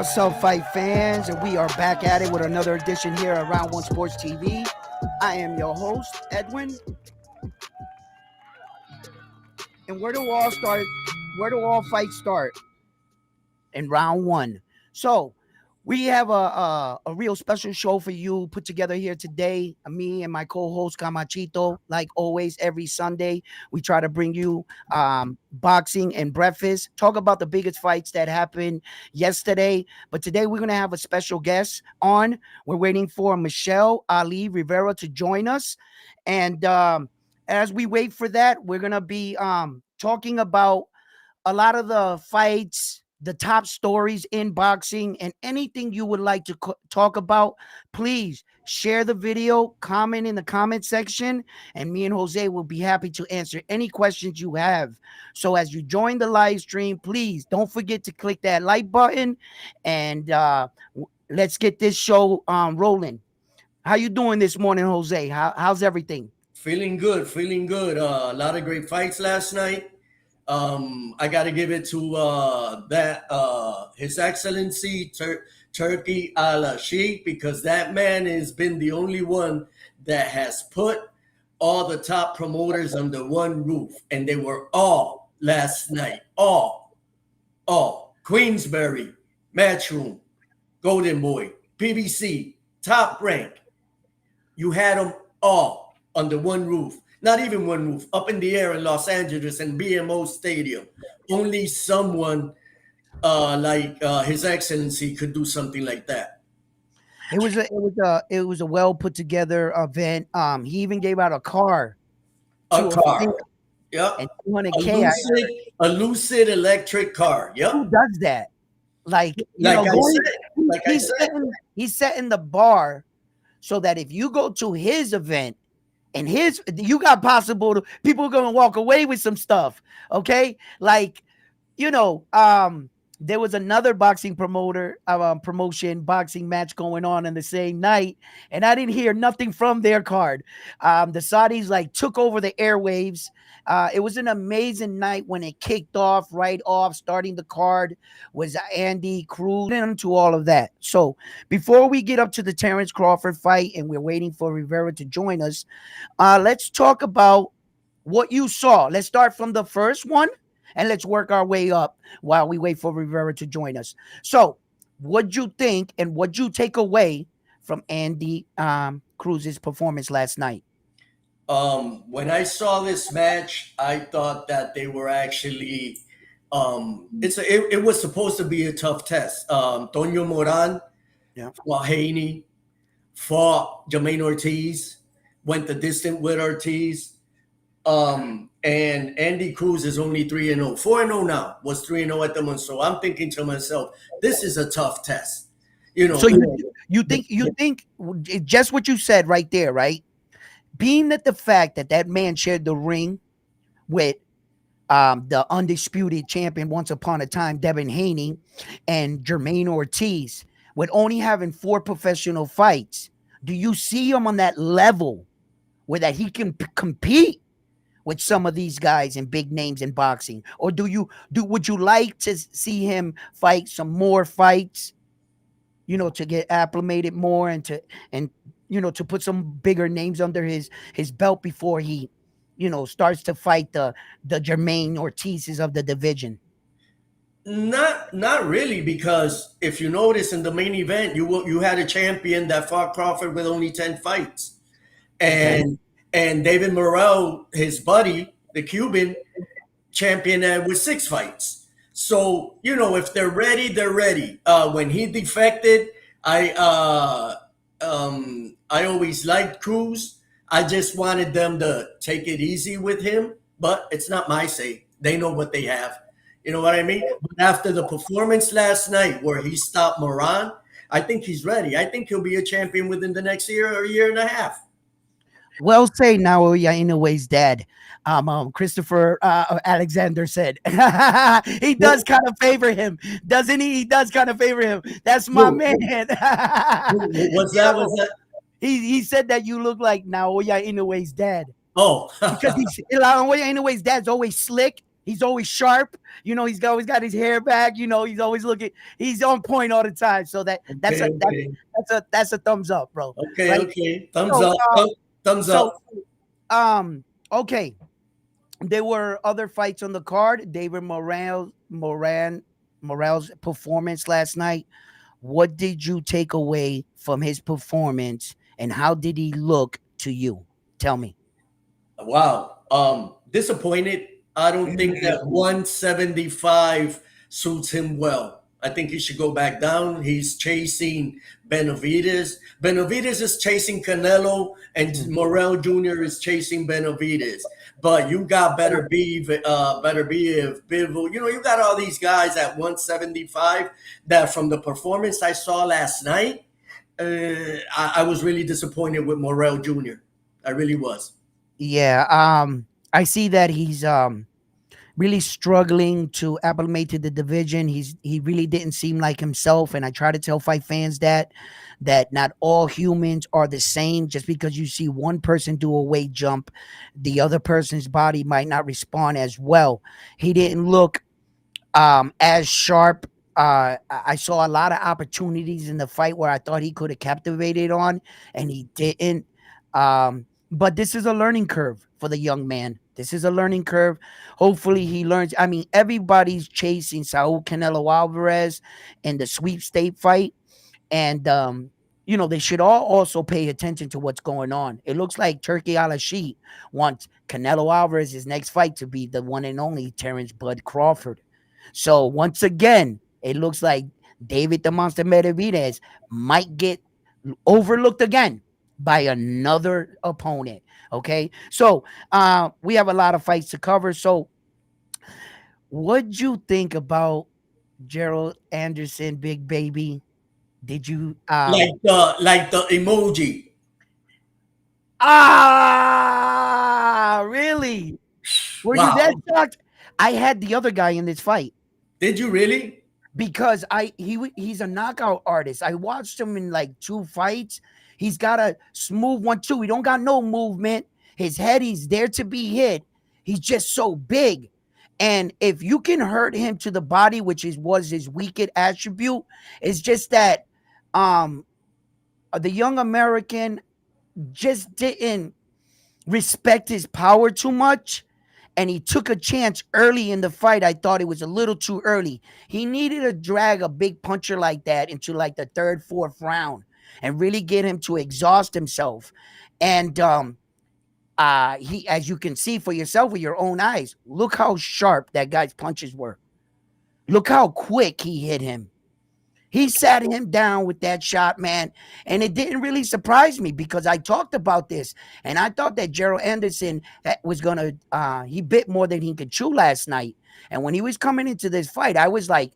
What's up, fight fans? And we are back at it with another edition here at Round One Sports TV. I am your host, Edwin. And where do all start? Where do all fights start? In round one. So we have a real special show for you put together here today. Me and my co-host Camachito, like always, every Sunday, we try to bring you boxing and breakfast, talk about the biggest fights that happened yesterday. But today we're gonna have a special guest on. We're waiting for Michelle Ali Rivera to join us. And as we wait for that, we're gonna be talking about a lot of the fights, the top stories in boxing, and anything you would like to talk about. Please share the video, comment in the comment section, and me and Jose will be happy to answer any questions you have. So as you join the live stream, please don't forget to click that like button, and let's get this show rolling. How you doing this morning, Jose? How's everything? Feeling good, feeling good. A lot of great fights last night. I got to give it to His Excellency Turkey Al-Sheikh, because that man has been the only one that has put all the top promoters under one roof, and they were all last night. All. Queensberry, Matchroom, Golden Boy, PBC, Top Rank. You had them all under one roof. Not even one roof, up in the air in Los Angeles and BMO Stadium. Only someone like His Excellency could do something like that. It was a well put together event. He even gave out a car. Yep. And 200K. A Lucid electric car. Yep. Who does that? He's setting the bar so that if you go to his event, and you got people are gonna walk away with some stuff, okay? There was another boxing promotion boxing match going on in the same night, and I didn't hear nothing from their card. The Saudis took over the airwaves. It was an amazing night when it kicked off. Right off, starting the card was Andy Cruz into all of that. So before we get up to the Terence Crawford fight, and we're waiting for Rivera to join us, let's talk about what you saw. Let's start from the first one, and let's work our way up while we wait for Rivera to join us. So what'd you think, and what'd you take away from Andy Cruz's performance last night? When I saw this match, I thought that they were actually it was supposed to be a tough test. Toño Moran, fought Haney, fought Jermaine Ortiz, went the distance with Ortiz. And Andy Cruz is only 3-0. 4-0 now, was 3-0 at the moment. So I'm thinking to myself, this is a tough test. So you think just what you said right there, right? Being that the fact that man shared the ring with the undisputed champion once upon a time, Devin Haney, and Jermaine Ortiz, with only having 4 professional fights, do you see him on that level where that he can compete with some of these guys and big names in boxing? Or would you like to see him fight some more fights, to get acclimated more and to put some bigger names under his belt before he, starts to fight the Jermaine Ortizes of the division? Not really, because if you notice in the main event, you had a champion that fought Crawford with only 10 fights. And David Morel, his buddy, the Cuban champion, with 6 fights. So, if they're ready, they're ready. When he defected, I always liked Cruz. I just wanted them to take it easy with him, but it's not my say. They know what they have. You know what I mean? But after the performance last night where he stopped Moran, I think he's ready. I think he'll be a champion within the next year or year and a half. Well, say Naoya Inoue's dad, Christopher Alexander said he does kind of favor him, doesn't he? He does kind of favor him. That's my man. What's that? He said that you look like Naoya Inoue's dad. Oh, because Naoya Inoue's dad's always slick. He's always sharp. Always got his hair back. He's always looking. He's on point all the time. So that's Okay, okay, a thumbs up, bro. okay, Right. okay. Thumbs So up. Thumbs so up. okay. There were other fights on the card. David Morel's performance last night. What did you take away from his performance, and how did he look to you? Tell me. Wow. Disappointed. I don't think that Mm. 175 suits him well. I think he should go back down. He's chasing Benavides. Benavides is chasing Canelo, and Mm. Morel Jr. is chasing Benavides. But you got better be if Bivol. You got all these guys at 175 that from the performance I saw last night, I was really disappointed with Morel Jr. I really was. Yeah. I see that he's really struggling to acclimate to the division. He really didn't seem like himself, and I try to tell fight fans that not all humans are the same. Just because you see one person do a weight jump, the other person's body might not respond as well. He didn't look as sharp. I saw a lot of opportunities in the fight where I thought he could have captivated on, and he didn't. But this is a learning curve for the young man. This is a learning curve. Hopefully, he learns. I mean, everybody's chasing Saul Canelo Alvarez in the sweepstate fight, and they should all also pay attention to what's going on. It looks like Turkey Al-Sheet wants Canelo Alvarez's next fight to be the one and only Terence Bud Crawford. So once again, it looks like David the Monster Benavidez might get overlooked again by another opponent. Okay, so we have a lot of fights to cover. So, what'd you think about Gerald Anderson, Big Baby? Did you Like the emoji. really? Were you that Wow. shocked? I had the other guy in this fight Did you really? because he's a knockout artist. I watched him in like 2 fights. He's got a smooth 1-2. He don't got no movement. His head, he's there to be hit. He's just so big. And if you can hurt him to the body, which was his weakest attribute, it's just that the young American just didn't respect his power too much, and he took a chance early in the fight. I thought it was a little too early. He needed to drag a big puncher like that into like the third, fourth round and really get him to exhaust himself. And he, as you can see for yourself with your own eyes, look how sharp that guy's punches were. Look how quick he hit him. He sat him down with that shot, man. And it didn't really surprise me because I talked about this. And I thought that Gerald Anderson was going to, he bit more than he could chew last night. And when he was coming into this fight, I was like,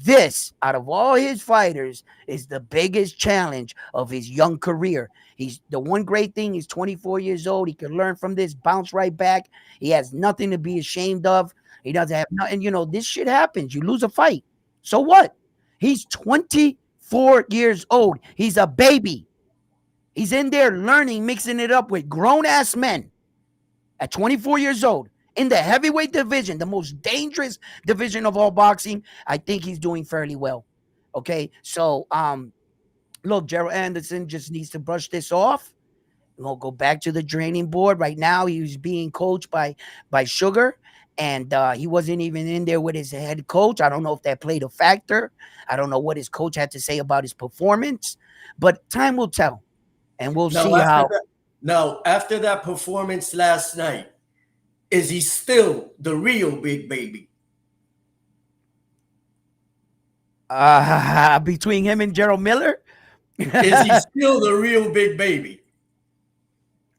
this, out of all his fighters, is the biggest challenge of his young career. He's the one great thing. He's 24 years old. He can learn from this, bounce right back. He has nothing to be ashamed of. He doesn't have nothing. This shit happens. You lose a fight. So what? He's 24 years old. He's a baby. He's in there learning, mixing it up with grown-ass men at 24 years old in the heavyweight division, the most dangerous division of all boxing. I think he's doing fairly well. Okay, so look, Gerald Anderson just needs to brush this off. We'll go back to the draining board. Right now, he's being coached by Sugar, and he wasn't even in there with his head coach. I don't know if that played a factor. I don't know what his coach had to say about his performance, but time will tell, and we'll Now see after how. that, now after that performance last night, is he still the real Big Baby? Between him and Gerald Miller. Is he still the real Big Baby?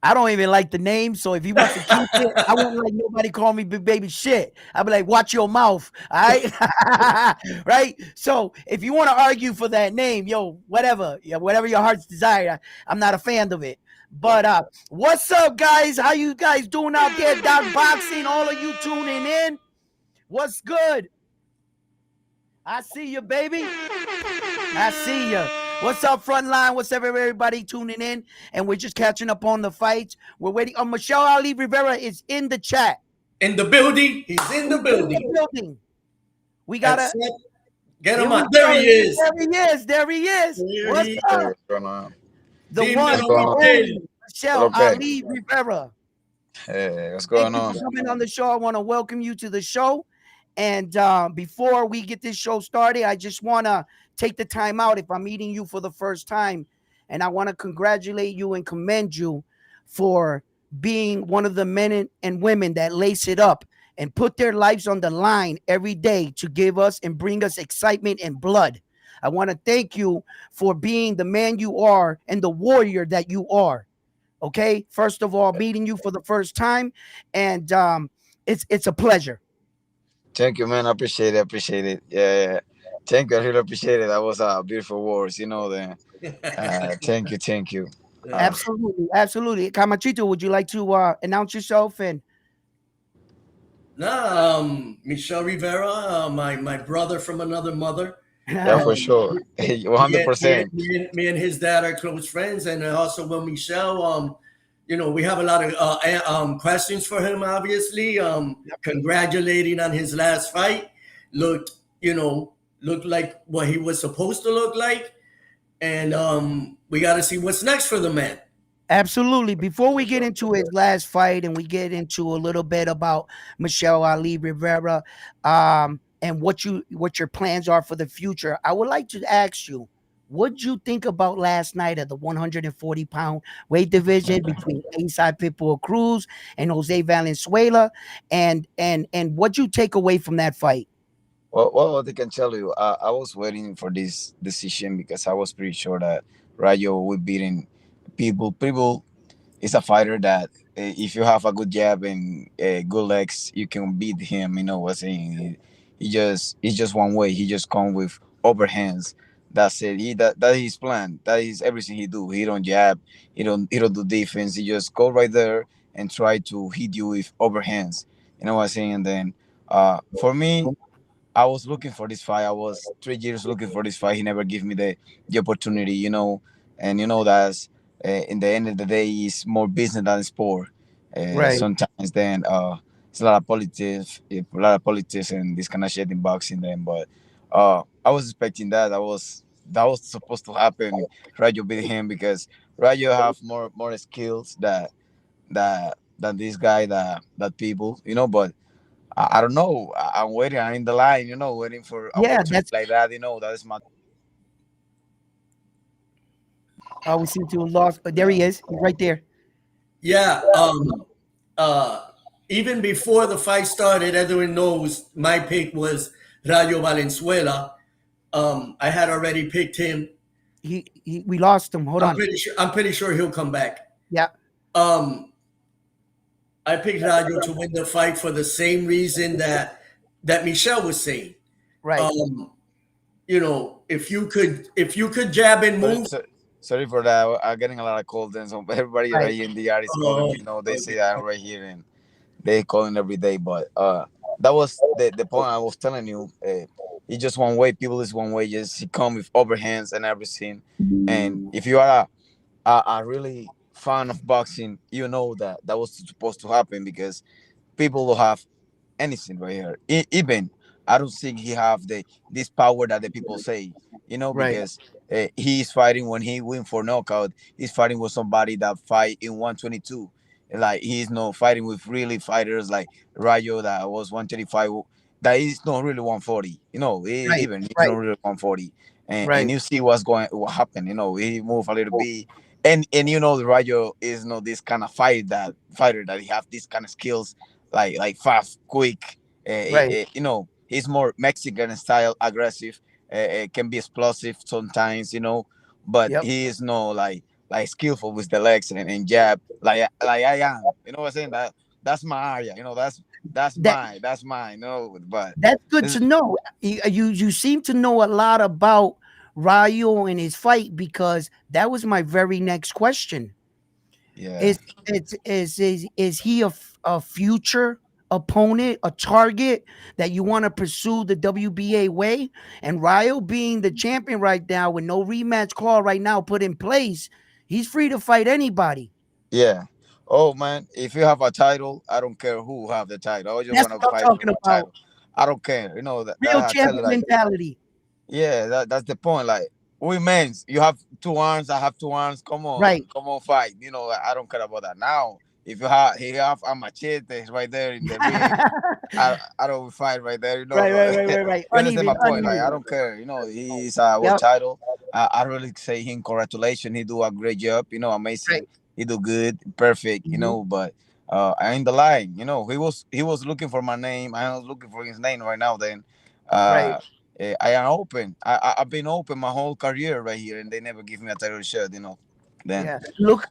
I don't even like the name, so if he wants to keep it, I won't let nobody call me Big Baby shit. I'll be like, watch your mouth, all right? Right? So if you want to argue for that name, yo, whatever, yeah, whatever your heart's desire, I'm not a fan of it. But what's up, guys? How you guys doing out there? Doc Boxing, all of you tuning in. What's good? I see you, baby. I see you. What's up, Frontline? What's up, everybody tuning in? And we're just catching up on the fights. We're waiting. Michelle Ali Rivera is in the chat. In the building. He's in the In the building. building. We gotta. Except, get Here him we out. There he go. is. There he is. There he is. There What's he Hey, up? what's going on? The one, What's Dímelo, the going on? Michelle. only Michelle Okay. Ali Rivera. Hey, what's Thank going you for on? coming on the show. I want to welcome you to the show. And before we get this show started, I just want to take the time out if I'm meeting you for the first time. And I want to congratulate you and commend you for being one of the men and women that lace it up and put their lives on the line every day to give us and bring us excitement and blood. I want to thank you for being the man you are and the warrior that you are. Okay, first of all, meeting you for the first time, and it's a pleasure. Thank you, man. I appreciate it. Appreciate it. Yeah, yeah. Thank you. I really appreciate it. That was beautiful words. Then. Thank you. Thank you. Uh, Absolutely, absolutely. Camachito, would you like to announce yourself and Nah, Michelle Rivera, my brother from another mother. yeah, for Um, sure. One me hundred and, me, and, percent. me, and, me and his dad are close friends, and also with Michelle. We have a lot of questions for him. Obviously, congratulating on his last fight. Looked, looked like what he was supposed to look like, and we got to see what's next for the man. absolutely? Before we get into his last fight and we get into a little bit about Michelle Ali Rivera, and what your plans are for the future, I would like to ask you. What'd you think about last night at the 140-pound weight division between Inside Pitbull Cruz and Jose Valenzuela? And what'd you take away from that fight? Well, I can tell you, I was waiting for this decision because I was pretty sure that Rayo would beating people. People is a fighter that if you have a good jab and good legs, you can beat him. You know what I'm saying? He's just one way. He just come with overhands. That's it. That is his plan. That is everything he do. He don't jab. He don't do defense. He just go right there and try to hit you with overhands. You know what I'm saying? And then for me, I was looking for this fight. I was 3 years looking for this fight. He never gave me the opportunity, and that's in the end of the day, it's more business than sport. Right. Sometimes then it's a lot of politics and this kind of shit in boxing. Then, but I was expecting that. That was supposed to happen. Rayo beat him because Rayo have more skills that than this guy that people, but. I don't know. I'm waiting. I'm in the line, waiting for Yeah, opportunity that's like that. That is my. we seem to have lost. There he is. He's right there. Yeah. Uh, Even before the fight started, everyone knows my pick was Rayo Valenzuela. I had already picked him. We lost him. Hold on. I'm pretty sure he'll come back. Yeah. Um, I picked Rayo to win the fight for the same reason that Michelle was saying. Right. Um, if you could jab and Sorry, move. sorry for that. I'm getting a lot of calls. And so everybody Right. right here in the yard is calling Oh, me. They say okay. that I'm right here and they calling every day. But that was the point I was telling you. It's just one way. People is one way. Just he come with overhands and everything. And if you are a really fan of boxing, you know that was supposed to happen because people will have anything right here. Even I don't think he have this power that the people say. Right. Because he is fighting when he win for knockout. He's fighting with somebody that fight in 122. Like he's not fighting with really fighters like Rayo that was 135. That is not really 140. Right. Even he's not Right. really 140. And Right. you see what happened. He moved a little bit. And the Rayo is not this kind of fighter that he have this kind of skills like fast, quick. Right. He's more Mexican style, aggressive. Can be explosive sometimes, but Yep. he is no like skillful with the legs and jab like I am. You know what I'm saying? That's my area. That That's mine. But that's good this, to know. You seem to know a lot about Ryo and his fight because that was my very next question. yeah, Is he a future opponent, a target that you want to pursue the WBA way? And Ryo being the champion right now with no rematch clause right now put in place, he's free to fight anybody. yeah. Oh man, if you have a title, I don't care who have the title. I just That's want to what I'm fight for talking my about. title. I don't care. You know that Real I tell you champion like, mentality. yeah, that's the point. Like we men's, you have two arms, I have two arms. Right. Come on, fight. You know, I don't care about that. Now, if you have he have a machete right there in the ring, I don't fight right there. You know, Right, right, right, right, right. you understand Uneven, my point. Like I uneven. don't care. You know, he's a world Yep. title. I really say him congratulations. He do a great job. You know, amazing. Right. He do good, perfect. You Mhm. know, but I in the line. You know, he was looking for my name. I was looking for his name right now. Then, Right. uh, I am open. I've been open my whole career right here, and they never give me a title shot. You know, then Yeah.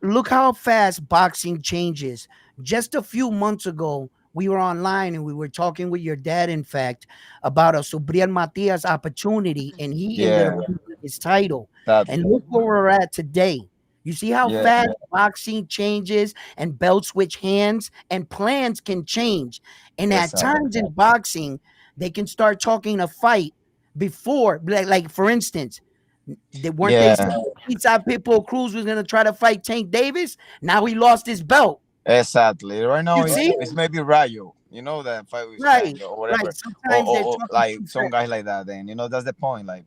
Look how fast boxing changes. Just a few months ago, we were online and we were talking with your dad, in fact, about a Subriel Matias opportunity, and he ended up yeah, losing his title. And sadly, look where we're at today. You see how yeah, fast boxing changes and belts switch hands and plans can change. And at exactly, times in boxing, they can start talking a fight before, like for instance, weren't they yeah. saying Eastside Pitbull Cruz was gonna try to fight Tank Davis? Now he lost his belt. Exactly. Right now, You see? it's maybe Rayo. You know that fight with Right, Tank or right. whatever, Sometimes they're or talking like too some fast. guys like that. Then you know that's the point. Like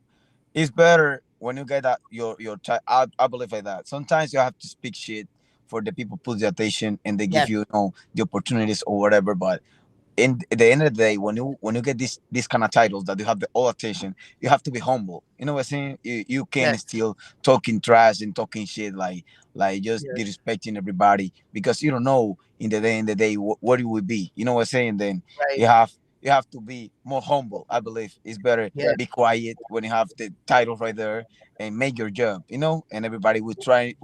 it's better when you get that I believe like that. Sometimes you have to speak shit for the people put the attention and they give Yes, you, you know, the opportunities or whatever. But in at the end of the day, when you get this kind of titles that you have the all attention, you have to be humble. You know what I'm saying? You can yes, still talking trash and talking shit like just yes. disrespecting everybody because you don't know in the end of the day what it will be. You know what I'm saying? Then Right. you have you have to be more humble. I believe it's better Yes, be quiet when you have the title right there and make your job. You know, and everybody will try.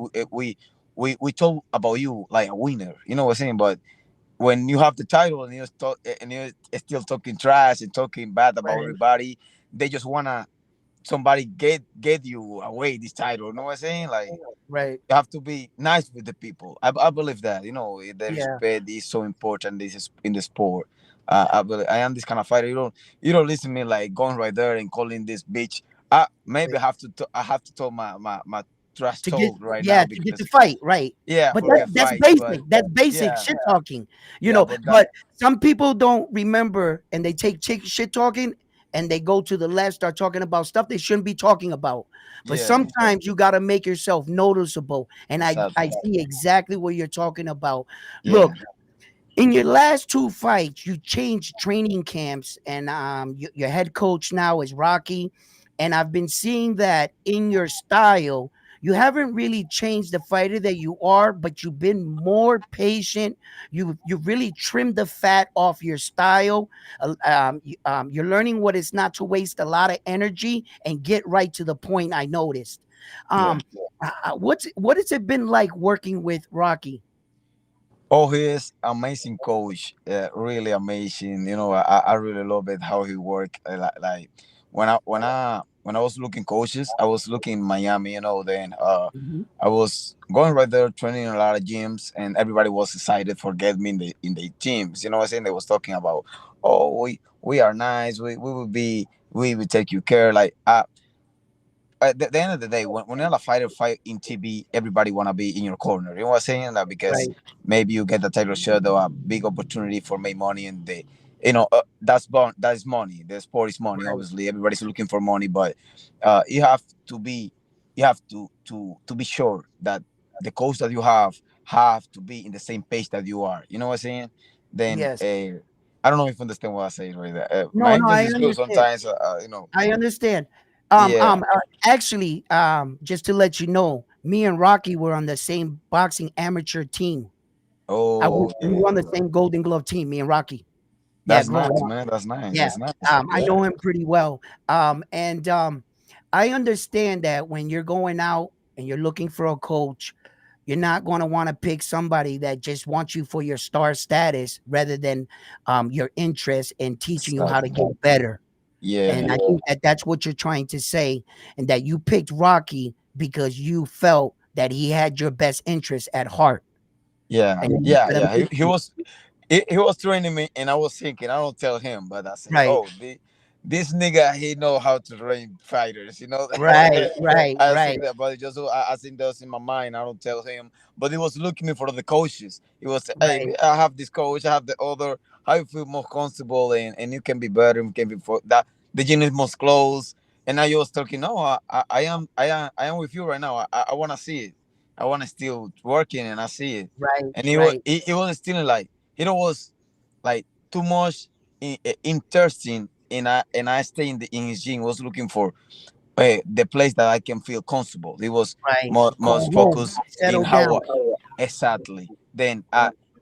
We told about you like a winner. You know what I'm saying? But when you have the title and you're still talking trash and talking bad about right, everybody, they just wanna somebody get you away this title. You know what I'm saying? Like right. you have to be nice with the people. I believe that you know the Yeah, respect is so important. This is in the sport. I am this kind of fighter. You don't listen to me like going right there and calling this bitch. Maybe right. I have to tell my trash To get talk right yeah, now to get the because fight, right. yeah But for get that's fight. basic. But That's basic yeah shit talking. You yeah know, but that but some people don't remember and they take shit talking and they go to the left, start talking about stuff they shouldn't be talking about. But yeah sometimes you gotta make yourself noticeable. And I exactly. see exactly what you're talking about. Yeah. Look, in your last two fights, you changed training camps, and your head coach now is Rocky. And I've been seeing that in your style, you haven't really changed the fighter that you are, but you've been more patient. You've really trimmed the fat off your style. You're learning what it's not to waste a lot of energy and get right to the point. I noticed. Yeah. Um, what has it been like working with Rocky? Oh, he is amazing coach. Really amazing. You know, I really love it how he work. Like when I was looking coaches, I was looking in Miami. You know, then Mhm. I was going right there training in a lot of gyms, and everybody was excited for get me in the teams. You know what I'm saying? They was talking about, oh, we are nice. We will take you care. Like at the end of the day, when you're a fighter fight in TV, everybody wanna be in your corner. You know what I'm saying? Like, because Right. maybe you get the title shot or a big opportunity for make money, and that is money. The sport is money. Right. Obviously, everybody's looking for money, but you have to be you have to be sure that the coach that you have to be in the same page that you are. You know what I'm saying? Then Yes. I don't know if you understand what I say right there. No, My no, English I is good understand. sometimes. I understand. Yeah. Actually, just to let you know, me and Rocky were on the same boxing amateur team. Oh We were yeah, on the same Golden Glove team, me and Rocky. Yeah, that's growing nice, up. man. That's nice. Yeah. That's nice. I Yeah, know him pretty well. And I understand that when you're going out and you're looking for a coach, you're not going to want to pick somebody that just wants you for your star status rather than your interest in teaching you how to exactly. get better. And Yeah, I think that that's what you're trying to say, and that you picked Rocky because you felt that he had your best interest at heart, yeah, and you yeah, let him yeah. He lead he you. was he was training me, and I was thinking I don't tell him, but I say, Right, oh, this nigga, he know how to train fighters, you know. Right, right, I right, think that, but just so I think that's in my mind. I don't tell him, but he was looking me for the coaches. He was, hey, right, I have this coach, I have the other. How you feel more comfortable, and you can be better, you can be for that. The gym is most close, and I was talking. No, I am with you right now. I want to see it. I want to still working, and I see it. right, And right, he was still like, he was like too much interesting, and I stay in his gym. Was looking for the place that I can feel comfortable. He was right. most Call home. focused in Settle how down. exactly. Then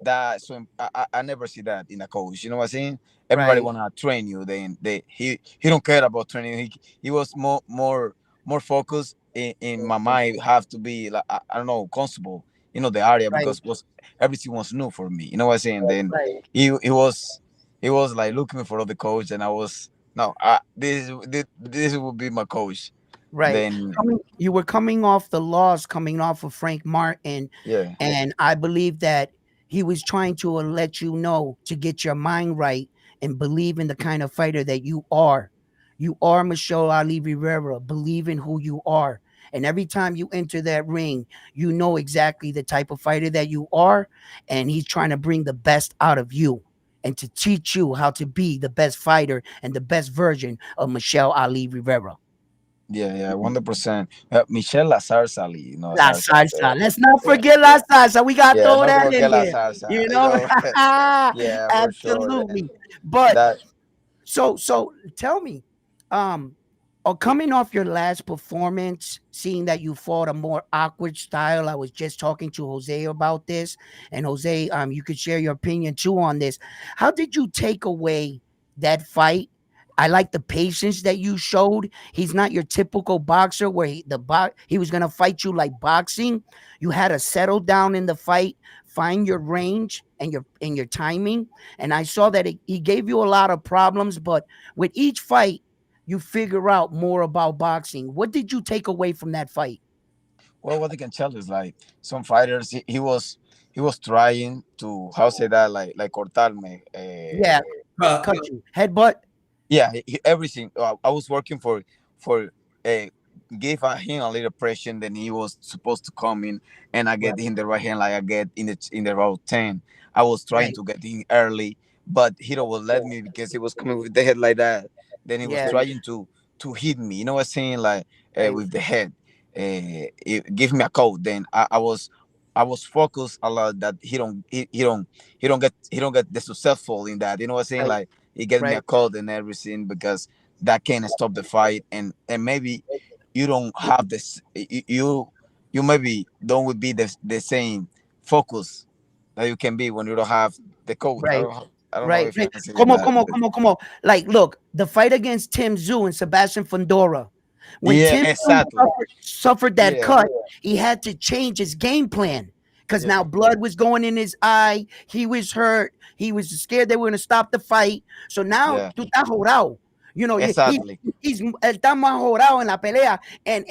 that so I never see that in a coach. You know what I'm saying? Everybody Right, wanna train you. Then he don't care about training. He was more focused in my mind. Have to be like I don't know, comfortable. You know, the area, right, because was everything was new for me. You know what I'm saying? Then right, he was like looking for other coach, and I was no, this would be my coach. right. Then You were coming off the loss, coming off of Frank Martin, yeah, and I believe that he was trying to let you know to get your mind right and believe in the kind of fighter that you are. You are Michelle Ali Rivera. Believe in who you are. And every time you enter that ring, you know exactly the type of fighter that you are. And he's trying to bring the best out of you and to teach you how to be the best fighter and the best version of Michelle Ali Rivera. yeah, 100%. Michelle Lazar Sali, you know, La salsa. salsa. Let's not Yeah, forget la salsa. We got to yeah, throw no that in forget la there. salsa. You You know? know, yeah, for sure. Then Absolutely. But that so tell me, um, coming off your last performance, seeing that you fought a more awkward style. I was just talking to Jose about this, and Jose, you could share your opinion too on this. How did you take away that fight? I like the patience that you showed. He's not your typical boxer where he was gonna fight you like boxing. You had to settle down in the fight, find your range and your timing. And I saw that he gave you a lot of problems, but with each fight, you figure out more about boxing. What did you take away from that fight? well, what I can tell is like some fighters, he was trying to how say that like cortarme. Yeah, Uh, cut you. Headbutt. Yeah, everything. I was working for uh, give him a little pressure. Then he was supposed to come in, and I Right, get in the right hand like I get in the row 10. I was trying right. to get in early, but Hiro would let me because he was coming with the head like that. Then he was Yeah, trying to hit me. You know what I'm saying? Like right, with the head, give me a code. Then I was focused a lot that he don't get the successful in that. You know what I'm saying? right, Like he get me a right, code and everything because that can stop the fight, and maybe you don't have this you maybe don't would be the same focus that you can be when you don't have the code. I right. don't I don't know Right, if right. I'm saying Como, that. como, como, como. Like, look, the fight against Tim Tszyu and Sebastian Fundora. When Yeah, Tim Tszyu exactly. suffered that Yeah, cut, he had to change his game plan because now yeah, blood was going in his eye. He was hurt. He was scared they were going to stop the fight. So now, yeah, tú estás jorado. You know, exactly, he's él está más jorado en la pelea, and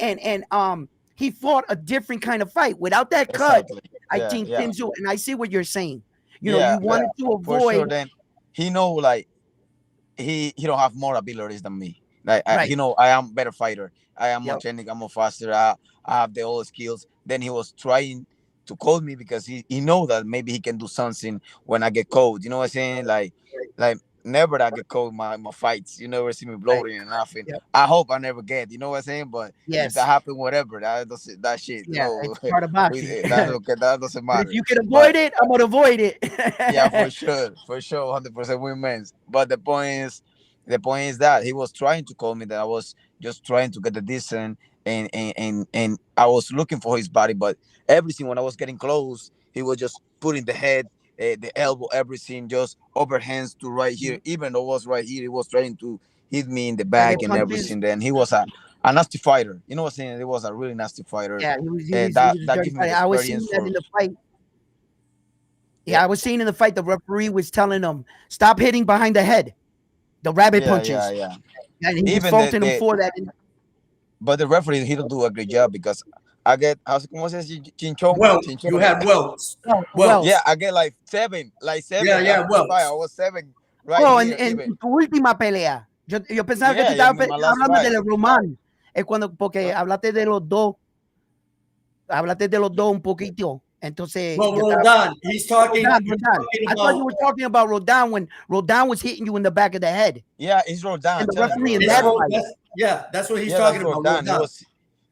he fought a different kind of fight without that cut. exactly. I Yeah, think yeah, Tim Tszyu, and I see what you're saying. You know, yeah, you wanted to for avoid. sure. Then he know like he don't have more abilities than me. Like Right. he know I am better fighter. I am more Yep. technical. I'm more faster. I have the all skills. Then he was trying to call me because he know that maybe he can do something when I get cold. You know what I'm saying? Like never that I get cold in my fights. You never see me Right. bloating and nothing. Yep. I hope I never get. You know what I'm saying? But if that Yes. happen, whatever that shit. You Yeah. know, It's part of boxing. that's okay. That doesn't But if matter. you can avoid But it, I'm gonna avoid it. yeah, for sure, 100% women's. But the point is that he was trying to call me that I was just trying to get the decent, and I was looking for his body, but everything when I was getting close, he was just putting the head, the elbow, everything, just overhands to right here. Even though I was right here, he was trying to hit me in the Target back and punches. everything. Then he was a nasty fighter. You know what I'm saying? He was a really nasty fighter. Yeah, he was he And was he that was a that dirty gave me the fighter. I was seeing experience that for in the fight. yeah, Yeah, I was seeing in the fight the referee was telling him stop hitting behind the head, the rabbit yeah, punches, yeah. and he was Even faulting him for that. but the referee he don't do a great job because I get how's como se dice chinchón well, you chinchón. had welts. Oh, Yeah, Welts. welts. I get like seven Yeah, after yeah, the fight. I welts. was seven right Oh, here and even. tu última pelea. Yo pensaba que tú Yeah, yeah, estabas my last hablando fight. del Román. Es cuando, porque hablaste de los dos un poquito. Entonces, Well, yo estaba. Roldan, he's talking. He's Rodan. talking I thought about you were talking about Rodan when Rodan was hitting you in the back of the head. Yeah, it's Roldan. And the Telling you, referee in it's that Roldan. fight. yeah, that's what he's Yeah, talking that's about, Roldan. Roldan.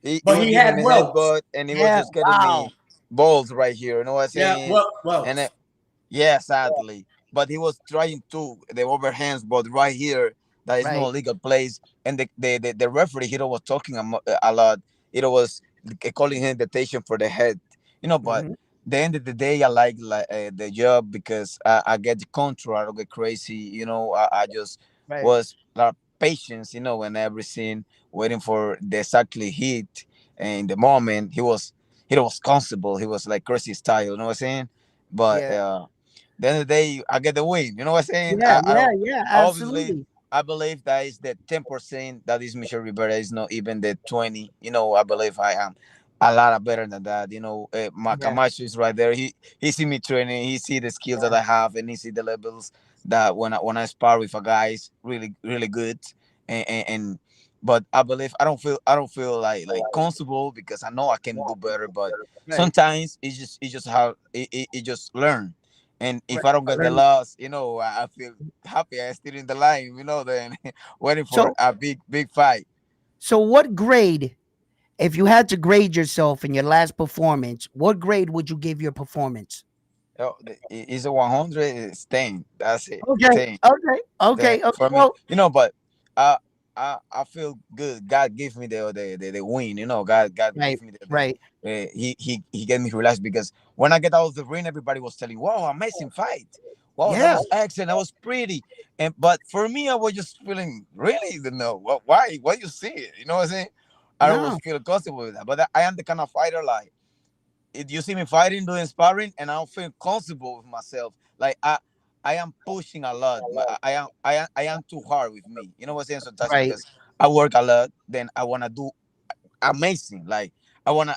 He But was he giving had me welts. headbutt, and he was Yeah, just getting wow. me balls right here. You know what I'm Yeah, saying? And welts. yeah, sadly, but he was trying to the overhands, but right here that is no Right. legal place. And the referee here was talking a lot. It was calling him detention for the head, But Hmm. the end of the day, I like the job because I get the control. I don't get crazy, I just Right. was like patience, and everything, waiting for the exactly hit. And in the moment, he was comfortable. He was like crazy style, you know what I'm saying? But Yeah. the end of the day, I get the win. You know what I'm saying? Yeah. I Yeah. don't Yeah. obviously Absolutely. I believe that is the 10% that is Michelle Rivera is not even the 20. I believe I am a lot better than that. My Yeah. Camacho is right there. He see me training. He see the skills that I have, and he see the levels that when I spar with a guy is really really good. And but I believe I don't feel like comfortable because I know I can do better. But Right. sometimes it's just how it just learn. And if Right. I don't get the Right. loss, I feel happy. I still in the line, then waiting for So, a big fight. what grade, if you had to grade yourself in your last performance, what grade would you give your performance? It's a 100. It's 10. That's it. Okay. 10. Okay. Then Okay. Okay. for me, Well, but uh, I feel good. God give me the win. God right. give me Right. he get me relaxed because when I get out of the ring, everybody was telling, "Wow, amazing fight! Wow, that Yeah. was excellent. That was pretty." And but for me, I was just feeling really, why? Why you see it? You know what I'm saying? I was No. feeling comfortable with that. But I am the kind of fighter like if you see me fighting, doing sparring, and I don't feel comfortable with myself. Like I am pushing a lot. I am too hard with me. You know what I'm saying? Sometimes Right. because I work a lot, then I wanna do amazing. Like I wanna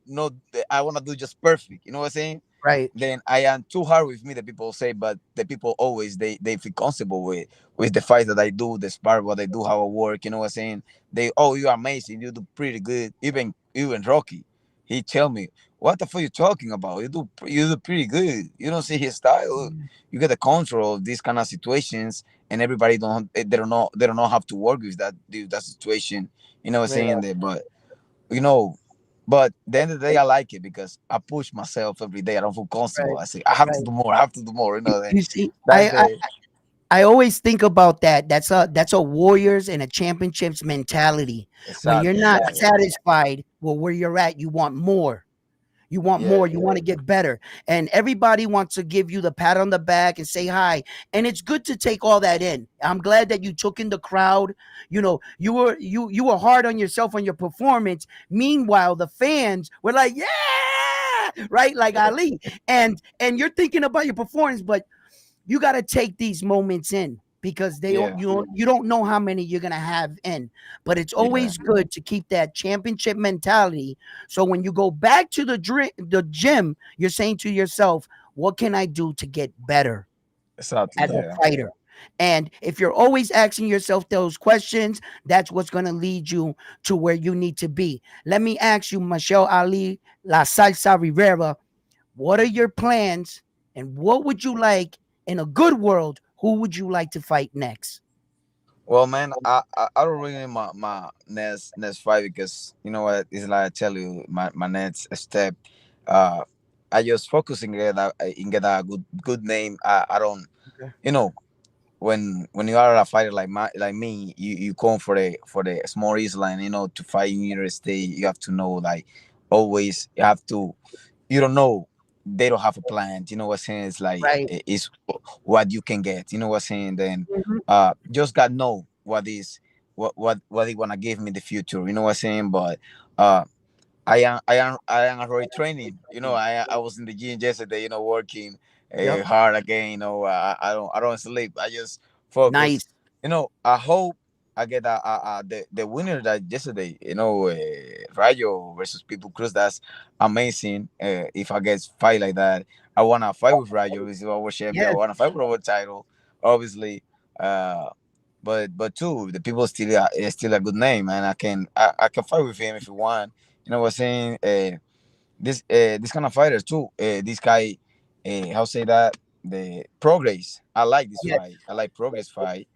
know I wanna do just perfect. You know what I'm saying? Right. Then I am too hard with me. The people say, but the people always they feel comfortable with the fight that I do, the spar what I do, how I work. You know what I'm saying? You're amazing. You do pretty good. Even Rocky, he tell me, what the fuck you talking about? You do pretty good. You don't see his style. You get the control of these kind of situations, and everybody they don't know how to work with that situation. You know what I'm Right. saying? But you know, but the end of the day, I like it because I push myself every day. I don't feel comfortable. Right. I say I have to Right. do more. I have to do more. You see, That's the I always think about that. That's a Warriors and a championships mentality. When you're exactly. not Yeah, yeah, satisfied with where you're at, you want more. You want yeah, more. You want to get better. And everybody wants to give you the pat on the back and say hi. And it's good to take all that in. I'm glad that you took in the crowd. You were hard on yourself on your performance. Meanwhile, the fans were like, yeah, right, like Ali. And you're thinking about your performance, but you got to take these moments in because they don't yeah, you don't know how many you're gonna have in, but it's yeah. always good to keep that championship mentality. So when you go back to the gym, you're saying to yourself, "What can I do to get better Exactly. as a Yeah. fighter?" And if you're always asking yourself those questions, that's what's gonna lead you to where you need to be. Let me ask you, Michelle Ali La Salsa Rivera, what are your plans and what would you like in a good world? Who would you like to fight next? Well, man, I don't really my next fight because you know what it's like. I tell you, my next step. Uh, I just focusing get a good name. I don't Okay. you know when you are a fighter like me, you come for the small island, to fight in United States. You have to know like always you have to. You don't know. They don't have a plan. You know what I'm saying? It's like Right. it's what you can get. You know what I'm saying? Then Mhm. just got know what they wanna give me in the future. You know what I'm saying? But uh I am already training. I was in the gym yesterday. Working Yep. hard again. I don't sleep. I just focus. Nice. I hope I get the winner that yesterday. Rayo versus People Cruz. That's amazing. If I get fight like that, I wanna fight with Rayo. He's our champion. I Yes. wanna fight for our title. Obviously, uh, but two, the people still is still a good name, and I can fight with him if you want. You know what I'm saying? This kind of fighters too. This guy, how say that, the progress. I like this Yeah, fight. I like progress fight.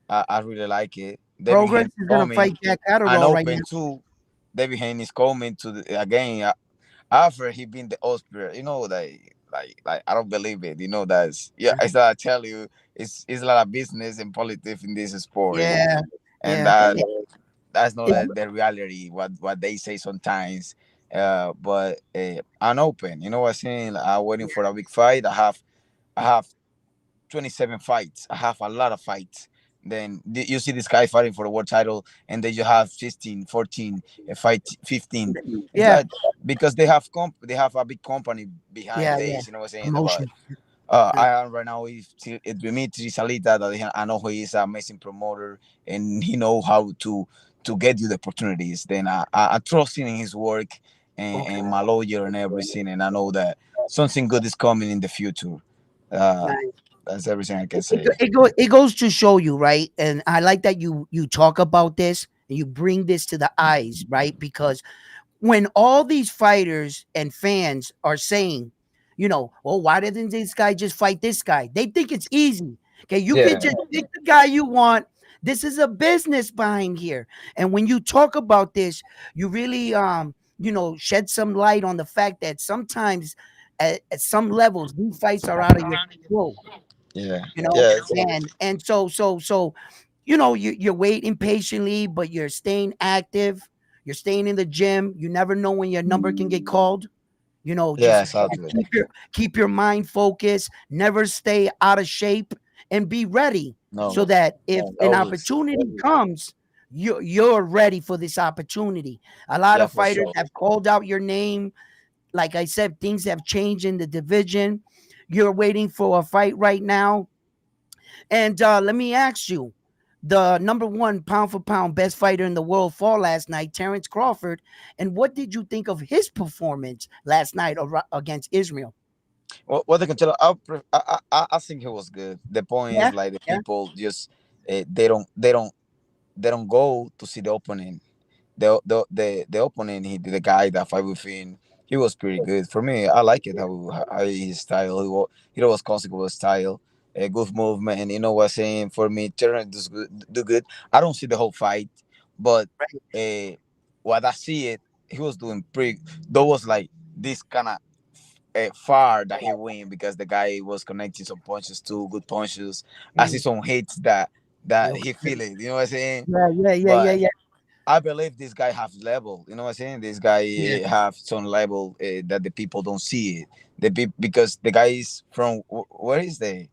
I really like it. David Progress Haney is gonna coming fight Jack and Catterall right now. open too. David Haney is coming to the, again after he been the Osprey. You know, like I don't believe it. You know that's, yeah. As I tell you, it's a lot of business and politics in this sport. Yeah, And yeah. that's not It- the reality. What they say sometimes. But I'm open. You know what I'm saying? I'm waiting for a big fight. I have 27 fights. I have a lot of fights. Then you see this guy fighting for the world title, and then you have 15, 14, fight 15. It's yeah, like because they have a big company behind yeah. this. You know what I'm saying? But Promotion. I am right now with Dimitri Salita. That I know he is an amazing promoter, and he know how to get you the opportunities. Then I trust in his work, Okay. and my lawyer and everything, and I know that something good is coming in the future. Uh, Nice. that's everything I can say. It goes to show you, right? And I like that you talk about this and you bring this to the eyes, right? Because when all these fighters and fans are saying, well, why didn't this guy just fight this guy? They think it's easy. Okay, you can Yeah, just pick the guy you want. This is a business behind here. And when you talk about this, you really shed some light on the fact that sometimes at some levels these fights are out of your control, yeah, you know, yeah, and so you're waiting patiently, but you're staying active, you're staying in the gym. You never know when your number can get called. yeah, Just exactly. keep your mind focused, never stay out of shape, and be ready so No, that if an always. opportunity comes, you're ready for this opportunity. A lot Yeah, of for fighters sure. have called out your name. Like I said, things have changed in the division. You're waiting for a fight right now. And let me ask you, the number one pound for pound best fighter in the world fought last night, Terence Crawford. And what did you think of his performance last night against Israel? What I can tell, I think it was good. The point Yeah, is like the yeah, people just they don't go to see the opponent. The opponent, the guy that fight with him, he was pretty good for me. I like it how his style. He was consequent style, a good movement, and you know what I'm saying. For me, Terrence does good, do good. I don't see the whole fight, but uh, what I see it, he was doing pretty. There was like this kind of far that he win because the guy was connecting some punches too, good punches. I see mm, some hits that he okay. feel it. You know what I'm saying? Yeah, But yeah. I believe this guy have level. You know what I'm saying? This guy Yeah, have some level that the people don't see it. Because the guy is from where is the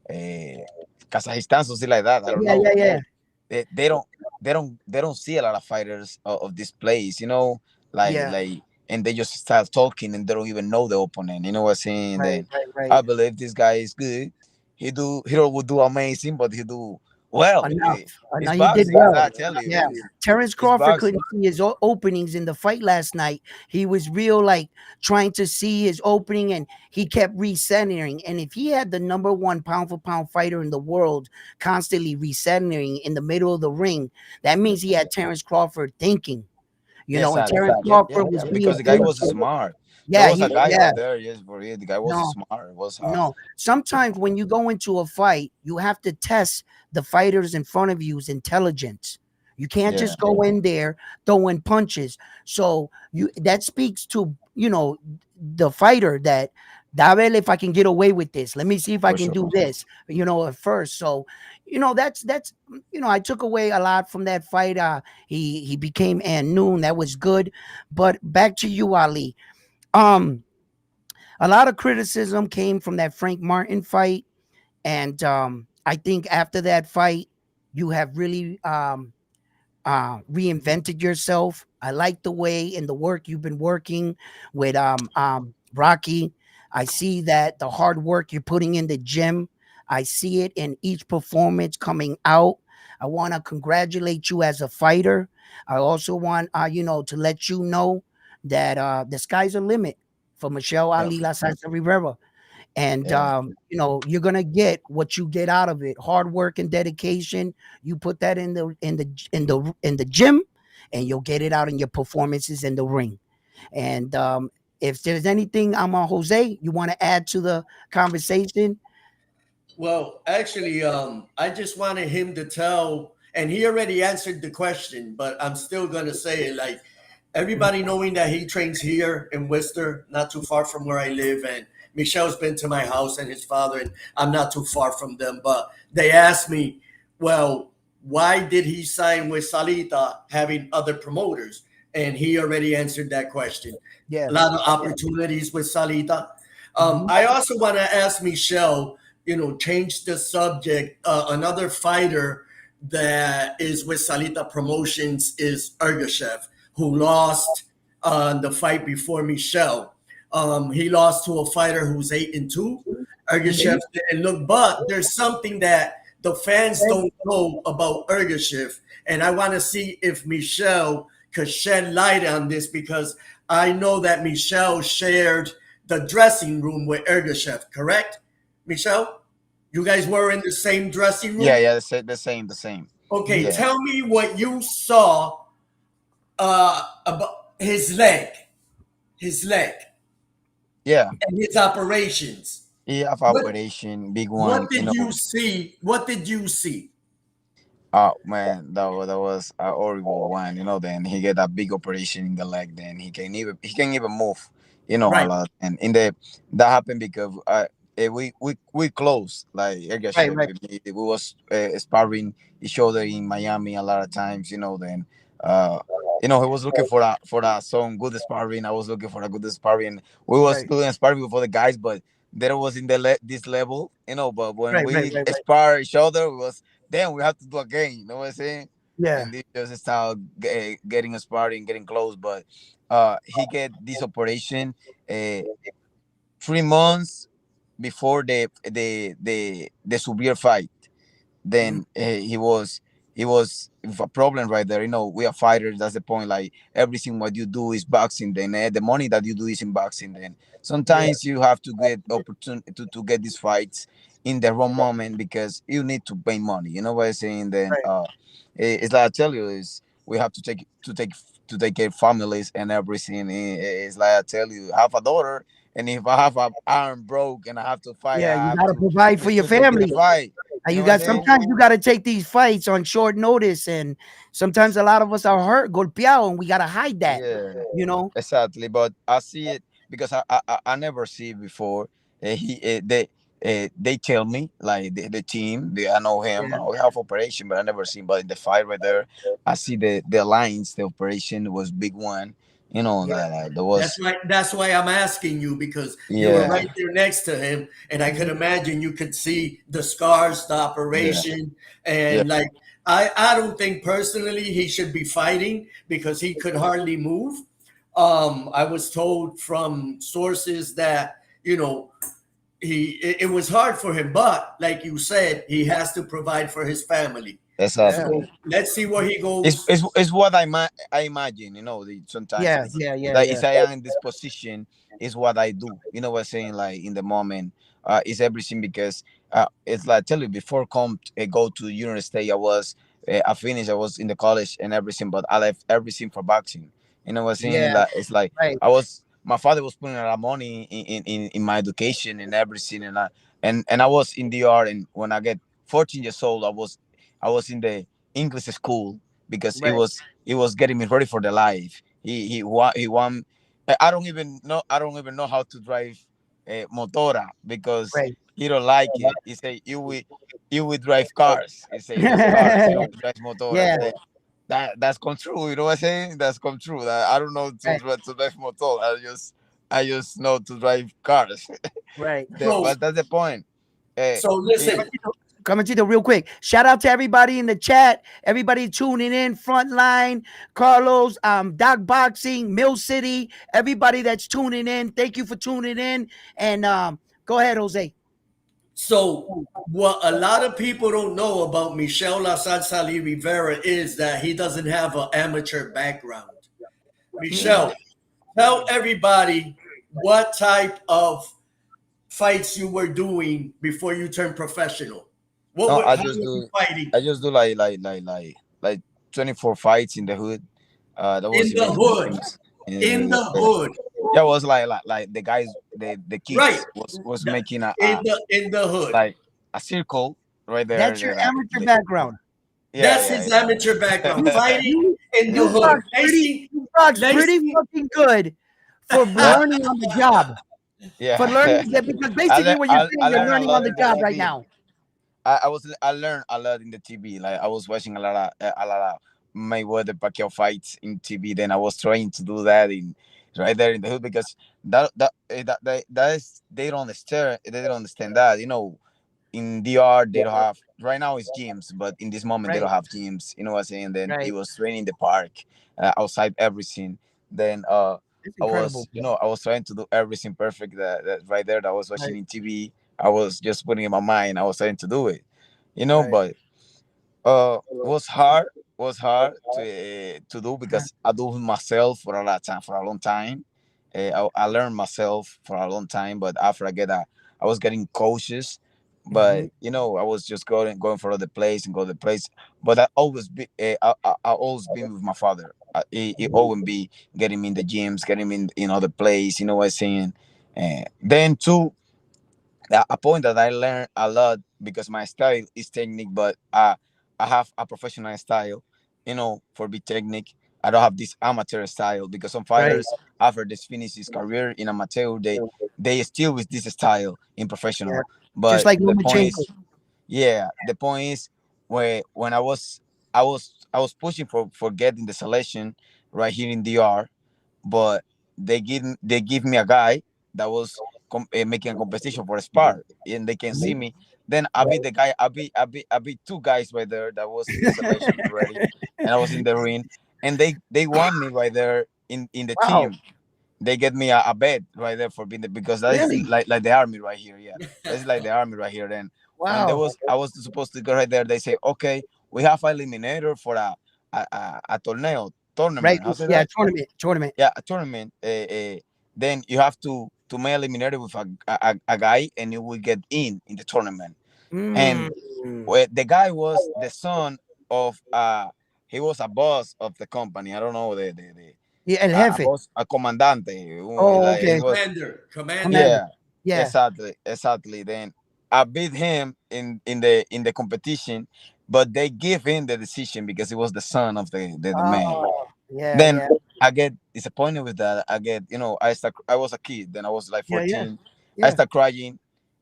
uh, Kazakhstan, something like that. I don't yeah, yeah, know. yeah, They don't they don't see a lot of fighters of this place. You know, yeah. and they just start talking and they don't even know the opponent. You know what I'm saying? Right, Then right, right. I believe this guy is good. He don't would do amazing, but he do well. Enough. It's Enough. He did boxing, as well. I tell Yeah. you. Terence It's Crawford boxing. couldn't see his openings in the fight last night. He was real like trying to see his opening and he kept recentering. And if he had the number one pound for pound fighter in the world constantly recentering in the middle of the ring, that means he had Terence Crawford thinking, and Exactly. Terence Yeah, yeah, Crawford was yeah. being Because the guy was patient. smart. There Yeah, was a guy yeah. over there. Yes, for real. The guy was No, smart. It was no. Sometimes when you go into a fight, you have to test the fighters in front of you's intelligence. You can't yeah, just go in there throwing punches. So that speaks to the fighter that Dabel, if I can get away with this, let me see if I for can sure. do this. At first. So that's I took away a lot from that fight. He became and noon. That was good. But back to you, Ali. Um, a lot of criticism came from that Frank Martin fight, and I think after that fight, you have really reinvented yourself. I like the way and the work you've been working with Rocky. I see that the hard work you're putting in the gym. I see it in each performance coming out. I want to congratulate you as a fighter. I also want to let you know that the sky's the limit for Michelle Yeah, Ali La Salsa Rivera. And Yeah. you know, you're gonna get what you get out of it. Hard work and dedication. You put that in the gym, and you'll get it out in your performances in the ring. And if there's anything, I'm on Jose, you want to add to the conversation? Well, actually, I just wanted him to tell, and he already answered the question, but I'm still gonna say it. Like everybody knowing that he trains here in Worcester, not too far from where I live, and Michelle's been to my house and his father, and I'm not too far from them. But they asked me, well, why did he sign with Salita, having other promoters? And he already answered that question. Yeah. A lot of opportunities with Salita. Mhm. I also want to ask Michelle, change the subject. Another fighter that is with Salita Promotions is Ergashev, who lost the fight before Michelle. He lost to a fighter who's 8-2. Ergashev Mhm. didn't look, but there's something that the fans don't know about Ergashev, and I want to see if Michelle could shed light on this because I know that Michelle shared the dressing room with Ergashev, correct? Michelle, you guys were in the same dressing Yeah, room. yeah, the same. Okay, Mhm. Yeah, tell me what you saw about his leg, yeah. and his operations. He have What operation, big what one. did you see? What did you see? Oh man, that was a horrible one. Then he get a big operation in the leg. Then he can even move. A Right, lot. And in the that happened because we close like Right, Ergachev. right, We was sparring each other in Miami a lot of times. Then uh he was looking for some good sparring. I was looking for a good sparring. We was right, doing sparring for the guys, but there was in this level. But when right, right, we right, right. spar each other, we was then we have to do again. You know what I'm saying? Yeah. And this just start getting a sparring, getting close. But he get this operation 3 months before the severe fight. mhm, Then he was with a problem right there. We are fighters. That's the point. Like everything what you do is boxing. Then the money that you do is in boxing. Then Yeah. sometimes you have to get opportunity to get these fights in the wrong moment because you need to pay money. You know what I'm saying? Then Right. it's like I tell you is we have to take care of families and everything. It's like I tell you, I have a daughter, and if I have an arm broke and I have to fight, Yeah. I You have got to provide for your to take the family. fight. And You you know what I'm got saying? sometimes you got to take these fights on short notice, and sometimes a lot of us are hurt, golpeado, and we got to hide that. Yeah, You know. exactly. But I see it because I never see it before. They tell me like the team. I know him. Yeah. We have operation, but I never seen. But in the fight right there, I see the lines. The operation was big one. Yeah. Like there That's was. right. That's why I'm asking you because you were Yeah, right there next to him, and I could Mhm. imagine you could see the scars, the yeah, operation, yeah. and like I don't think personally he should be fighting because he could hardly move. I was told from sources that it was hard for him, but like you said, he has to provide for his family. Yeah. Exactly. So let's see where he It's, goes. it's, it's what I imagine, sometimes Yeah. it's Yeah. Yeah. like Yeah. if I am in this position, is what I do. You know what I'm saying? Like in the moment, it's everything because it's like I tell you before go to university, I finished, I was in the college and everything, but I left everything for boxing. You know what I'm saying? Yeah. Like it's like Right. my father was putting a lot of money in my education and everything, and I was in the art, and when I get 14 years old, I was in the English school because it Right. was it was getting me ready for the life. He won. I don't even know how to drive a motora because Right. he don't like it. He say you will drive cars. He say just cars. You don't drive Yeah. motoras. That's come true. You know what I'm saying? That's come true. I don't know Right. to drive motor. I just know to drive cars. Right. So But that's the point. Uh, so he, listen. Coming to the real quick. Shout out to everybody in the chat, everybody tuning in, Frontline, Carlos, Doc Boxing, Mill City, everybody that's tuning in. Thank you for tuning in. And go ahead, Jose. So, what a lot of people don't know about Michel La Salsa Ali Rivera is that he doesn't have an amateur background. yeah. Michel, tell everybody what type of fights you were doing before you turned professional? No, How were you fighting? I just do like 24 fights in the hood. That was In the even the hood. gyms. In Uh, the hood. yeah, it was like the guys, the Right. kids was making In the hood. like a circle right there. That's your amateur background. Yeah, That's yeah, his amateur background. You yeah. Fighting you in the you hood. box pretty Lacey. fucking good for I, learning on the job. For yeah. learning because basically what you're I saying, you're learned a learning on lot the in the job right TV. now. I learned a lot in the TV. Like I was watching a lot of Mayweather Pacquiao fights in TV. Then I was trying to do that in right there in the hood because that is they don't understand. They don't understand that. You know, in DR they don't have right now it's gyms, but in this moment they Right, don't have gyms. You know what I'm saying? Then it right. was training in the park, outside everything. Then It's I incredible. was I was trying to do everything perfect that right there that I was watching Right, in TV. I was just putting in my mind. I was trying to do it, right. but was hard to do because I do it myself for a lot of time for a long time. I learned myself for a long time, but after I was getting coaches, Mm-hmm. but I was just going for other place and go to the place. But I always been with my father. He always be getting me in the gyms, getting me in other place. You know what I'm saying? Then too, a point that I learned a lot because my style is technique, but I have a professional style, for big technique. I don't have this amateur style because some Right. fighters after they finish his career in amateur, they still with this style in Yeah. professional. Just But like the point Lomachenko. is, yeah, the point is where when I was pushing for getting the selection right here in DR, but they give me a guy that was making a competition for a spar, and they can see Mhm. me. Then I beat the guy. I beat two guys right there that was in the selection already, and I was in the ring, and they won me right there in the Wow. team. They get me a bed right there for being because that is Really? like the army right here. Yeah, that's like the army right here. Then when there Wow. was I was supposed to go right there, they say, okay, we have a eliminator for a torneo Right. tournament. How say Yeah. that? Tournament. Tournament. Yeah, a tournament. Then you have to make eliminated with a guy, and you will get in the tournament. And Mm. the guy was the son of he was a boss of the company. I don't know the Yeah. El a Jefe. boss, a comandante. Oh, Like he okay. was, Commander. Commander. yeah, Yeah. exactly. Then I beat him in the competition, but they give him the decision because he was the son of the man. Oh. Yeah. Then Yeah. I get disappointed with that. I get, I was a kid. Then I was like Yeah. Yeah. 14. I Yeah. start crying,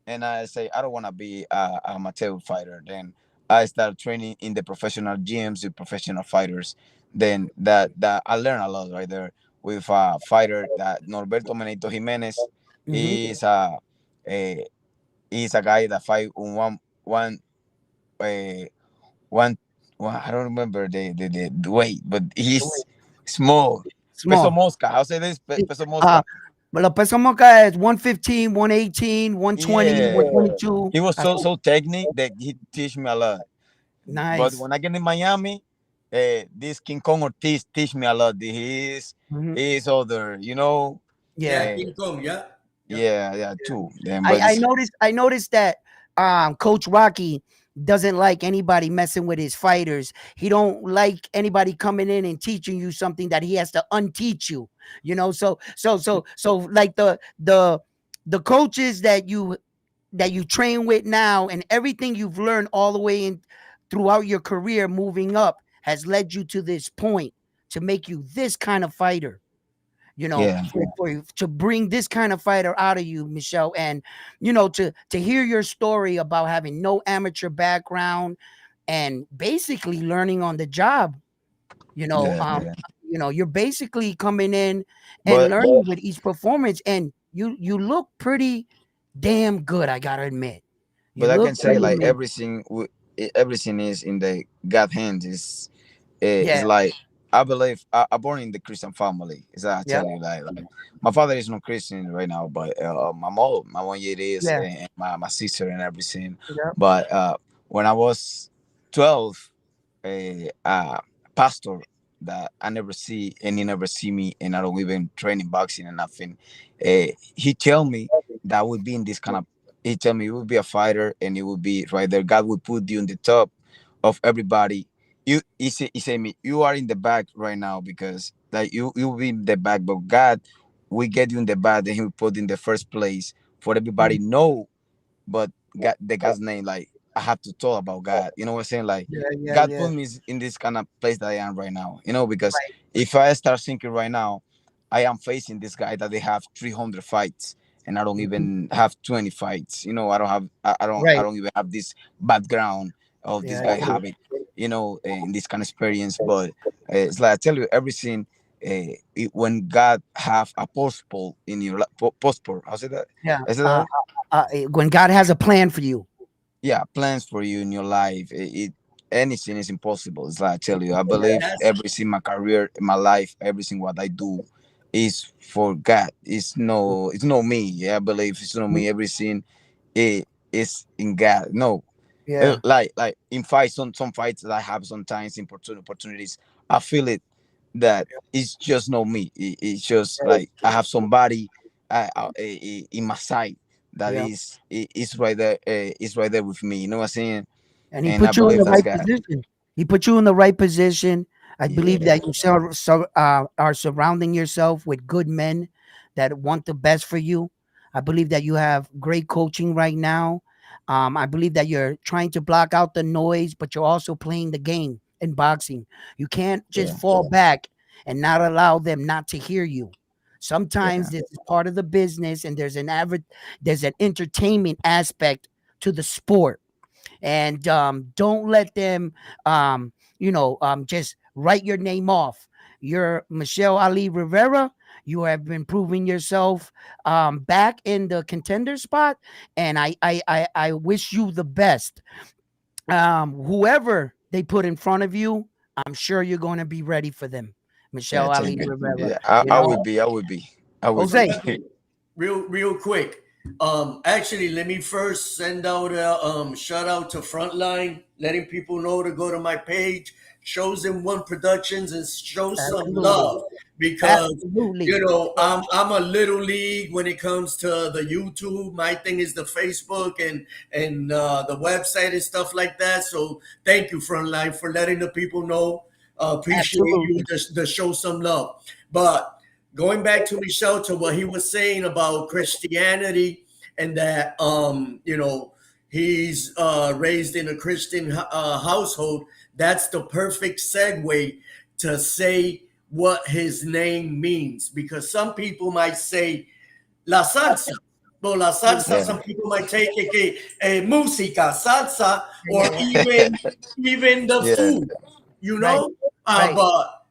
and I say I don't want to be a amateur fighter. Then I start training in the professional gyms with professional fighters. Then that I learned a lot right there with a fighter that Norberto Menito Jimenez Mm-hmm. is a he's a guy that fight on uh, one I don't remember the weight, but he's small. Peso Small. Mosca. I'll say this Peso Uh, Mosca. but la peso moca is 115, 118, 120, Yeah. 122. He was so technique that he teach me a lot. But Nice. when I get in Miami, this King Kong Ortiz teach me a lot. Mhm. He is other, Yeah, Yeah. uh, King Kong. Yeah. Yep. yeah, too. Then but I noticed that Coach Rocky doesn't like anybody messing with his fighters. He don't like anybody coming in and teaching you something that he has to unteach you. So like the coaches that you train with now and everything you've learned all the way in throughout your career moving up has led you to this point to make you this kind of fighter, yeah, to bring this kind of fighter out of you, Michelle, and to hear your story about having no amateur background and basically learning on the job. You know, yeah, um, yeah. you're basically coming in and But learning with each performance, and you look pretty damn good. I gotta admit, you I look can say pretty like amazing. everything is in the God hands. It's Yeah, like I believe I born in the Christian family. Is I yeah, tell you like my father is not Christian right now, but my one year is, yeah, and my sister and everything. yeah. But when I was 12, pastor that I never see and he never see me, and I don't even train in boxing and nothing. He tell me that would be in this kind of. He tell me you would be a fighter, and it would be right there. God would put you in the top of everybody. He say me, you are in the back right now because like you will be in the back, but God, we get you in the back, and He will put in the first place for everybody Mm. know. But God, the God's name, like I have to talk about God. You know what I'm saying? Like Yeah, yeah, God yeah. put me in this kind of place that I am right now. You know, because Right, if I start thinking right now, I am facing this guy that they have 300 fights, and I don't mhm, even have 20 fights. You know, I don't have, I right. don't even have this background of this Yeah, guy true. have it. You know, in this kind of experience. But it's like I tell you, everything. When God have a postpone in your postpone, I say that. Yeah. I say that right? When God has a plan for you. Yeah, plans for you in your life. Anything is impossible. It's like I tell you, I And believe that's everything, my career, my life, everything what I do is for God. It's no me. Yeah, I believe it's not Mhm. me. Everything it is in God. No, Yeah. like in fights, some fights that I have sometimes in opportunities, I feel it that it's just not me. It's just like I have somebody in my side that Yeah. is right there. Is right there with me. You know what I'm saying? And he And I put you in believe the that's right God. position. He put you in the right position. I believe Yeah, that you are surrounding yourself with good men that want the best for you. I believe that you have great coaching right now. I believe that you're trying to block out the noise, but you're also playing the game in boxing. You can't just yeah, fall back and not allow them not to hear you. Sometimes yeah, this is part of the business, and there's an entertainment aspect to the sport, and don't let them just write your name off. You're Michelle Ali Rivera. You have been proving yourself back in the contender spot, and I wish you the best. Whoever they put in front of you, I'm sure you're going to be ready for them. yeah. Michelle Ali Thank you. Rivera. Yeah, You I know, would be. I would be. I would so be. Jose. let me real quick. Actually, let me first send out a shout out to Frontline, letting people know to go to my page, shows in one productions, and show some Absolutely, love because absolutely. I'm a little league when it comes to the YouTube. My thing is the Facebook and the website and stuff like that. So thank you, Frontline, for letting the people know. Appreciate you Absolutely. to show some love. But going back to Michelle to what he was saying about Christianity and that he's raised in a Christian household. That's the perfect segue to say what his name means because some people might say la salsa. Well, la salsa, Yeah, some people might take it música, salsa, or Yeah, even the yeah. food, you right, know. right. But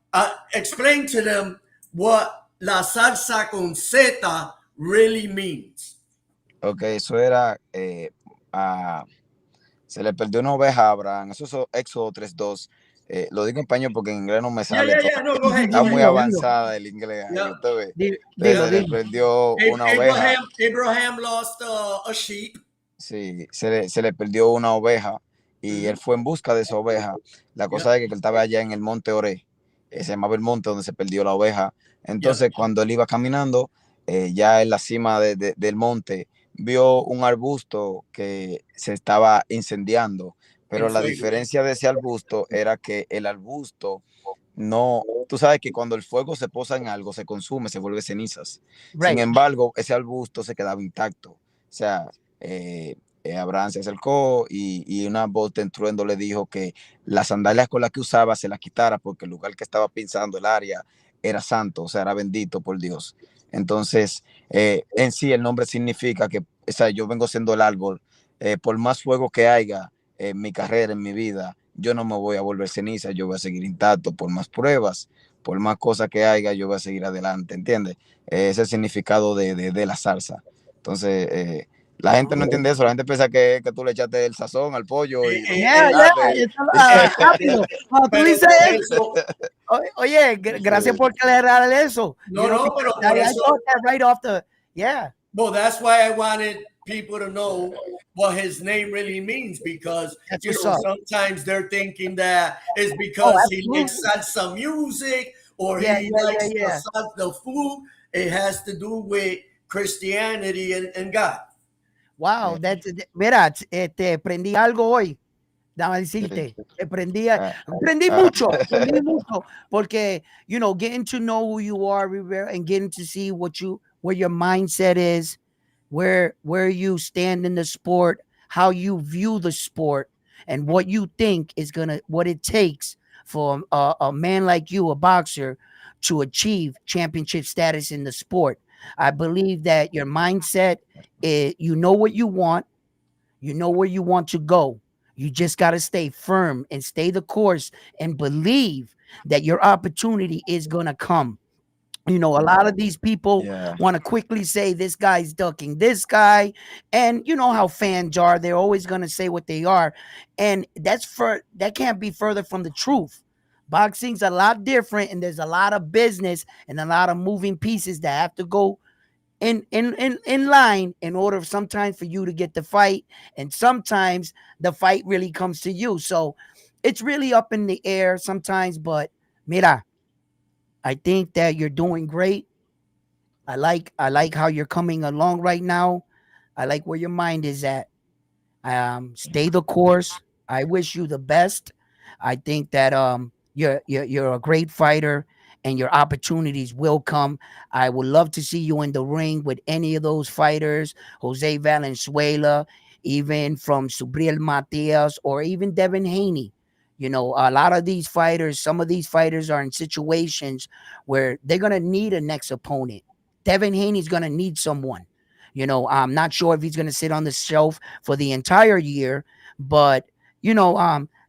explain to them what la salsa con zeta really means. Ok, eso era. Se le perdió una oveja a Abraham. Eso es Éxodo 3:2. Lo digo en español porque en inglés no me Yeah, sale yeah, todo. yeah. No, go ahead, Está go muy ahead. Dilo, dilo, avanzada el inglés ahí, Yeah, usted ve. Entonces yeah. dilo, se le dilo. perdió una oveja. Abraham lost a sheep. Sí, se le perdió una oveja y él Hmm. fue en busca de esa oveja. La Yeah, cosa es que él estaba allá en el monte Oré, se llamaba el monte donde se perdió la oveja. yeah. Entonces, cuando él iba caminando, ya en la cima del monte, vio un arbusto que se estaba incendiando, En pero la fuego. diferencia de ese arbusto era que el arbusto no, tú sabes que cuando el fuego se posa en algo, se consume, se vuelve cenizas. Sin Right, embargo, ese arbusto se quedaba intacto. O sea, eh, Abraham se acercó y una voz de estruendo le dijo que las sandalias con las que usaba se las quitara porque el lugar que estaba pisando el área era santo, o sea, era bendito por Dios. Entonces, en sí el nombre significa que, o sea, yo vengo siendo el árbol, por más fuego que haya en mi carrera, en mi vida, yo no me voy a volver ceniza, yo voy a seguir intacto por más pruebas, por más cosas que haya, yo voy a seguir adelante, ¿entiendes? Ese es el significado de la salsa. Entonces, la gente no entiende eso, la gente piensa que tú le echaste el sazón al pollo y lo yeah, Eh, yeah, cocinaste. eso, eh, rápido. Cuando tú pero dices por eso, eso, oye, gracias Sí, por aclarar eso. no, no, Because pero por I eso, thought that right off the, yeah, well, that's why I wanted people to know what his name really means because, that's what's up. sometimes they're thinking that it's Oh, because he likes absolutely. salsa music or Yeah, he yeah, yeah, likes yeah. the food. It has to do with Christianity and God. Wow, Yeah. mira, prendí algo hoy. Dame Yeah. decirte, Uh, uh, aprendí mucho, porque, getting to know who you are, Rivera, and getting to see where your mindset is, where you stand in the sport, how you view the sport, and what you think what it takes for a man like you, a boxer, to achieve championship status in the sport. I believe that your mindset is, what you want, you know where you want to go. You just got to stay firm and stay the course and believe that your opportunity is going to come. A lot of these people yeah. want to quickly say this guy's ducking this guy. And you know how fans are. They're always going to say what they are. And that can't be further from the truth. Boxing's a lot different, and there's a lot of business and a lot of moving pieces that have to go in line in order sometimes for you to get the fight, and sometimes the fight really comes to you. So it's really up in the air sometimes, but mira, I think that you're doing great. I like how you're coming along right now. I like where your mind is at. Stay the course. I wish you the best. I think that you're a great fighter, and your opportunities will come. I would love to see you in the ring with any of those fighters, Jose Valenzuela, even from Subriel Matias, or even Devin Haney. A lot of these fighters, some of these fighters are in situations where they're gonna need a next opponent. Devin Haney's gonna need someone. I'm not sure if he's going to sit on the shelf for the entire year, but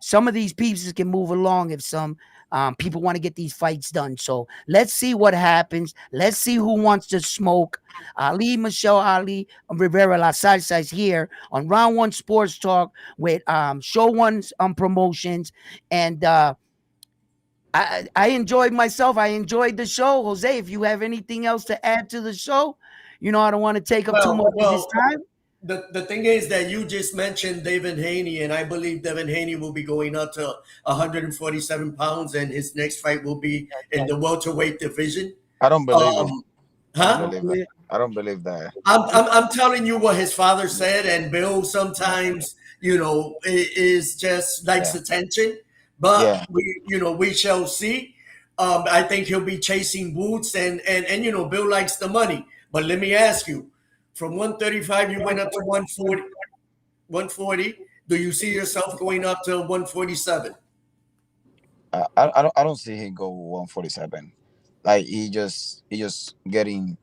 some of these pieces can move along if some people want to get these fights done. So let's see what happens. Let's see who wants to smoke. Ali Rivera La Salsa is here on Round One Sports Talk with Show One's promotions, and I enjoyed myself. I enjoyed the show. Jose, if you have anything else to add to the show, I don't want to take up too Well, much of his well, time. the thing is that you just mentioned David Haney, and I believe Devin Haney will be going up to 147 pounds, and his next fight will be in the welterweight division. I don't believe it. Um, I don't You huh? don't believe that. believe I don't believe that. I'm telling you what his father said, and Bill sometimes, is just likes Yeah. attention, but Yeah. we shall see. I think he'll be chasing boots, and Bill likes the money. But let me ask you, from 135, you went up to 140. 140. Do you see yourself going up to 147? I don't see him go 147. Like he just getting,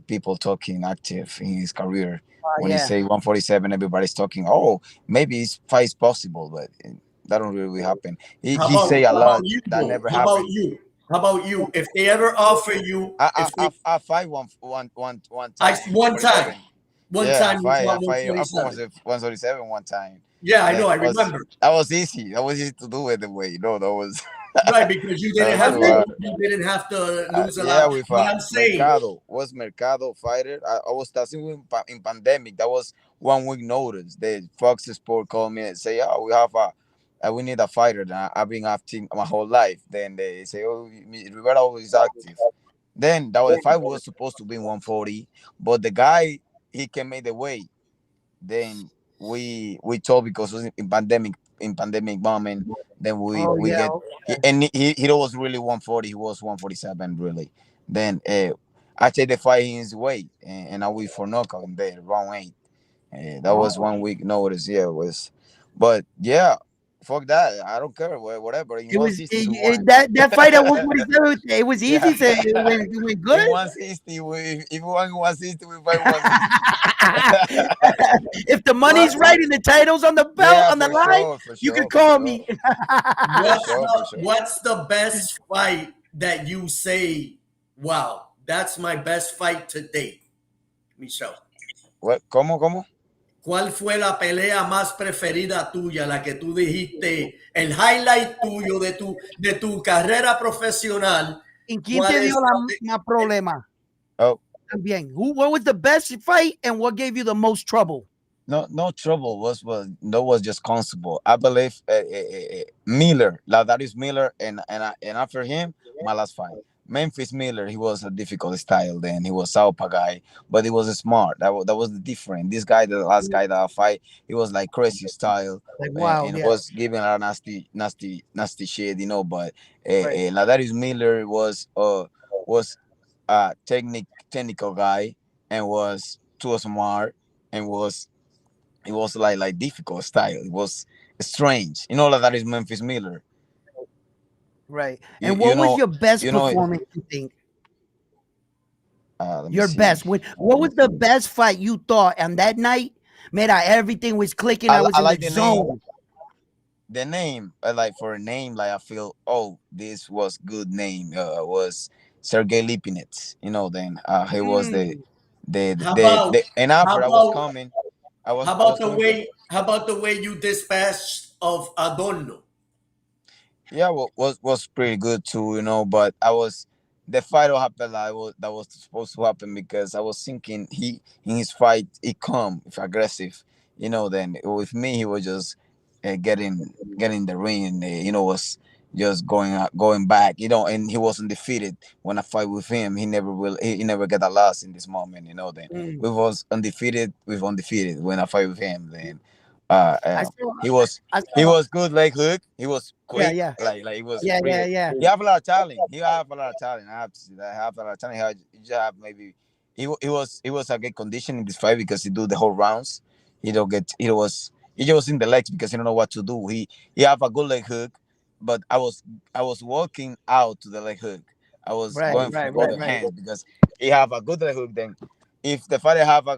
people talking active in his career. When he yeah. say 147, everybody's talking. Oh, maybe his fight is possible, but that don't really happen. He say a How about lot you, that though? never How about happened. you? How about you? If they ever offer you, if they, I fight one I time one time, 147. one Yeah, time you fought I fight. I fought 147. 147 one time. Yeah, I Then know. I remember. that was easy. That was easy to do it the way. That was Right, because you that didn't was have too Jose, to. hard. You didn't have to lose a Yeah, lot. with But I'm saying, Mercado fighter. I was starting in pandemic. That was 1 week notice. The Fox Sport called me and say, "Oh, we need a fighter." And I've been active my whole life. Then they say, "Oh, Rivera is active." Then that was, the fight was supposed to be 140, but the guy he can make the weight. Then we told because it was in pandemic bombing. Then oh we yeah, get okay. he was really 140. He was 147 really. Then I take the fight in his weight, and I wait for knockout in there round 8. That was Oh, 1 week notice. Yeah, it was, but yeah. Fuck that! I don't care. Whatever. In it was 160 we won. that fight at 147. It was Yeah. easy. So it went In good. 160, if we won 160, we fight 160. If the what money's right and the title's on the belt Yeah, on the line, for you could sure, for call sure, me. for what's sure, for the sure. what's the best fight that you say? Wow, that's my best fight to date, Michelle. What? ¿Cómo? ¿Cuál fue la pelea más preferida tuya, la que tú dijiste, el highlight tuyo de tu carrera profesional? ¿En quién ¿Cuál te dio es? más problema? Oh, También. What was the best fight and what gave you the most trouble? no trouble. No was just constable. I believe Miller, like that is Miller, and after him, my last fight. Memphis Miller, he was a difficult style. Then he was Southpaw guy, but he was smart. That was the different. This guy, the last guy that I fight, he was like crazy style, Like wow, and yeah, was giving a nasty shit, But right, Ladarius Miller was a technical guy and was too smart and was it was like difficult style. It was strange. That is Memphis Miller. right. You And you what was know your best you know. performance? You think Let me your see. best? What was the best fight you thought on that night? Man, everything was clicking. I was I in the like the name. zone. The name, like for a name, like I feel, oh, this was good name. Was Sergey Lipinets. Then he was Mm, How about and how after I was about coming, how I about was the coming. way you dispatched of Adorno? Yeah, was pretty good too, But I was the fight that happened that was supposed to happen because I was thinking he in his fight he come if aggressive, Then with me he was just getting the ring and was just going back, and he wasn't defeated when I fight with him. He never will. He never get a loss in this moment, Then mm. we was undefeated. We've undefeated when I fight with him. Then I saw. he was I he saw. was good leg hook. He was Yeah, quick. yeah, Like he was yeah, yeah, really. yeah. He have a lot of talent. He have a lot of talent. I have to see that. He have a lot of talent. He just have maybe. He was a good condition in this fight because he do the whole rounds. He don't get. He just in the legs because he don't know what to do. He have a good leg hook, but I was walking out to the leg hook. I was Right, going for right, the right, other right. hands because he have a good leg hook. Then if the fighter have a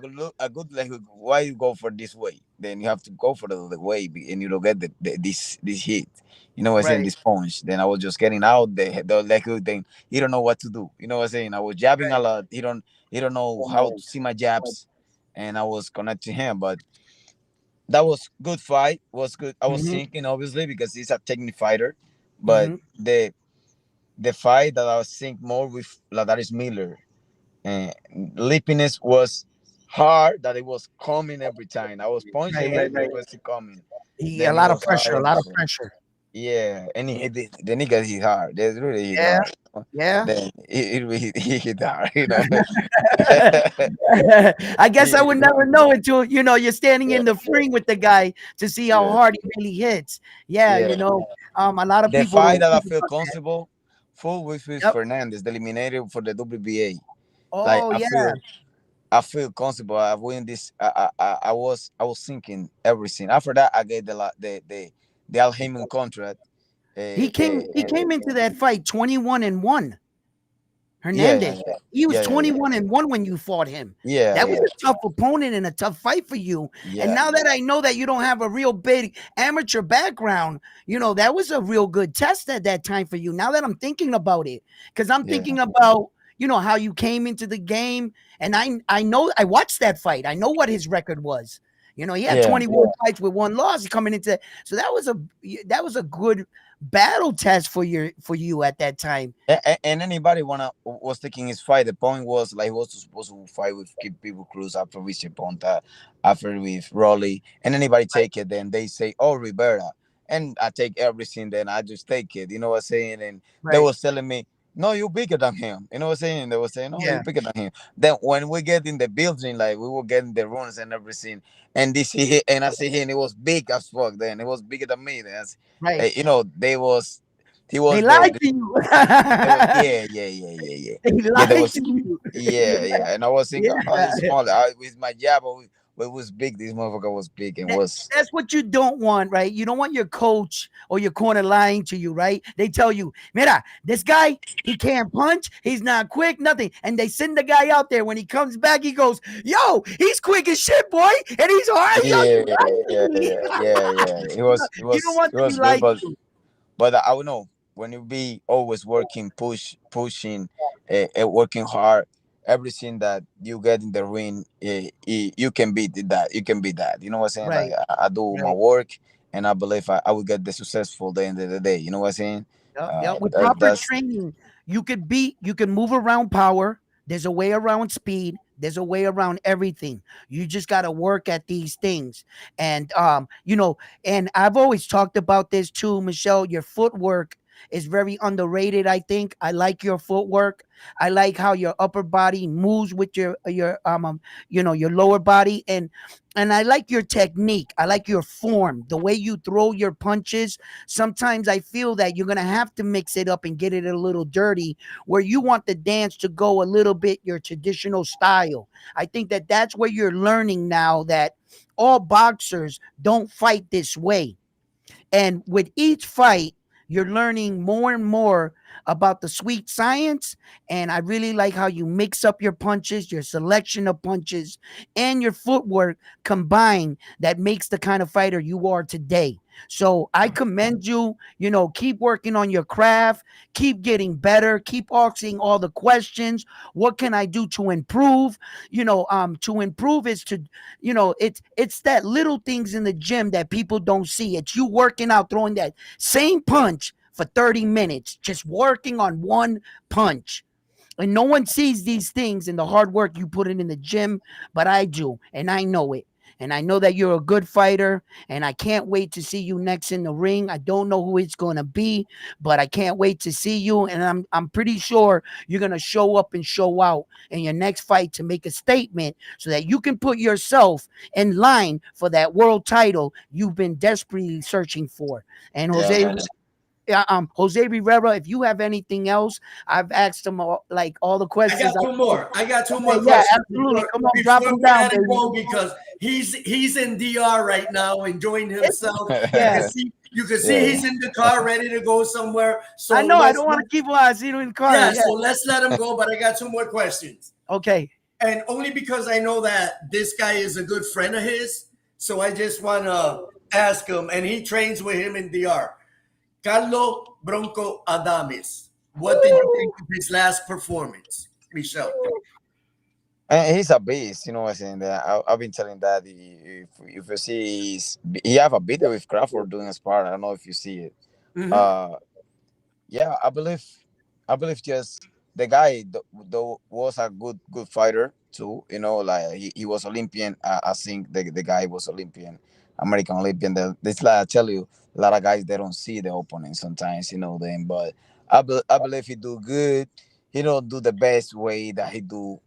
good leg hook, why you go for this way? Then you have to go for the way, and you don't get this hit. What I'm saying? Right, This punch. Then I was just getting out the leg hook. Then he don't know what to do. You know what I'm saying? I was jabbing a right. lot. He don't know how to see my jabs, and I was connecting him. But that was good fight. Was good. I was Mm-hmm, thinking obviously because he's a technical fighter, but mm-hmm. the fight that I was thinking more with Ladaris Miller and Lipiness was hard that it was coming every time. I was Right, punching right, him, right. it was coming. A Then it lot of was hard pressure, a lot of everything. pressure. Yeah, and he hit the nigga hit hard. They really hit Yeah, hard. yeah. Then he hit hard. I guess He I hit would never hard. know until you're standing Yeah, in the ring with the guy to see how yeah, hard he really hits. Yeah, yeah. a lot of The people fight don't that I think feel about that. comfortable full with is Yep. Fernandez, the eliminated for the WBA. Like Oh I yeah, feel I feel comfortable. I win this. I was thinking everything. After that, I get the Al Heyman contract. he And came into that fight 21-1. yeah, yeah, Hernandez. yeah, He was yeah, yeah, yeah, 21-1 when you fought him. yeah, That was yeah, a tough opponent and a tough fight for you. And yeah, now that I know that you don't have a real big amateur background, that was a real good test at that time for you. Now that I'm thinking about it, because I'm yeah, thinking about how you came into the game, and I know I watched that fight. I know what his record was. He had yeah. 21 fights with one loss coming into. So that was a good battle test for you at that time. And anybody was taking his fight. The point was like he was supposed to fight with Kid People Cruz after Vichy Ponta, after with Rolly, and anybody take it. Then they say, "Oh, Rivera," and I take everything. Then I just take it. You know what I'm saying? And they Right. was telling me, "No, you bigger than him." You know what I'm saying? They were saying, "No, you Yeah. bigger than him." Then when we get in the building, like we were getting the runs and everything, and this he hit, and I see him, it was big as fuck. Then it was bigger than me. Then Right. they was. He They was lied to you. they was They yeah. There lied was to you. and I was thinking, oh, Yeah. he's small. With my jab, it was big. This motherfucker was big and That, was that's what you don't want, right? You don't want your coach or your corner lying to you, right? They tell you, Mira, this guy, he can't punch, he's not quick, nothing. And they send the guy out there. When he comes back, he goes, yo, he's quick as shit, boy, and he's hard. Yo, yeah, you lying to yeah, me. yeah, yeah, yeah. It was it You don't was want it to be was good, lied but to. I would know when you be always working, pushing, working hard. Everything that you get in the ring, you can beat that. You can beat that. You know what I'm saying? Like Right, I do my right. work, and I believe I will get the successful at the end of the day. You know what I'm saying? Yep, yep. With proper That's training, you can move around power. There's a way around speed. There's a way around everything. You just got to work at these things. And and I've always talked about this too, Michelle, your footwork. is very underrated. I think I like your footwork. I like how your upper body moves with your lower body, and I like your technique. I like your form, the way you throw your punches. Sometimes I feel that you're gonna have to mix it up and get it a little dirty, where you want the dance to go a little bit your traditional style. I think that that's where you're learning now that all boxers don't fight this way. And with each fight, you're learning more and more about the sweet science. And I really like how you mix up your punches, your selection of punches, and your footwork combined that makes the kind of fighter you are today. So I commend you. Keep working on your craft, keep getting better, keep asking all the questions. What can I do to improve? To improve is to, it's that little things in the gym that people don't see. It's you working out, throwing that same punch for 30 minutes, just working on one punch. And no one sees these things in the hard work you put in the gym, but I do, and I know it. And I know that you're a good fighter, and I can't wait to see you next in the ring. I don't know who it's going to be, but I can't wait to see you. And I'm pretty sure you're going to show up and show out in your next fight to make a statement so that you can put yourself in line for that world title you've been desperately searching for. And Yeah, Jose, man. Jose Rivera, if you have anything else, I've asked him all the I got questions. two more. I got two more Okay, yeah, questions absolutely. Come on, drop before them we down, let him baby. go because he's in DR right now enjoying himself. You Yeah, can see Yeah. he's in the car ready to go somewhere. I So know. I don't want to keep you in the car. yeah, Yeah. so let's let him go. But I got two more questions, Okay. and only because I know that this guy is a good friend of his. So I just want to ask him, and he trains with him in DR. Carlo Bronco Adames. What did you think of his last performance, Michelle? And he's a beast, you know what I'm saying? That I've been telling that if you see, he have a video with Crawford doing a spar. I don't know if you see it. Mm-hmm. Uh, yeah, I believe just the guy though was a good fighter too. Like he was Olympian. I think the guy was Olympian, American Olympian. This like I tell you, a lot of guys they don't see the opponent sometimes. Them, but I believe he do good. He don't do the best way that he do.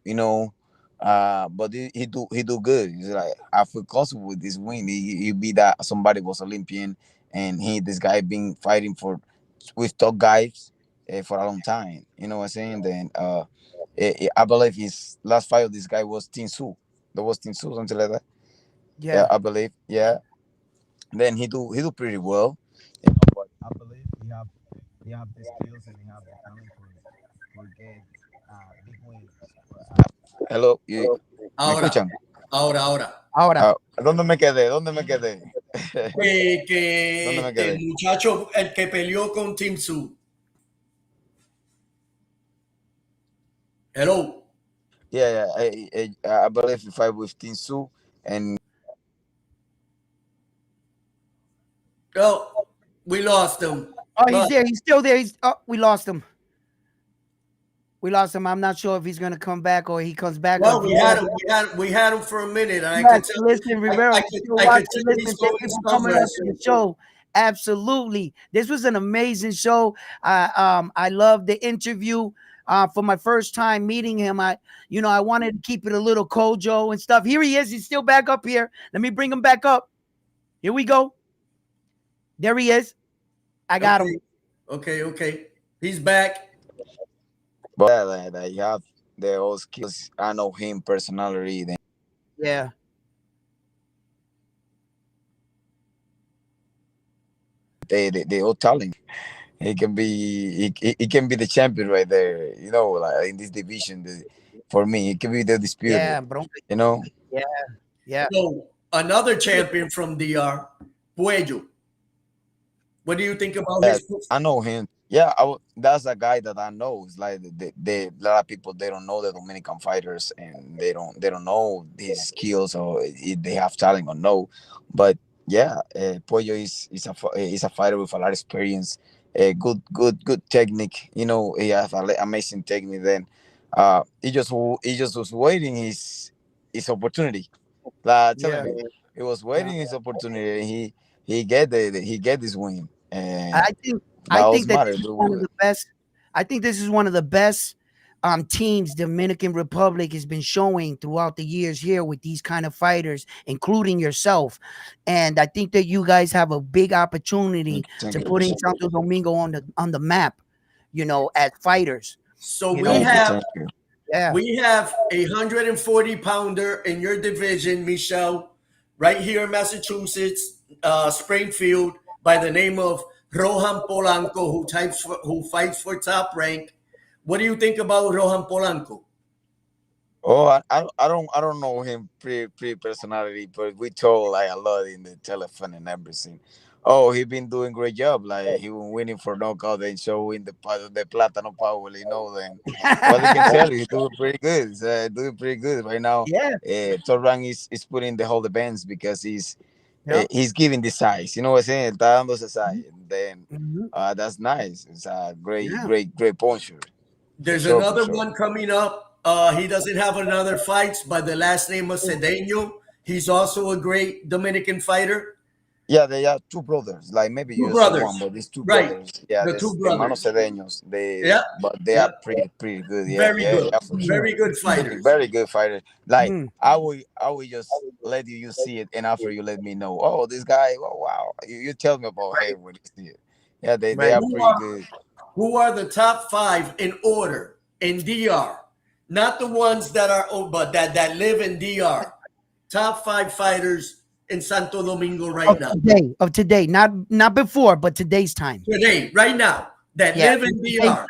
But he do good. He's like I feel comfortable with this win. He be that somebody was Olympian and this guy been fighting for with top guys for a long time. You know what I'm saying? Then I believe his last fight of this guy was Tinsu. There was Tinsu, something like that. Yeah, Yeah. I believe. Yeah. Then he do pretty well. But I believe he have the skills and he have the talent for get big wins. Hello, ¿me Ahora, escuchan? ahora. Ahora. ¿Dónde me quedé? ¿Dónde me quedé? ¿Dónde Que me quedé? el muchacho, el que peleó con Tim Su. Hello. Yeah, yeah. I believe he fight with Tinsu and Oh, we lost him. Oh, he's But there. He's still there. We lost him. We lost him. I'm not sure if he's gonna come back or he comes back or if well, he had goes. him. We had him for a minute, and I Yes, could tell. listen, Rivera, I if could you're I could watching, tell he's listen, thank going you for coming somewhere. up to the show. Absolutely. This was an amazing show. I love the interview. For my first time meeting him, I wanted to keep it a little Kojo and stuff. Here he is. He's still back up here. Let me bring him back up. Here we go. There he is. I got him. Okay, okay. He's back. but that you have the all skills. I know him personally. Then Yeah. they all talent. He can be the champion right there. Like in this division. For me, he can be the disputed. Yeah, bro. You know. Yeah. Yeah. So another champion from DR, Puello. What do you think about Yeah, his? I know him. Yeah, that's a guy that I know. It's like a lot of people they don't know the Dominican fighters and they don't know his skills or if they have talent or no. But yeah, Pollo is a fighter with a lot of experience, good technique. He has amazing technique. Then he just was waiting his opportunity. Like telling Yeah. me, he was Yeah. waiting his opportunity. And he get he get this win. I think I That was think that matter, this is one of dude. the best. I think this is one of the best teams Dominican Republic has been showing throughout the years here with these kind of fighters, including yourself. And I think that you guys have a big opportunity Thank to you. putting Santo Domingo on the map, as fighters. So You we know, Thank you. have Thank you. yeah. we have a 140-pounder in your division, Michelle, right here in Massachusetts, Springfield, by the name of Rohan Polanco, who fights for Top Rank. What do you think about Rohan Polanco? Oh, I don't know him pre personality, but we told like a lot in the telephone and everything. Oh, he been doing great job. Like he been winning for knockout and showing the Plátano Power, then what I can tell you, he's doing pretty good. He's, doing pretty good right now. Yeah. Torrang is putting the whole defense because Yeah. he's giving the size. You know what I'm saying? Está dando ese size. And then Mhm. that's nice. It's a Yeah. great puncher. For There's sure, for another sure. one coming up. He doesn't have another fights by the last name of Cedeno. He's also a great Dominican fighter. Yeah, they are two brothers. Like maybe Two you say one, brothers. but these two Right. brothers, yeah, The two this hermanos brothers. cedeños. Yeah. But they Yeah. are pretty good. Yeah, Very good. for sure. Very good fighters. Very good fighter. Like Mhm. I will just let you see it, and after you let me know. Oh, this guy. Oh, wow. You tell me about Right. him when you see it. Yeah, they Right. are Who pretty are good. who are the top five in order in DR? Not the ones that are but that live in DR. Top five fighters in Santo Domingo right now. Of today, not before, but today's time. Today, right now, that Yeah. live in Today's DR.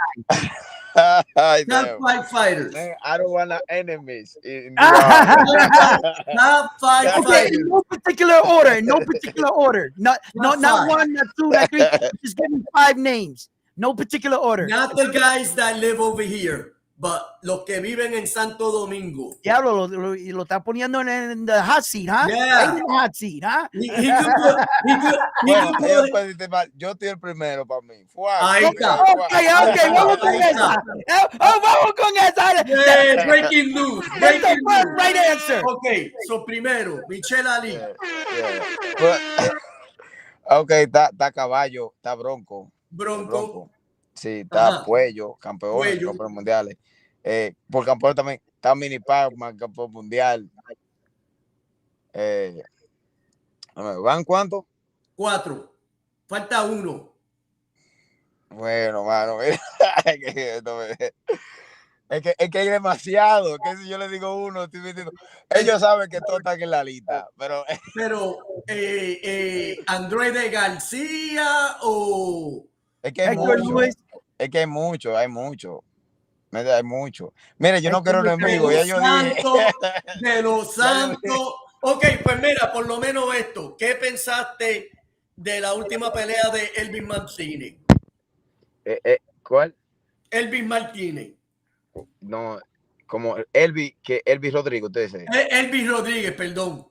Top Damn. five fighters. Man, I don't want enemies in the yard. time. Top five Okay, in fighters. no particular order. In no particular order. Top Not five. one, not two, not three. Just give me 5 names. No particular order. Not the guys that live over here, but los que viven en Santo Domingo. Diablo, lo está poniendo en the hot seat, huh? Right Yeah. in the hot seat, huh? He could put, he Bueno, could ellos put, pediste mal. Yo estoy el primero para mí. Fuá, ahí está. Okay, vamos con Ahí esa. está. Vamos con esa. Yeah, breaking news. That's the Breaking first news. right answer. Okay, so primero, Michelle Ali. Yeah. But, ok, está caballo, está bronco. El Bronco. bronco. Sí, está Ajá. Puello, campeones, Cuello. campeones mundiales. Por campeón también está Mini Pac-Man, campeón mundial. ¿Van cuántos? 4. Falta uno. Bueno, mano, mira, es que hay demasiado. Que si yo le digo uno, estoy mintiendo. Ellos saben que todos están en la lista, pero Pero, Androide García o es que hay Héctor mucho. Luis. Es que hay mucho, hay mucho. Hay mucho. Mire, yo no Héctor quiero Luis enemigos, ya yo dije. de los Ya yo dije. Santos. Ok, pues mira, por lo menos esto. ¿Qué pensaste de la última pelea de Elvis Martínez? ¿Cuál? Elvis Martínez. No, como Elvis Rodrigo, usted dice. Elvis Rodríguez, perdón.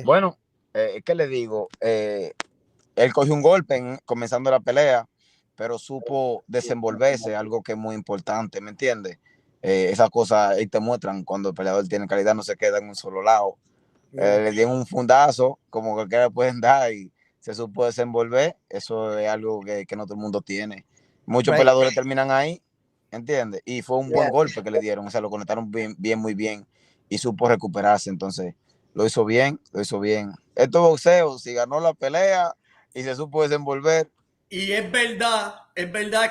Bueno, ¿qué le digo? Él cogió un golpe comenzando la pelea, pero supo desenvolverse, algo que es muy importante, ¿me entiendes? Esas cosas ahí te muestran cuando el peleador tiene calidad, no se queda en un solo lado. Le dieron un fundazo, como cualquiera pueden dar, y se supo desenvolver. Eso es algo que no todo el mundo tiene. Muchos peleadores terminan ahí, ¿entiendes? Y fue un buen golpe que le dieron, o sea, lo conectaron bien, muy bien, y supo recuperarse, entonces lo hizo bien. Esto es boxeo, si ganó la pelea y se supo desenvolver. Y es verdad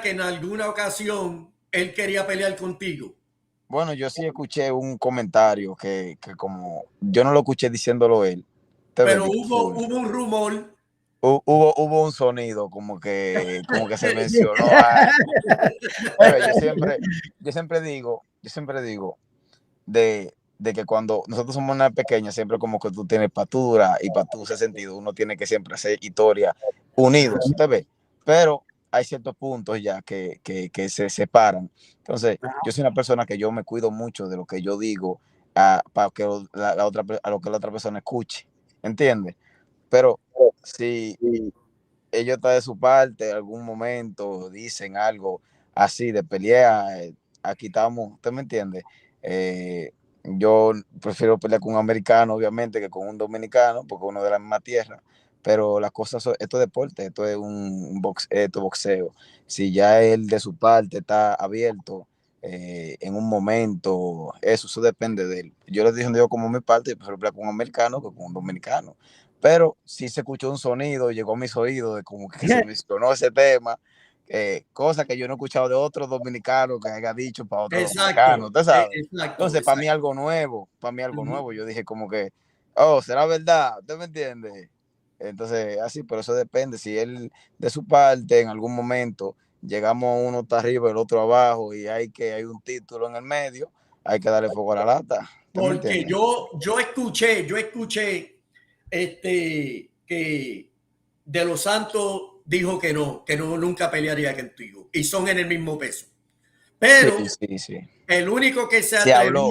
que en alguna ocasión él quería pelear contigo. Bueno, yo sí escuché un comentario que como yo no lo escuché diciéndolo él. Pero hubo un rumor. Hubo un sonido como que se mencionó. Yo siempre digo de que cuando nosotros somos una pequeña, siempre como que tú tienes patura y para tú ese sentido, uno tiene que siempre hacer historia unidos, ¿usted ve? Pero hay ciertos puntos ya que se separan. Entonces, yo soy una persona que yo me cuido mucho de lo que yo digo para que a lo que la otra persona escuche, ¿entiendes? Pero si ellos están de su parte, en algún momento dicen algo así de pelear, aquí estamos, ¿usted me entiende? Yo prefiero pelear con un americano, obviamente, que con un dominicano, porque uno de la misma tierra, pero las cosas son, esto es deporte, esto es esto es boxeo. Si ya él de su parte está abierto en un momento, eso depende de él. Yo le dije, yo como mi parte, yo prefiero pelear con un americano que con un dominicano. Pero sí se escuchó un sonido, llegó a mis oídos de como que se mencionó ese tema, cosa que yo no he escuchado de otro dominicano que haya dicho para otro dominicano, Exacto, ¿usted sabe? exacto, Entonces, para mí exacto. algo nuevo, para mí algo Ujú. nuevo. Yo dije como que, oh, ¿será verdad? ¿Usted me entiende? Entonces, así, pero eso depende. Si él de su parte en algún momento llegamos uno está arriba, el otro abajo y hay un título en el medio, hay que darle fuego a la lata. ¿Usted me Porque entiende? yo escuché que De Los Santos dijo que no, nunca pelearía contigo. Y son en el mismo peso. Sí, Pero sí, sí. el único que se Se atrevió,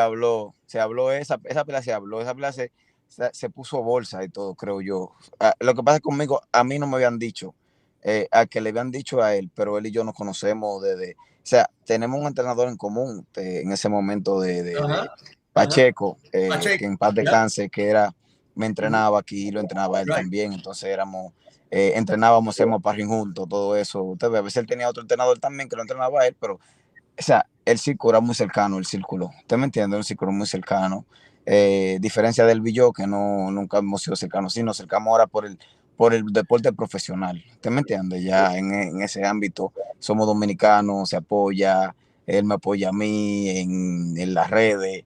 habló, se habló, esa pelea se habló, esa pelea se puso bolsa y todo, creo yo. Lo que pasa es conmigo, a mí no me habían dicho, a que le habían dicho a él, pero él y yo nos conocemos desde, o sea, tenemos un entrenador en común en ese momento de ajá, ajá, Pacheco, que Pacheco, en paz ya, descanse, que me entrenaba aquí, lo entrenaba él right. también, entonces entrenábamos, hacíamos parring juntos, todo eso. Usted ve, a veces él tenía otro entrenador también que lo entrenaba a él, pero o sea, el círculo era muy cercano, el círculo. ¿Usted me entiende? Un círculo muy cercano. Diferencia del billo, que no, nunca hemos sido cercanos, sí, nos acercamos ahora por el deporte profesional. ¿Usted me entiende? Ya en ese ámbito somos dominicanos, se apoya, él me apoya a mí en las redes.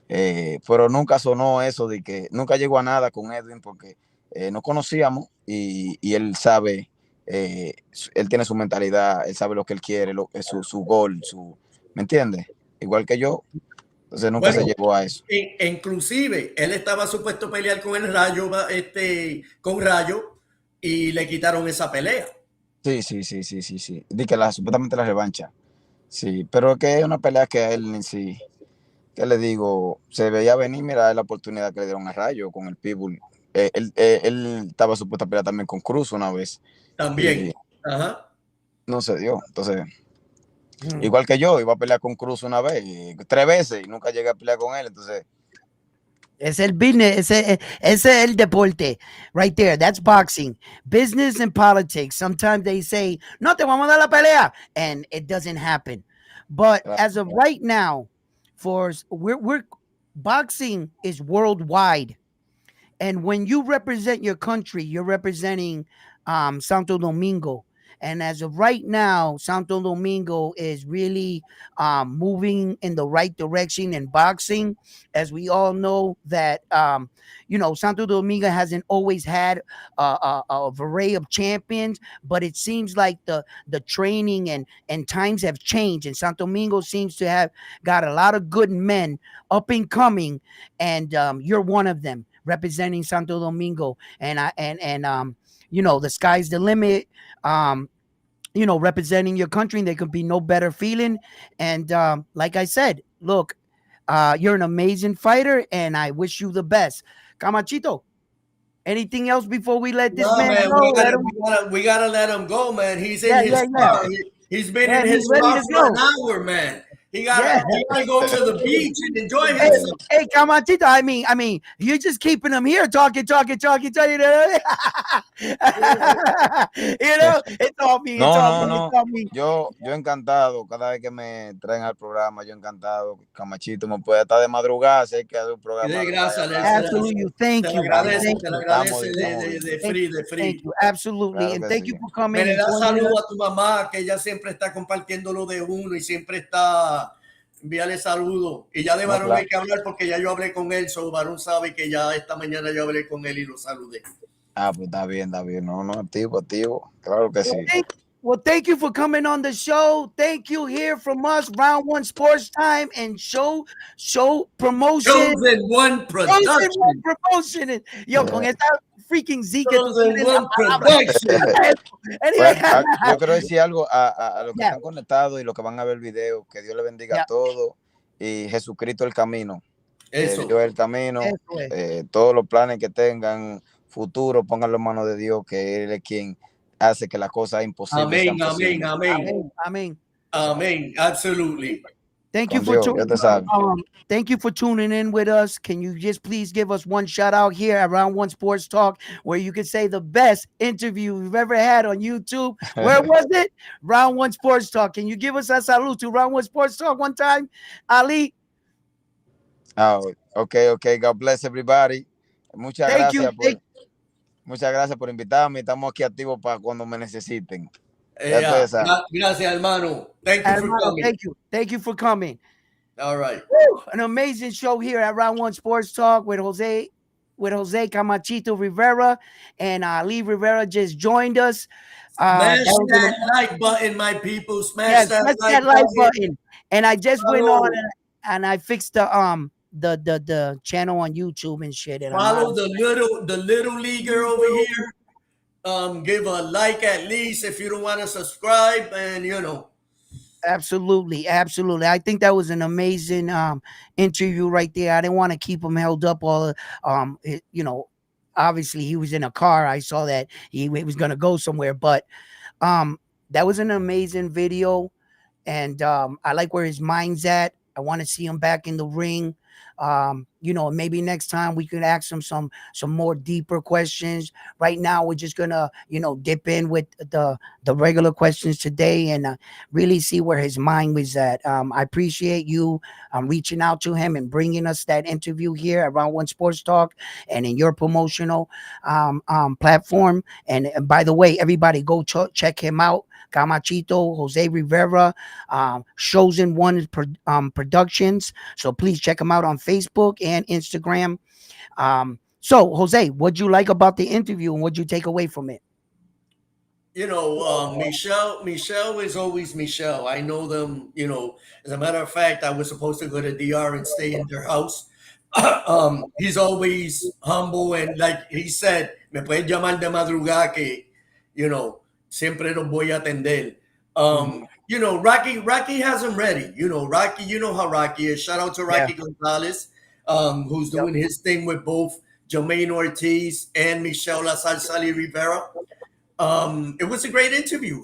Pero nunca sonó eso de que nunca llegó a nada con Edwin porque nos conocíamos y él sabe, él tiene su mentalidad, él sabe lo que él quiere, su gol, ¿me entiendes? Igual que yo, entonces nunca se Bueno, llegó a eso. inclusive él estaba supuesto a pelear con el Rayo, con Rayo, y le quitaron esa pelea. Sí, sí, sí, sí, sí, sí. Di que supuestamente la revancha. Sí, pero que es una pelea que a él en sí, que le digo, se veía venir, mira la oportunidad que le dieron a Rayo con el Pitbull. Él estaba supuesto a pelear también con Cruz una vez y También. Ajá. no se dio. Entonces, Mm. igual que yo, iba a pelear con Cruz una vez, tres veces y nunca llegué a pelear con él. Entonces, Es el business, ese es el deporte. Right there. That's boxing. Business and politics. Sometimes they say, no te vamos a dar la pelea. And it doesn't happen. But claro, as of right now, we're boxing is worldwide. And when you represent your country, you're representing Santo Domingo. And as of right now, Santo Domingo is really moving in the right direction in boxing. As we all know, that Santo Domingo hasn't always had a array of champions, but it seems like the training and times have changed, and Santo Domingo seems to have got a lot of good men up and coming, and you're one of them representing Santo Domingo, and the sky's the limit. Representing your country, there could be no better feeling. And like I said, look, you're an amazing fighter, and I wish you the best. Camachito, anything else before we let this No, man man, go? Let him. we gotta let him go, man. He's in Yeah, his yeah, yeah, car. He's been yeah. in He's his ready car to for an go. hour, man. Yeah. He gotta go to the beach and enjoy Hey, himself. hey, Camachito. I mean, you're just keeping him here, talking. You know, it's all me. It's no, all no, me. It's no. all me. Yo encantado, cada vez que me traen al programa, yo encantado. Camachito me puede estar de madrugada, sé que hace un Y programa de de madrugada y grasa, hablamos. Absolutely. Thank you. Estamos, Thank se le you. estamos, agradece estamos bien. Thank you. de Thank free. you. Absolutely. Claro And que thank sí. you for Me coming le and da joining saludo us. a tu mamá, que ella siempre está compartiendo lo de uno y siempre está. Envíale saludo. Y ya de No, Varón claro. hay que hablar porque ya yo hablé con él. So Varón sabe que ya esta mañana yo hablé con él y lo saludé. Pues está bien, está bien. No, no, activo, activo. Claro que Well, sí. thank you for coming on the show. Thank you here from us, Round One Sports Time and show promotion. Chosen One Chosen One Production. promotion. Yo, con Yeah. esta freaking Z que tú Chosen tienes la One palabra. Production. Anyway, Pues, yo quiero decir algo a los que yeah, están conectados y los que van a ver el video. Que Dios les bendiga a yeah, todos. Y Jesucristo el camino. Eso. Dios es el camino. eso es. Todos los planes que tengan futuro, pónganlo en manos de Dios, que Él es quien hace que las cosas imposibles sean Amén, amén, posibles. amén. Amén, amén. O sea, Amén. Absolutely. Thank you for Contigo, ya te sabes. thank you for tuning in with us. Can you just please give us one shout out here at Round One Sports Talk, where you can say the best interview we've ever had on YouTube? Where was it? Round One Sports Talk. Can you give us a salute to Round One Sports Talk one time, Ali? Oh, okay, okay. God bless everybody. Muchas Thank you, gracias por, muchas gracias por invitarme. Estamos aquí activos para cuando me necesiten. Ya Yeah. ustedes saben. Gracias, hermano. Thank you for hermano. coming. Thank you for coming. All right. Woo! An amazing show here at Round One Sports Talk with Jose Camachito Rivera, and Ali Rivera just joined us. Smash That was that like button, my people. Smash yes, that press like that like button. button. And I just went on Follow, and I fixed the channel on YouTube and shit. And I'm out. follow the little leaguer over here. Give a like at least if you don't want to subscribe, and Absolutely, absolutely. I think that was an amazing interview right there. I didn't want to keep him held up all obviously he was in a car. I saw that he was gonna go somewhere, but um that was an amazing video. And I like where his mind's at. I want to see him back in the ring. Maybe next time we could ask him some more deeper questions. Right now, we're just gonna dip in with the regular questions today and really see where his mind was at. I appreciate you reaching out to him and bringing us that interview here at Round One Sports Talk and in your promotional platform. And by the way, everybody go check him out. Camachito, Jose Rivera, Chosen One Productions. So please check them out on Facebook and Instagram. So, Jose, what'd you like about the interview and what'd you take away from it? Michelle is always Michelle. I know them. As a matter of fact, I was supposed to go to DR and stay in their house. He's always humble, and like he said, me puedes llamar de madrugada que, siempre los voy a atender. Rocky has him ready. Rocky, you know how Rocky is. Shout out to Rocky Gonzalez, who's doing his thing with both Jermaine Ortiz and Michelle La Salsa Ali Rivera. It was a great interview.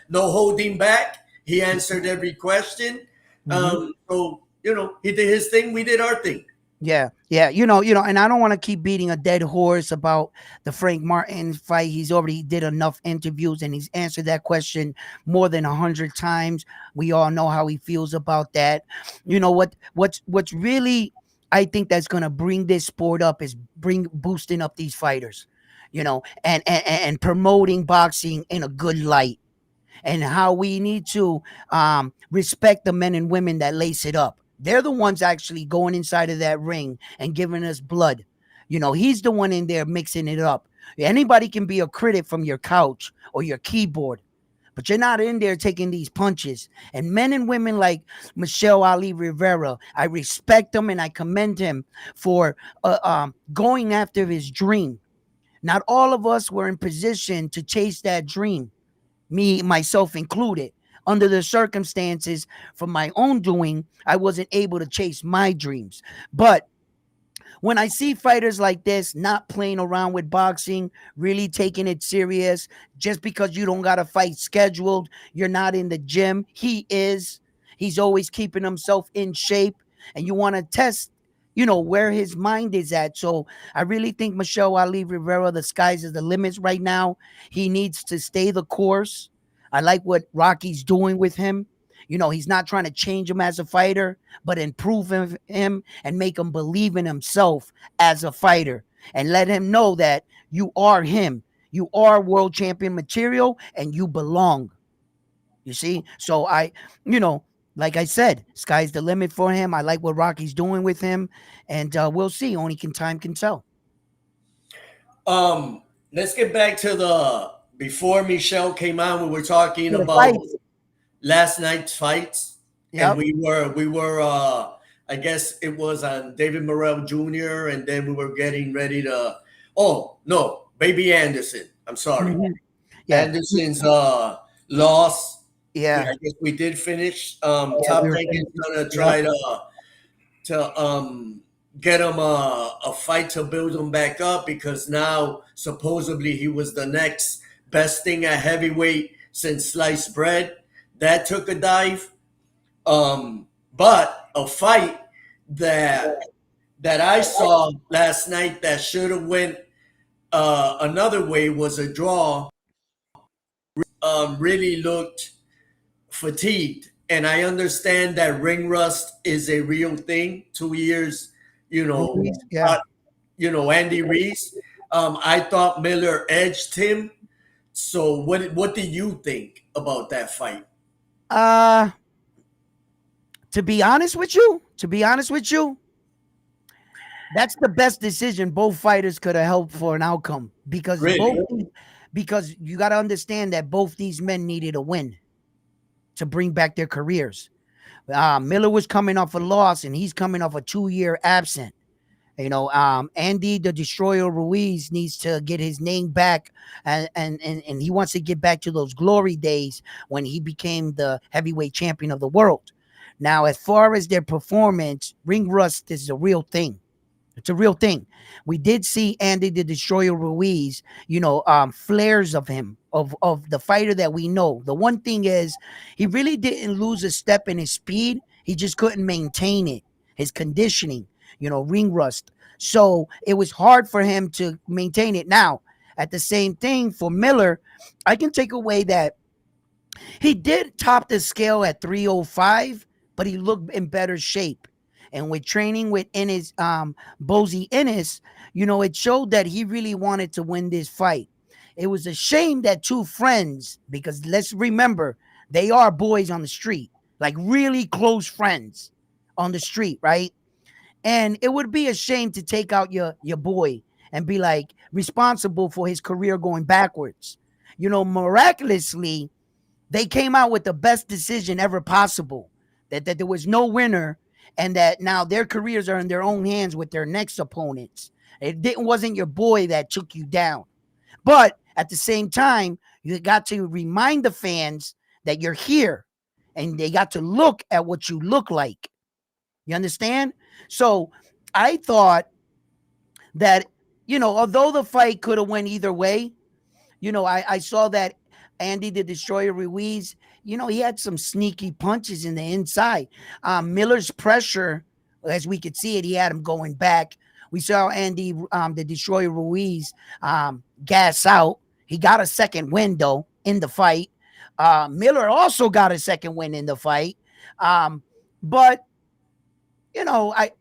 No holding back. He answered every question. So he did his thing. We did our thing. Yeah. And I don't want to keep beating a dead horse about the Frank Martin fight. He's already did enough interviews and he's answered that question more than 100 times. We all know how he feels about that. What's really, I think that's gonna bring this sport up is boosting up these fighters, and promoting boxing in a good light, and how we need to respect the men and women that lace it up. They're the ones actually going inside of that ring and giving us blood. He's the one in there mixing it up. Anybody can be a critic from your couch or your keyboard, but you're not in there taking these punches. And men and women like Michelle Ali Rivera, I respect him and I commend him for going after his dream. Not all of us were in position to chase that dream, me, myself included. Under the circumstances from my own doing, I wasn't able to chase my dreams. But when I see fighters like this not playing around with boxing, really taking it serious, just because you don't got a fight scheduled, you're not in the gym. He is. He's always keeping himself in shape, and you want to test, where his mind is at. So I really think Michelle Ali Rivera, the sky's is the limits right now. He needs to stay the course. I like what Rocky's doing with him. He's not trying to change him as a fighter, but improve him and make him believe in himself as a fighter and let him know that you are him. You are world champion material and you belong. You see? So like I said, sky's the limit for him. I like what Rocky's doing with him, and we'll see. Only time can tell. Let's get back to before Michelle came on. We were talking about last night's fights, and we were I guess it was on David Morel Jr. and then we were getting ready to. Oh no, Baby Anderson. I'm sorry, Anderson's loss. Yeah, I guess we did finish. Top Rank is gonna try to get him a fight to build him back up, because now supposedly he was the next best thing at heavyweight since sliced bread. That took a dive. But a fight that I saw last night that should have went another way was a draw. Really looked fatigued, and I understand that ring rust is a real thing. 2 years, you know, Ruiz, yeah. uh, Andy Reese. I thought Miller edged him. So what do you think about that fight? Uh, to be honest with you, that's the best decision both fighters could have helped for an outcome because Really? because you got to understand that both these men needed a win to bring back their careers. Miller was coming off a loss and he's coming off a 2-year absent. Andy the Destroyer Ruiz needs to get his name back, and he wants to get back to those glory days when he became the heavyweight champion of the world. Now, as far as their performance, ring rust is a real thing. It's a real thing. We did see Andy the Destroyer Ruiz, flares of him, of the fighter that we know. The one thing is he really didn't lose a step in his speed. He just couldn't maintain it, his conditioning, ring rust. So it was hard for him to maintain it. Now, at the same thing for Miller, I can take away that he did top the scale at 305, but he looked in better shape. And with training with Ennis, Bozy Ennis, it showed that he really wanted to win this fight. It was a shame that two friends, because let's remember, they are boys on the street, like really close friends on the street, right? And it would be a shame to take out your boy and be like responsible for his career going backwards. Miraculously, they came out with the best decision ever possible. That there was no winner, and that now their careers are in their own hands with their next opponents. Wasn't your boy that took you down. But at the same time, you got to remind the fans that you're here, and they got to look at what you look like. You understand? So I thought that, although the fight could have went either way, I saw that Andy the Destroyer Ruiz, he had some sneaky punches in the inside. Miller's pressure, as we could see it, he had him going back. We saw Andy, the Destroyer Ruiz, gas out. He got a second win, though, in the fight. Miller also got a second win in the fight. But, I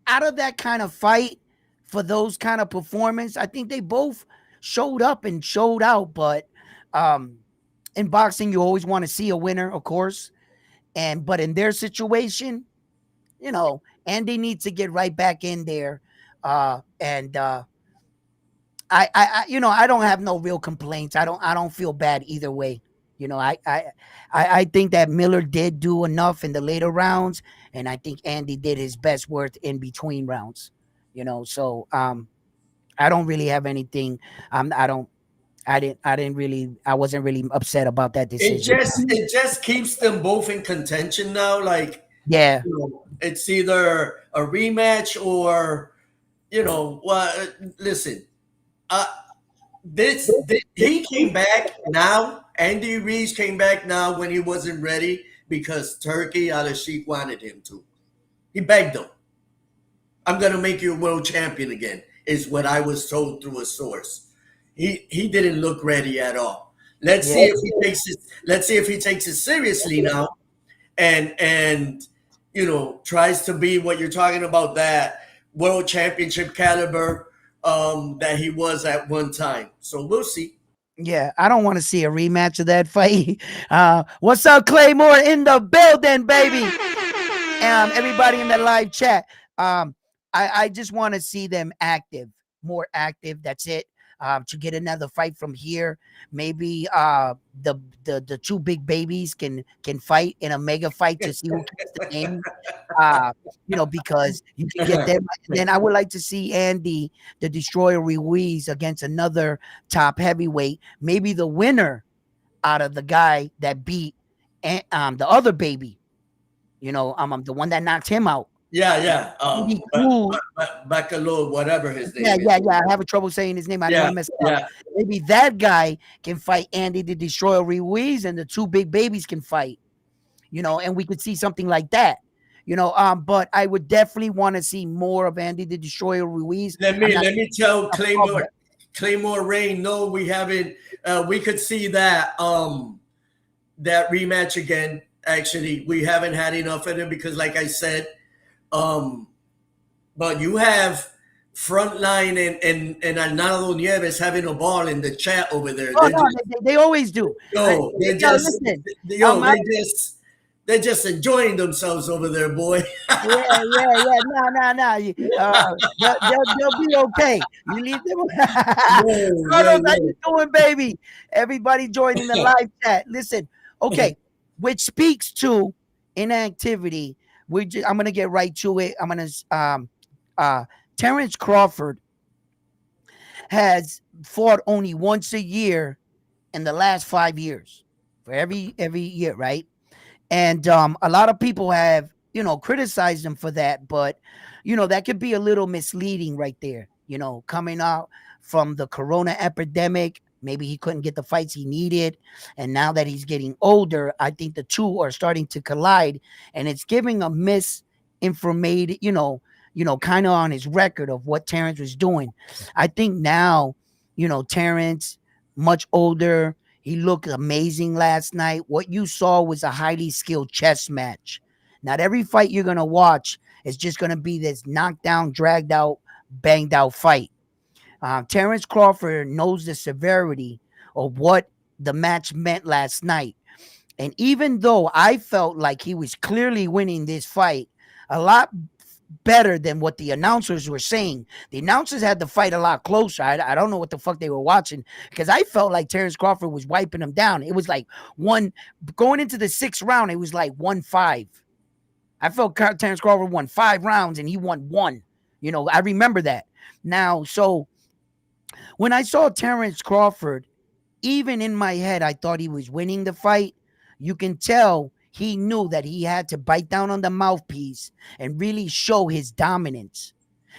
out of that kind of fight, for those kind of performance, I think they both showed up and showed out. But in boxing, you always want to see a winner, of course. But in their situation, Andy needs to get right back in there. I don't have no real complaints. I don't feel bad either way. I think that Miller did do enough in the later rounds, and I think Andy did his best work in between rounds. So I don't really have anything. I wasn't really upset about that decision. It just keeps them both in contention now. Like, Yeah. it's either a rematch or, well, listen, he came back now. Andy Reese came back now when he wasn't ready because Turkey Al-Sheikh wanted him to. He begged him. I'm gonna make you a world champion again, is what I was told through a source. He didn't look ready at all. Let's see if he takes it seriously now, and tries to be what you're talking about, that world championship caliber that he was at one time. So we'll see. Yeah, I don't want to see a rematch of that fight. What's up, Claymore in the building, baby? Everybody in the live chat. I just want to see them active, more active. That's it. To get another fight from here, maybe the two big babies can fight in a mega fight to see who gets the name. Because you can get them. And then I would like to see Andy the Destroyer Ruiz against another top heavyweight, maybe the winner out of the guy that beat the other baby. I'm the one that knocked him out. Yeah. Bacalo, whatever his name is. Yeah. I have trouble saying his name. I know I messed up. Maybe that guy can fight Andy the Destroyer Ruiz, and the two big babies can fight. and we could see something like that. But I would definitely want to see more of Andy the Destroyer Ruiz. Let I'm me not let me tell above that. Claymore Rain. No, we haven't. We could see that rematch again. Actually, we haven't had enough of it because, like I said, um, but you have Frontline and Arnaldo Nieves having a ball in the chat over there. Oh They're no, just they always do. Listen, yo, I, they're just enjoying themselves over there, boy. yeah. No. They'll be okay. You leave them. Yeah, Carlos, how you doing, baby? Everybody joining the live chat. Listen, yeah. okay, which speaks to inactivity. I'm gonna get right to it. I'm gonna uh Terence Crawford has fought only once a year in the last 5 years. For every year, right? And a lot of people have criticized him for that, but that could be a little misleading right there. Coming out from the corona epidemic, maybe he couldn't get the fights he needed, and now that he's getting older, I think the two are starting to collide, and it's giving a misinformated, kind of on his record of what Terence was doing. I think now, Terence, much older, he looked amazing last night. What you saw was a highly skilled chess match. Not every fight you're going to watch is just going to be this knockdown, dragged out, banged out fight. Terence Crawford knows the severity of what the match meant last night. And even though I felt like he was clearly winning this fight a lot better than what the announcers were saying. The announcers had the fight a lot closer. I don't know what the fuck they were watching because I felt like Terence Crawford was wiping him down. It was like going into the 6th round, it was like 1-5. I felt Terence Crawford won 5 rounds and he won 1. I remember that. Now, so when I saw Terence Crawford, even in my head, I thought he was winning the fight. You can tell he knew that he had to bite down on the mouthpiece and really show his dominance.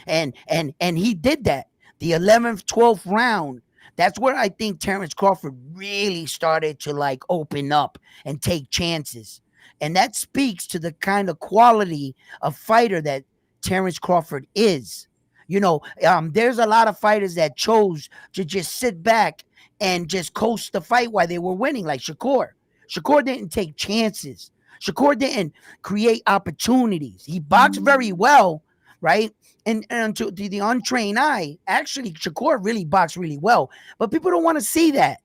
And he did that. The 11th, 12th round, that's where I think Terence Crawford really started to like open up and take chances. And that speaks to the kind of quality of fighter that Terence Crawford is. There's a lot of fighters that chose to just sit back and just coast the fight while they were winning, like Shakur. Shakur didn't take chances. Shakur didn't create opportunities. He boxed very well, right? And to the untrained eye, actually, Shakur really boxed really well. But people don't want to see that.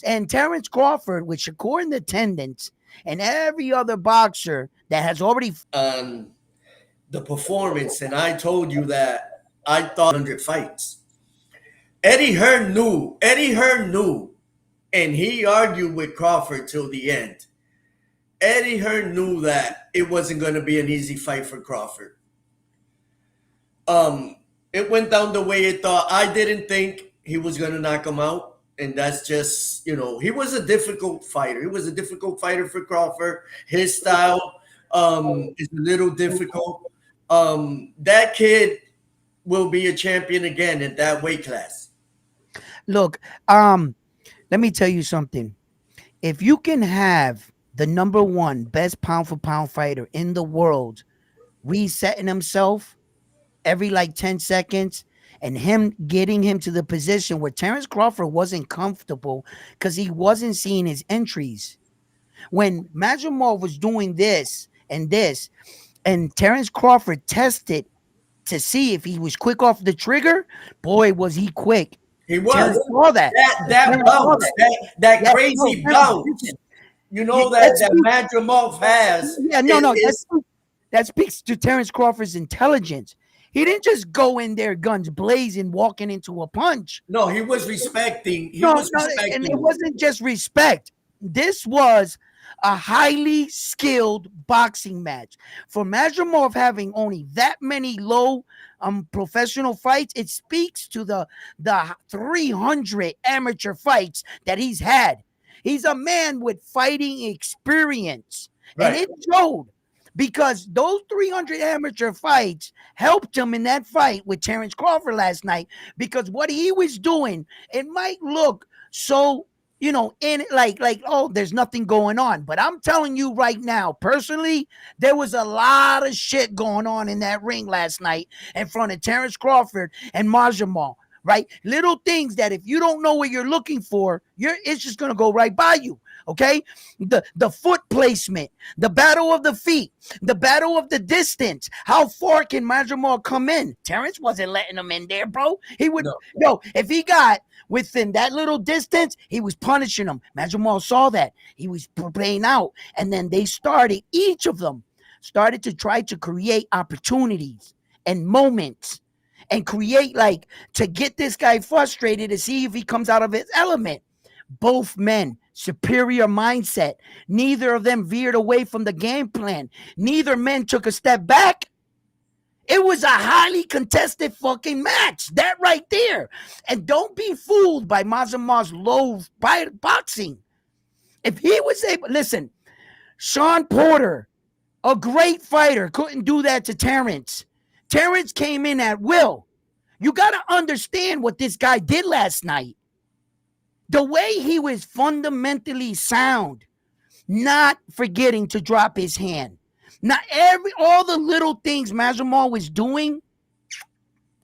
And Terence Crawford, with Shakur in attendance, and every other boxer that has already On the performance, and I told you that I thought 100 fights. Eddie Hearn knew. Eddie Hearn knew, and he argued with Crawford till the end. Eddie Hearn knew that it wasn't going to be an easy fight for Crawford. It went down the way it thought. I didn't think he was going to knock him out, and that's just he was a difficult fighter. He was a difficult fighter for Crawford. His style is a little difficult. That kid will be a champion again at that weight class. look. Let me tell you something. If you can have the number one best pound for pound fighter in the world resetting himself every like 10 seconds and him getting him to the position where Terence Crawford wasn't comfortable because he wasn't seeing his entries. When Majumov was doing this, and Terence Crawford tested to see if he was quick off the trigger, boy, was he quick. He was. Terence saw that. That Terence saw bounce, that Yeah, crazy no, bounce. listen, You know that's that Madrimov has. yeah, no, that speaks to Terence Crawford's intelligence. He didn't just go in there guns blazing, walking into a punch. No, he was respecting. He No, was no, and it respecting. wasn't just respect. This was a highly skilled boxing match. For Majumov having only that many low professional fights, it speaks to the 300 amateur fights that he's had. He's a man with fighting experience, and Right. it showed because those 300 amateur fights helped him in that fight with Terence Crawford last night because what he was doing, it might look so in like, oh, there's nothing going on. But I'm telling you right now, personally, there was a lot of shit going on in that ring last night in front of Terence Crawford and Marjamal. Right? Little things that if you don't know what you're looking for, it's just gonna go right by you. Okay, the foot placement, the battle of the feet, the battle of the distance. How far can Marjamal come in? Terence wasn't letting him in there, bro. He would if he got within that little distance, he was punishing him. Marjamal saw that. He was playing out, and then each of them started to try to create opportunities and moments and create to get this guy frustrated to see if he comes out of his element. Both men, superior mindset. Neither of them veered away from the game plan. Neither man took a step back. It was a highly contested fucking match. That right there. And don't be fooled by Mazamar's low boxing. If he was able, listen, Sean Porter, a great fighter, couldn't do that to Terence. Terence came in at will. You got to understand what this guy did last night. The way he was fundamentally sound, not forgetting to drop his hand. Not all the little things Masvidal was doing,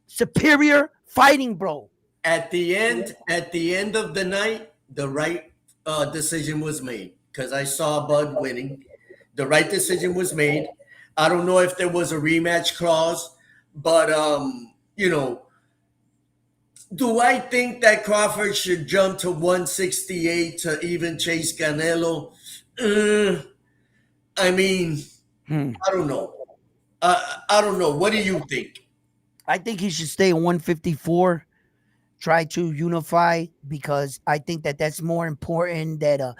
superior fighting, bro. At the end of the night, the right decision was made because I saw Bud winning. The right decision was made. I don't know if there was a rematch clause, but do I think that Crawford should jump to 168 to even chase Canelo? I mean, I don't know. I don't know. What do you think? I think he should stay at 154. Try to unify because I think that's more important than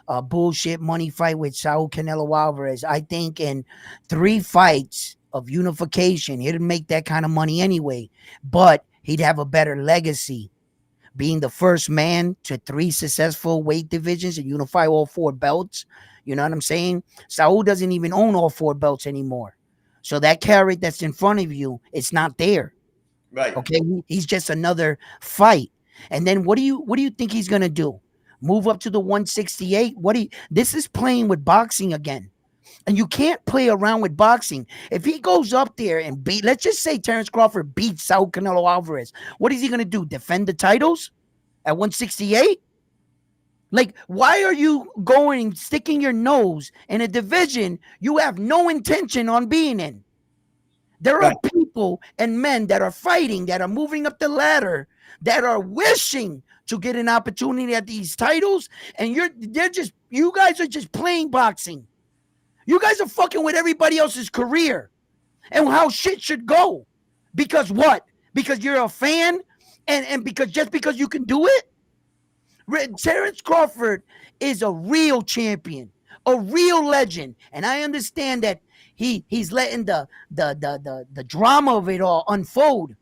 a bullshit money fight with Saul Canelo Alvarez. I think in 3 fights of unification, he'd make that kind of money anyway, but he'd have a better legacy. Being the first man to 3 successful weight divisions and unify all 4 belts. You know what I'm saying? Saul doesn't even own all 4 belts anymore. So that carrot that's in front of you, it's not there. Right. Okay. He's just another fight. And then what do you think he's gonna do? Move up to the 168? This is playing with boxing again. And you can't play around with boxing. If he goes up there and let's just say Terence Crawford beats Saul Canelo Alvarez, what is he gonna do? Defend the titles at 168? Like, why are you sticking your nose in a division you have no intention on being in? There are people and men that are fighting, that are moving up the ladder, that are wishing to get an opportunity at these titles, and you guys are just playing boxing. You guys are fucking with everybody else's career and how shit should go. Because what? Because you're a fan and because you can do it? Terence Crawford is a real champion, a real legend, and I understand that he's letting the drama of it all unfold.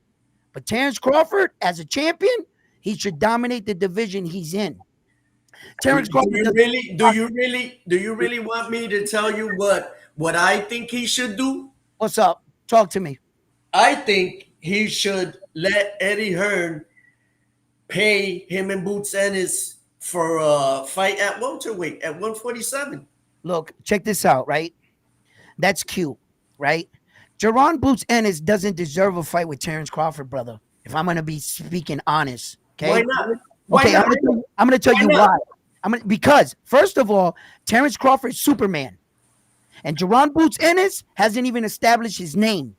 But Terence Crawford, as a champion, he should dominate the division he's in. Terence Crawford. Do you really want me to tell you what I think he should do? What's up? Talk to me. I think he should let Eddie Hearn pay him and Boots Ennis for a fight at welterweight at 147. Look, check this out, right? That's cute, right? Jaron Boots Ennis doesn't deserve a fight with Terence Crawford, brother. If I'm gonna be speaking honest, okay? Why not? Okay, I'm gonna tell you why. Because first of all, Terence Crawford is Superman, and Jaron Boots Ennis hasn't even established his name.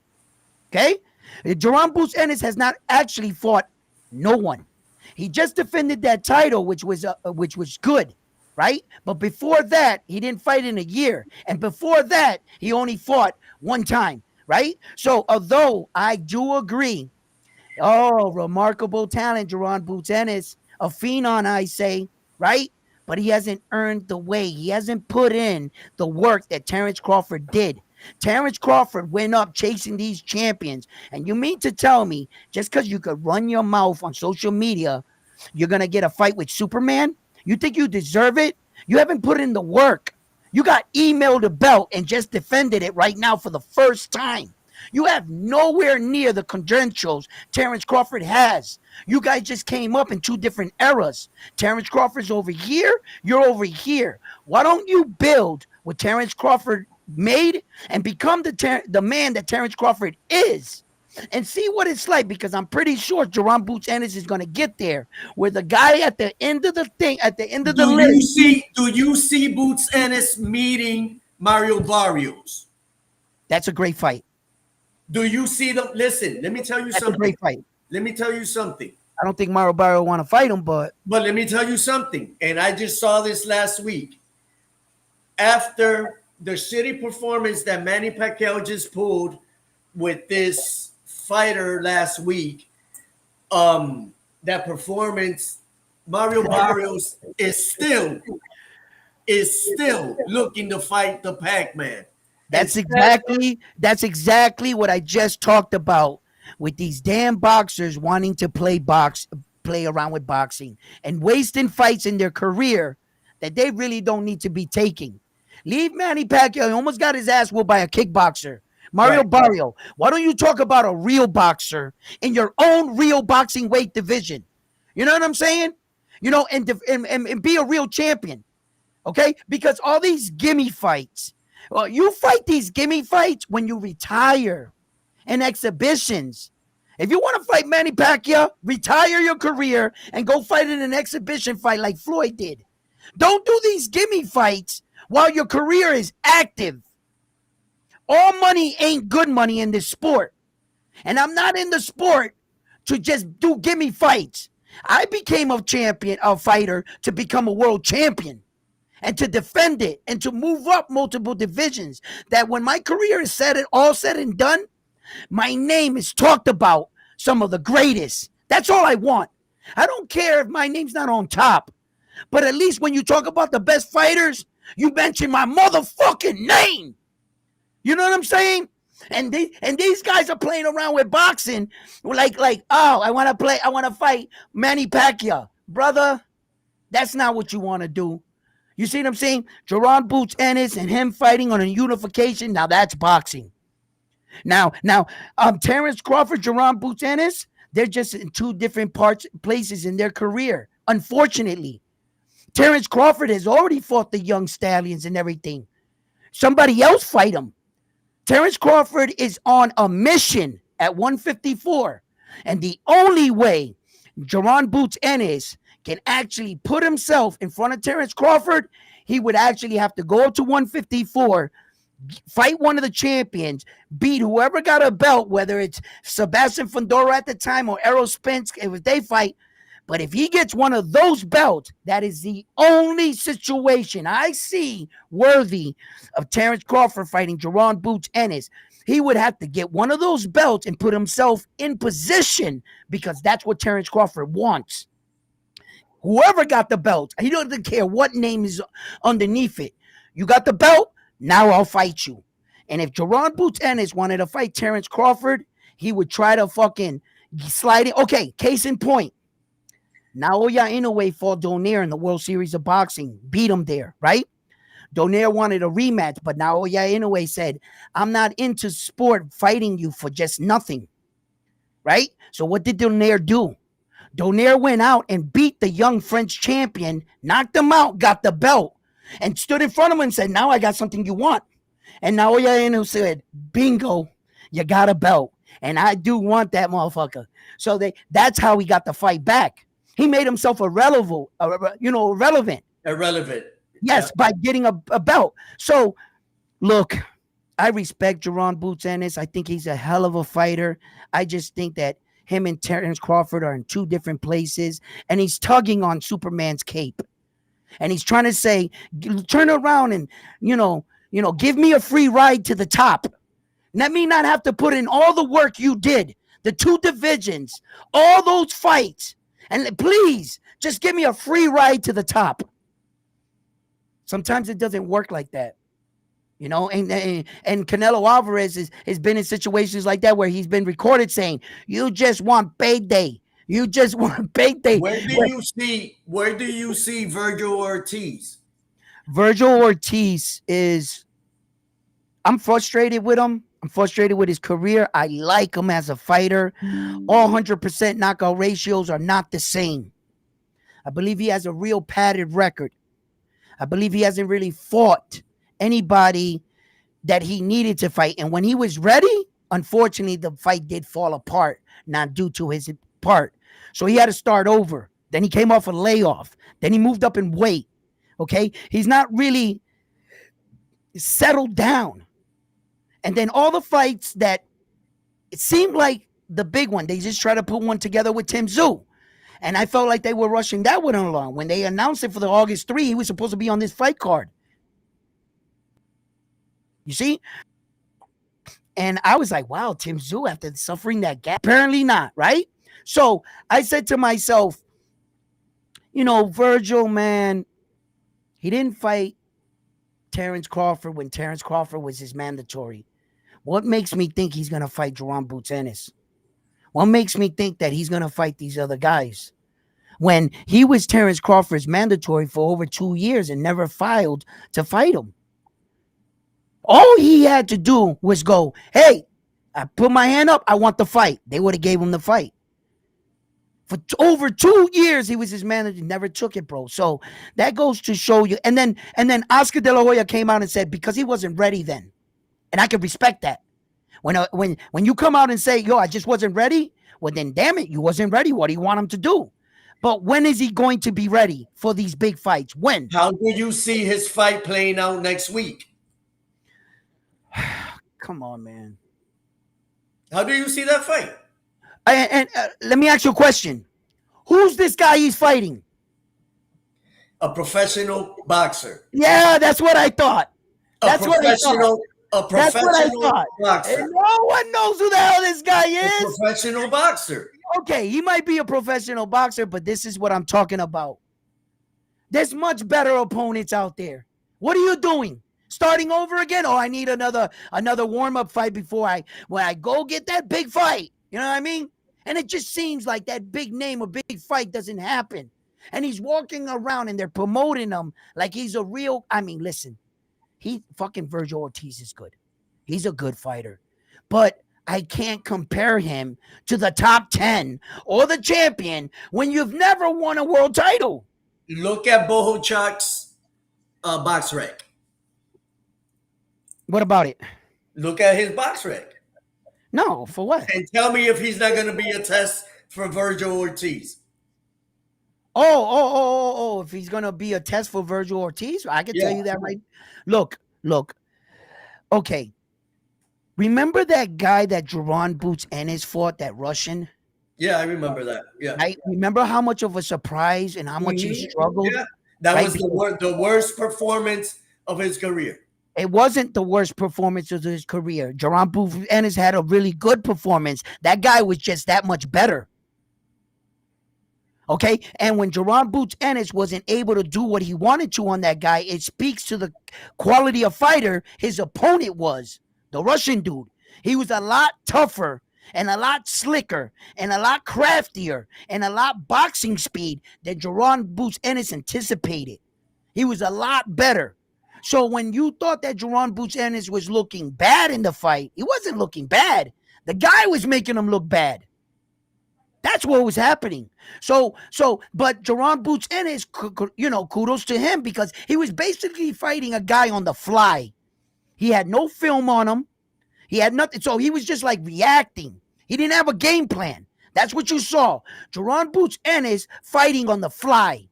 Okay, Jaron Boots Ennis has not actually fought no one. He just defended that title, which was good, right? But before that, he didn't fight in a year, and before that, he only fought one time, right? So although I do agree, remarkable talent, Jaron Boots Ennis, a phenom, I say, right? But he hasn't earned the way. He hasn't put in the work that Terence Crawford did. Terence Crawford went up chasing these champions. And you mean to tell me, just because you could run your mouth on social media, you're going to get a fight with Superman? You think you deserve it? You haven't put in the work. You got emailed a belt and just defended it right now for the first time. You have nowhere near the credentials Terence Crawford has. You guys just came up in two different eras. Terence Crawford's over here, you're over here. Why don't you build what Terence Crawford made and become the man that Terence Crawford is? And see what it's like, because I'm pretty sure Jerron Boots Ennis is going to get there, where the guy at the end of the thing, at the end of the list. Do you see Boots Ennis meeting Mario Barrios? That's a great fight. Do you see them? Listen, let me tell you That's something. a great fight. Let me tell you something. I don't think Mario Barrios want to fight him, but let me tell you something. And I just saw this last week. After the shitty performance that Manny Pacquiao just pulled with this fighter last week, that performance, Mario Barrios is still looking to fight the Pac-Man. That's exactly what I just talked about with these damn boxers wanting to play around with boxing and wasting fights in their career that they really don't need to be taking. Leave Manny Pacquiao. He almost got his ass whooped by a kickboxer. Mario Barrios, why don't you talk about a real boxer in your own real boxing weight division? You know what I'm saying? You know, and be a real champion. Okay? Because all these gimme fights, well, you fight these gimme fights when you retire in exhibitions. If you want to fight Manny Pacquiao, retire your career and go fight in an exhibition fight like Floyd did. Don't do these gimme fights while your career is active. All money ain't good money in this sport. And I'm not in the sport to just do gimme fights. I became a fighter to become a world champion and to defend it and to move up multiple divisions. That when my career is all said and done, my name is talked about some of the greatest. That's all I want. I don't care if my name's not on top, but at least when you talk about the best fighters, you mention my motherfucking name. You know what I'm saying? And these guys are playing around with boxing like, oh, I want to fight Manny Pacquiao. Brother, that's not what you want to do. You see what I'm saying? Jerron Boots Ennis and him fighting on a unification, now that's boxing. Now, Terence Crawford, Jerron Boots Ennis, they're just in two different places in their career, unfortunately. Terence Crawford has already fought the young stallions and everything. Somebody else fight him. Terence Crawford is on a mission at 154. And the only way Jerron Boots Ennis can actually put himself in front of Terence Crawford, he would actually have to go up to 154, fight one of the champions, beat whoever got a belt, whether it's Sebastian Fundora at the time or Errol Spence, if they fight. But if he gets one of those belts, that is the only situation I see worthy of Terence Crawford fighting Jerron Boots Ennis. He would have to get one of those belts and put himself in position, because that's what Terence Crawford wants. Whoever got the belt, he doesn't care what name is underneath it. You got the belt, now I'll fight you. And if Jerron Boots Ennis wanted to fight Terence Crawford, he would try to fucking slide it. Okay, case in point. Naoya Inoue fought Donaire in the World Series of Boxing, beat him there, right? Donaire wanted a rematch, but Naoya Inoue said, I'm not into sport fighting you for just nothing, right? So what did Donaire do? Donaire went out and beat the young French champion, knocked him out, got the belt, and stood in front of him and said, now I got something you want. And Naoya Inoue said, bingo, you got a belt. And I do want that motherfucker. So that's how he got the fight back. He made himself irrelevant. Irrelevant. Yes, by getting a belt. So, look, I respect Jerron Boots Ennis. I think he's a hell of a fighter. I just think that him and Terence Crawford are in two different places, and he's tugging on Superman's cape. And he's trying to say, turn around and, give me a free ride to the top. Let me not have to put in all the work you did, the two divisions, all those fights. And please, just give me a free ride to the top. Sometimes it doesn't work like that. And Canelo Alvarez has been in situations like that where he's been recorded saying, you just want payday. You just want payday. Where do you see Virgil Ortiz? Virgil Ortiz I'm frustrated with him I'm frustrated with his career. I like him as a fighter. All 100% knockout ratios are not the same. I believe he has a real padded record. I believe he hasn't really fought anybody that he needed to fight. And when he was ready, unfortunately, the fight did fall apart, not due to his part. So he had to start over. Then he came off a layoff. Then he moved up in weight. Okay? He's not really settled down. And then all the fights that it seemed like the big one, they just try to put one together with Tim Tszyu. And I felt like they were rushing that one along. When they announced it for the August 3, he was supposed to be on this fight card. You see? And I was like, wow, Tim Tszyu, after suffering that gap. Apparently not, right? So I said to myself, you know, Virgil, man, he didn't fight Terence Crawford when Terence Crawford was his mandatory. What makes me think he's going to fight Jerome Boots Ennis? What makes me think that he's going to fight these other guys? When he was Terence Crawford's mandatory for over 2 years and never filed to fight him. All he had to do was go, hey, I put my hand up, I want the fight. They would have gave him the fight. For over 2 years, he was his manager, never took it, bro. So that goes to show you. And then Oscar De La Hoya came out and said, because he wasn't ready then. And I can respect that. When you come out and say, yo, I just wasn't ready, well, then damn it, you wasn't ready. What do you want him to do? But when is he going to be ready for these big fights? When? How do you see his fight playing out next week? Come on, man. How do you see that fight? And let me ask you a question. Who's this guy he's fighting? A professional boxer. Yeah, that's what I thought. That's what I thought. A professional boxer. And no one knows who the hell this guy is. A professional boxer. Okay, he might be a professional boxer, but this is what I'm talking about. There's much better opponents out there. What are you doing? Starting over again? Oh, I need another warm-up fight before when I go get that big fight. You know what I mean? And it just seems like that big name or big fight doesn't happen. And he's walking around and they're promoting him like he's a real, I mean, listen, fucking Virgil Ortiz is good. He's a good fighter. But I can't compare him to the top 10 or the champion when you've never won a world title. Look at Bohocak's box rec. What about it? Look at his box rec. No, for what? And tell me if he's not going to be a test for Virgil Ortiz. Oh, if he's going to be a test for Virgil Ortiz, I can tell you that right. Look. Okay. Remember that guy that Jerron Boots Ennis fought, that Russian? Yeah, I remember that. Yeah. I remember how much of a surprise and how much he struggled. Yeah. That was the worst performance of his career. It wasn't the worst performance of his career. Jerron Boots Ennis had a really good performance. That guy was just that much better. Okay? And when Jerron Boots Ennis wasn't able to do what he wanted to on that guy, it speaks to the quality of fighter his opponent was. The Russian dude. He was a lot tougher and a lot slicker and a lot craftier and a lot boxing speed than Jerron Boots Ennis anticipated. He was a lot better. So when you thought that Jerron Boots Ennis was looking bad in the fight, he wasn't looking bad. The guy was making him look bad. That's what was happening. But Jerron Boots Ennis, kudos to him because he was basically fighting a guy on the fly. He had no film on him. He had nothing. So he was just like reacting. He didn't have a game plan. That's what you saw. Jerron Boots Ennis fighting on the fly.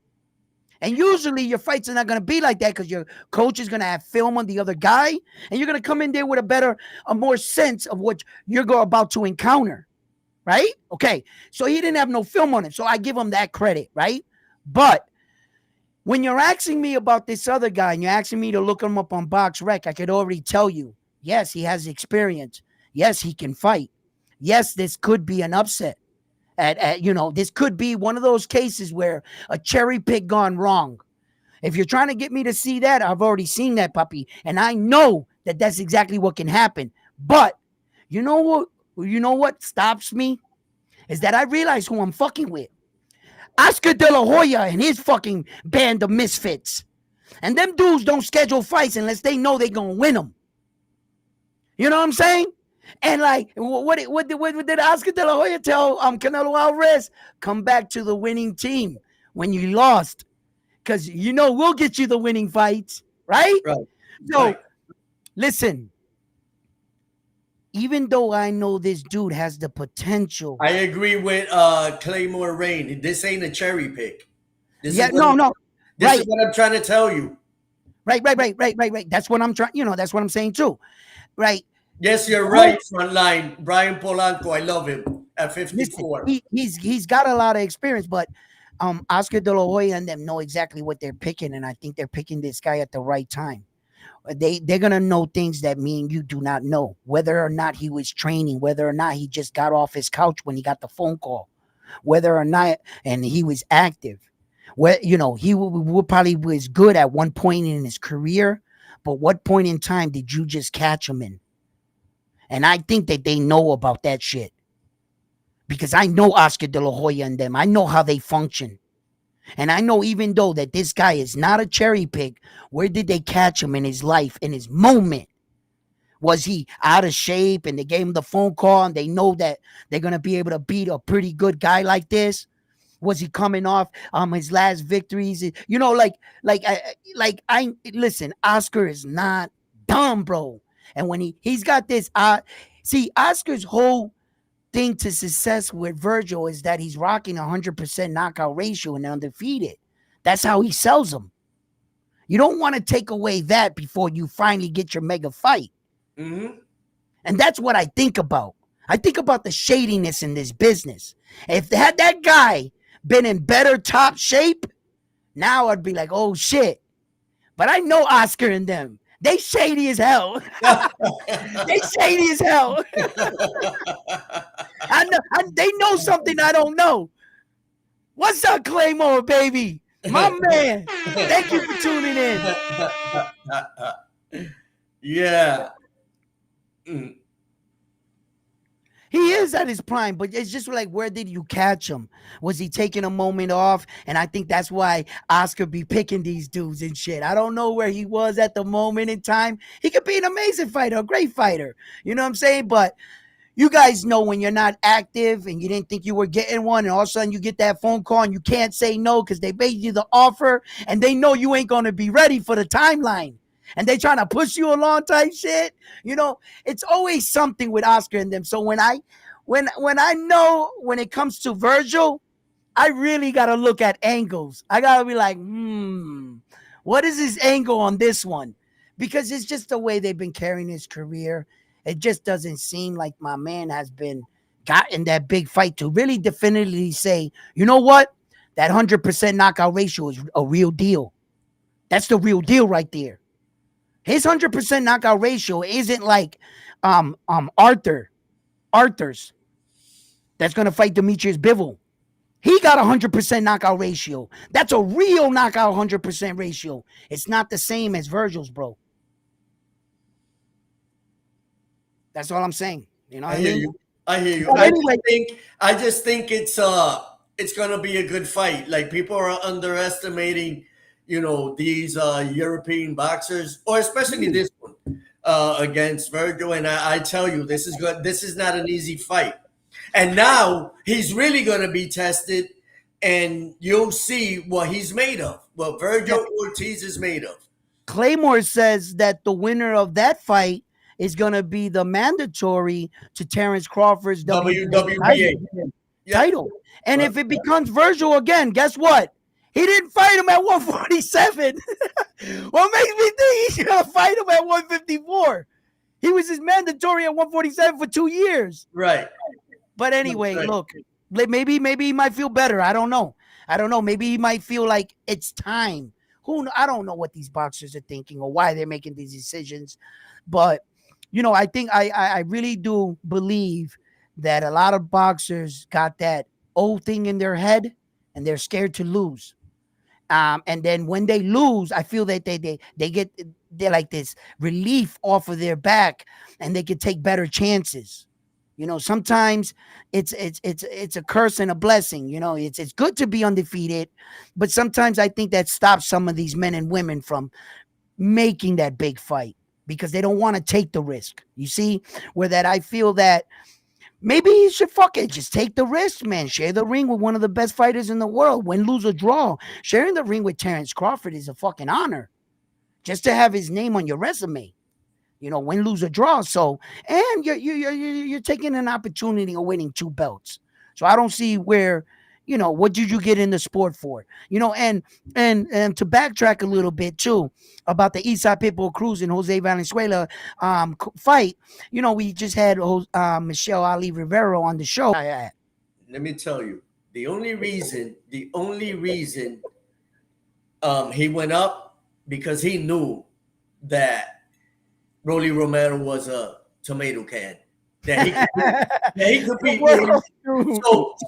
And usually your fights are not going to be like that because your coach is going to have film on the other guy. And you're going to come in there with a more sense of what you're about to encounter. Right? Okay. So he didn't have no film on him. So I give him that credit. Right? But when you're asking me about this other guy and you're asking me to look him up on BoxRec, I could already tell you, yes, he has experience. Yes, he can fight. Yes, this could be an upset. This could be one of those cases where a cherry pick gone wrong. If you're trying to get me to see that, I've already seen that, puppy. And I know that that's exactly what can happen. But you know what stops me? Is that I realize who I'm fucking with. Oscar De La Hoya and his fucking band of misfits. And them dudes don't schedule fights unless they know they're going to win them. You know what I'm saying? And like, what did Oscar De La Hoya tell Canelo Alvarez? Come back to the winning team when you lost, because we'll get you the winning fights, right? Right. So Right. listen, even though I know this dude has the potential, I agree with Claymore Rain. This ain't a cherry pick. This is yeah, what no, no, this is right, what I'm trying to tell you. right. That's what I'm trying. That's what I'm saying too, right? Yes, you're Hope, right, front line. Brian Polanco, I love him at listen, 54. he's got a lot of experience, but Oscar De La Hoya and them know exactly what they're picking, and I think they're picking this guy at the right time. They're gonna know things that me and you do not know, whether or not he was training, whether or not he just got off his couch when he got the phone call, whether or not and he was active. Where he probably was good at one point in his career, but what point in time did you just catch him in? And I think that they know about that shit because I know Oscar De La Hoya and them. I know how they function. And I know even though that this guy is not a cherry pick, where did they catch him in his life, in his moment? Was he out of shape and they gave him the phone call and they know that they're going to be able to beat a pretty good guy like this? Was he coming off his last victories? I listen, Oscar is not dumb, bro. And when he's got this see, Oscar's whole thing to success with Virgil is that he's rocking 100% knockout ratio and undefeated. That's how he sells them. You don't want to take away that before you finally get your mega fight. Mm-hmm. And that's what I think about. I think about the shadiness in this business. If had that guy been in better top shape, now I'd be like, oh shit. But I know Oscar and them. They shady as hell. They shady as hell. They know something I don't know. What's up, Claymore, baby? My man. Thank you for tuning in. Yeah. Mm. He is at his prime, but it's just like, where did you catch him? Was he taking a moment off? And I think that's why Oscar be picking these dudes and shit. I don't know where he was at the moment in time. He could be an amazing fighter, a great fighter. You know what I'm saying? But you guys know when you're not active and you didn't think you were getting one, and all of a sudden you get that phone call and you can't say no because they made you the offer and they know you ain't going to be ready for the timeline. And they trying to push you along type shit. It's always something with Oscar and them. So when I know when it comes to Virgil, I really gotta look at angles. I gotta be like, what is his angle on this one? Because it's just the way they've been carrying his career. It just doesn't seem like my man has been gotten that big fight to really definitively say, you know what? That 100% knockout ratio is a real deal. That's the real deal right there. His 100% knockout ratio isn't like Arthur's that's going to fight Demetrius Bivol. He got a 100% knockout ratio. That's a real knockout 100% ratio. It's not the same as Virgil's, bro. That's all I'm saying. You know what I hear mean? you. I hear you. But anyway, I just think it's gonna be a good fight. Like people are underestimating, these European boxers, or especially this one against Virgil. And I tell you, this is good. This is not an easy fight. And now he's really gonna be tested, and you'll see what he's made of. What Virgil Ortiz is made of. Claymore says that the winner of that fight is going to be the mandatory to Terence Crawford's WWBA. title. And if it becomes Virgil again, guess what? He didn't fight him at 147. What makes me think he's going to fight him at 154? He was his mandatory at 147 for 2 years. Right. But anyway, look, maybe he might feel better. I don't know. Maybe he might feel like it's time. I don't know what these boxers are thinking or why they're making these decisions. But, I think I really do believe that a lot of boxers got that old thing in their head and they're scared to lose. And then when they lose, I feel that they're like this relief off of their back and they can take better chances. Sometimes it's a curse and a blessing. It's good to be undefeated, but sometimes I think that stops some of these men and women from making that big fight because they don't want to take the risk. You see, where that I feel that maybe you should fuck it. Just take the risk, man. Share the ring with one of the best fighters in the world. Win, lose, or draw. Sharing the ring with Terence Crawford is a fucking honor. Just to have his name on your resume. Win, lose, or draw. So, and you're taking an opportunity of winning 2 belts. So I don't see where, what did you get in the sport for? And to backtrack a little bit too about the Eastside Pitbull Cruz and Jose Valenzuela fight. We just had Michelle Ali Rivera on the show. Let me tell you, the only reason he went up because he knew that Rolly Romero was a tomato can. That he could beat Rolly.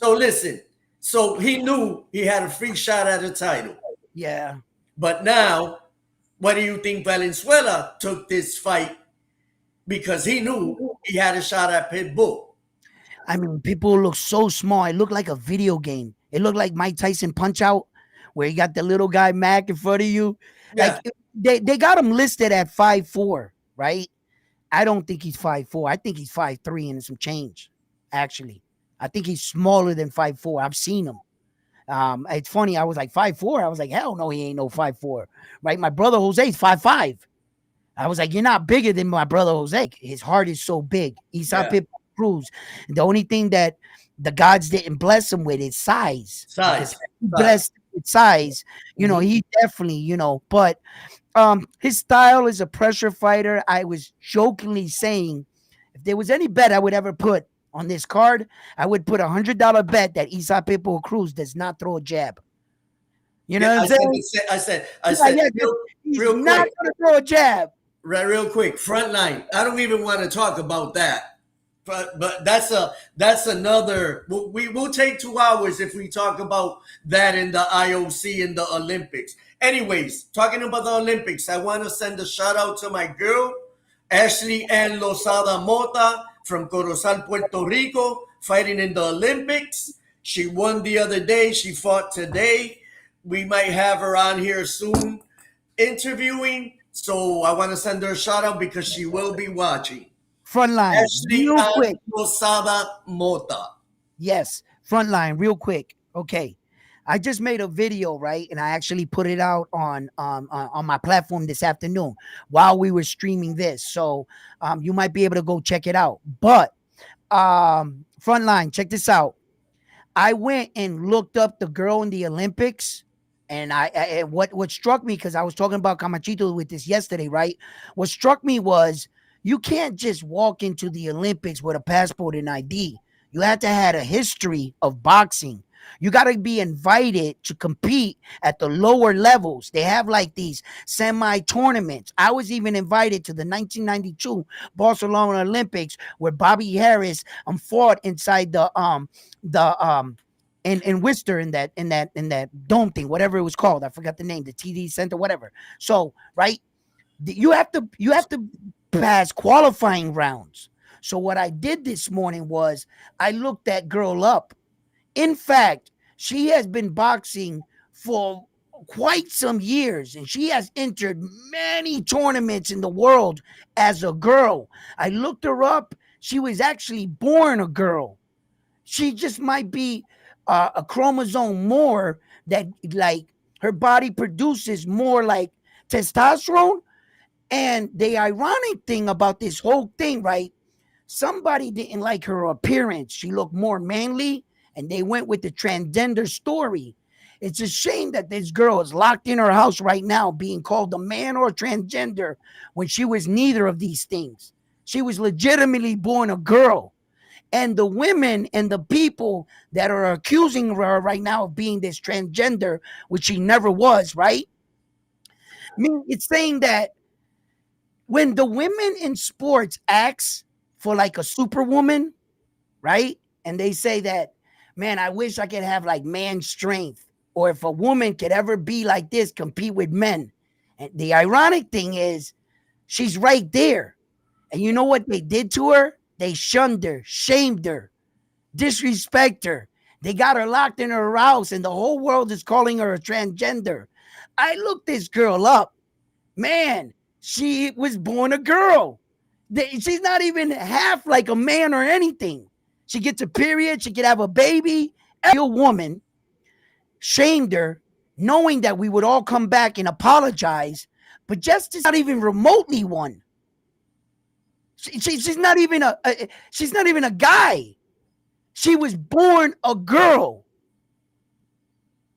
So listen. So he knew he had a free shot at the title. Yeah. But now, what do you think Valenzuela took this fight because he knew he had a shot at Pitbull? I mean, people look so small. It looked like a video game. It looked like Mike Tyson Punch-Out, where you got the little guy Mac in front of you. Yeah. Like they got him listed at 5'4", right? I don't think he's 5'4". I think he's 5'3" and some change. Actually, I think he's smaller than 5'4". I've seen him. It's funny. I was like 5'4". I was like, hell no, he ain't no 5'4". Right? My brother Jose's 5'5". I was like, you're not bigger than my brother Jose. His heart is so big. Pitbull Cruz. The only thing that the gods didn't bless him with is size. Blessed with size. He definitely, but his style is a pressure fighter. I was jokingly saying, if there was any bet I would ever put on this card, I would put $100 bet that Pitbull Cruz does not throw a jab. You know what I'm saying? I said, he's not going to throw a jab. Right, real quick, front line. I don't even want to talk about that, but that's another. We'll take 2 hours if we talk about that in the IOC and the Olympics. Anyways, talking about the Olympics, I want to send a shout out to my girl, Ashley Ann Lozada Mota from Corozal, Puerto Rico, fighting in the Olympics. She won the other day. She fought today. We might have her on here soon interviewing. So I want to send her a shout out because she will be watching. Frontline, Ashley real quick. Lozada Mota. Yes, frontline, real quick. Okay, I just made a video, right, and I actually put it out on my platform this afternoon while we were streaming this. So you might be able to go check it out. But frontline, check this out. I went and looked up the girl in the Olympics. And what struck me, because I was talking about Camachito with this yesterday, right? What struck me was you can't just walk into the Olympics with a passport and ID. You have to have a history of boxing. You got to be invited to compete at the lower levels. They have like these semi-tournaments. I was even invited to the 1992 Barcelona Olympics where Bobby Harris fought inside the in Worcester in that dome thing, whatever it was called. I forgot the name, the TD Center, whatever. So, right, you have to pass qualifying rounds. So what I did this morning was I looked that girl up. In fact, she has been boxing for quite some years, and she has entered many tournaments in the world as a girl. I looked her up. She was actually born a girl. She just might be a chromosome more that, like, her body produces more like testosterone. And the ironic thing about this whole thing, right? Somebody didn't like her appearance. She looked more manly, and they went with the transgender story. It's a shame that this girl is locked in her house right now being called a man or transgender when she was neither of these things. She was legitimately born a girl. And the women and the people that are accusing her right now of being this transgender, which she never was, right? I mean, it's saying that when the women in sports ask for like a superwoman, right? And they say that, man, I wish I could have like man strength. Or if a woman could ever be like this, compete with men. And the ironic thing is, she's right there. And you know what they did to her? They shunned her, shamed her, disrespect her. They got her locked in her house, and the whole world is calling her a transgender. I looked this girl up. Man, she was born a girl. She's not even half like a man or anything. She gets a period. She could have a baby. A real woman shamed her, knowing that we would all come back and apologize. But Justice not even remotely one. She's not even she's not even a guy. She was born a girl.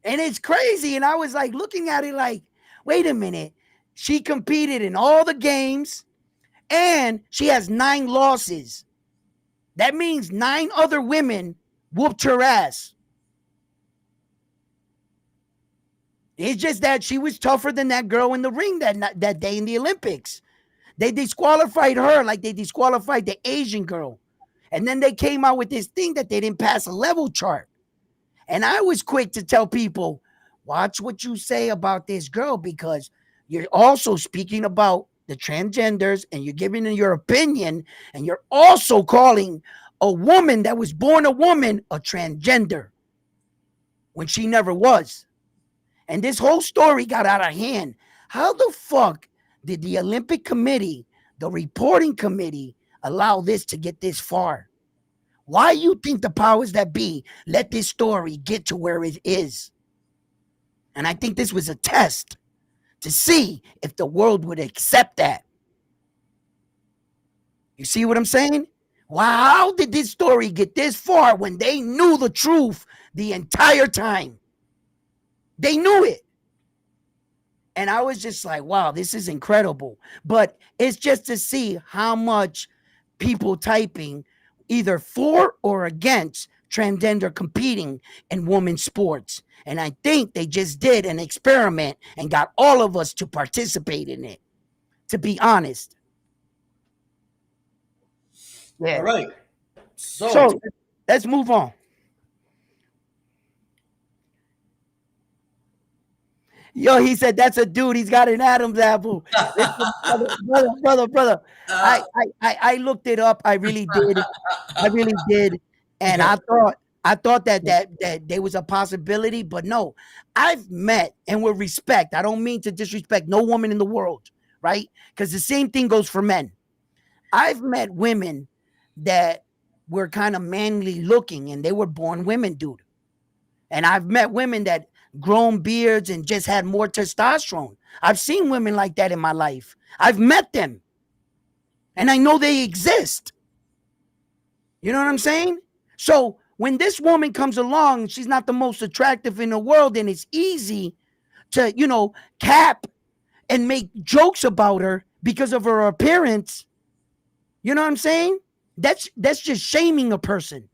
And it's crazy. And I was like looking at it like, wait a minute. She competed in all the games and she has 9 losses. That means 9 other women whooped her ass. It's just that she was tougher than that girl in the ring that day in the Olympics. They disqualified her like they disqualified the Asian girl. And then they came out with this thing that they didn't pass a level chart. And I was quick to tell people, watch what you say about this girl, because you're also speaking about the transgenders and you're giving your opinion, and you're also calling a woman that was born a woman a transgender when she never was. And this whole story got out of hand. How the fuck did the Olympic Committee, the reporting committee, allow this to get this far? Why you think the powers that be let this story get to where it is? And I think this was a test to see if the world would accept that. You see what I'm saying? Wow, how did this story get this far when they knew the truth the entire time? They knew it. And I was just like, wow, this is incredible. But it's just to see how much people typing either for or against transgender competing in women's sports. And I think they just did an experiment and got all of us to participate in it, to be honest. Yeah. All right. So let's move on. Yo, he said that's a dude. He's got an Adam's apple. Listen, brother. I looked it up. I really did. And I thought that there was a possibility, but no. I've met, and with respect, I don't mean to disrespect no woman in the world, right? Because the same thing goes for men. I've met women that were kind of manly looking, and they were born women, dude. And I've met women that grown beards and just had more testosterone. I've seen women like that in my life. I've met them. And I know they exist. You know what I'm saying? So when this woman comes along, she's not the most attractive in the world, and it's easy to, cap and make jokes about her because of her appearance. You know what I'm saying? That's just shaming a person.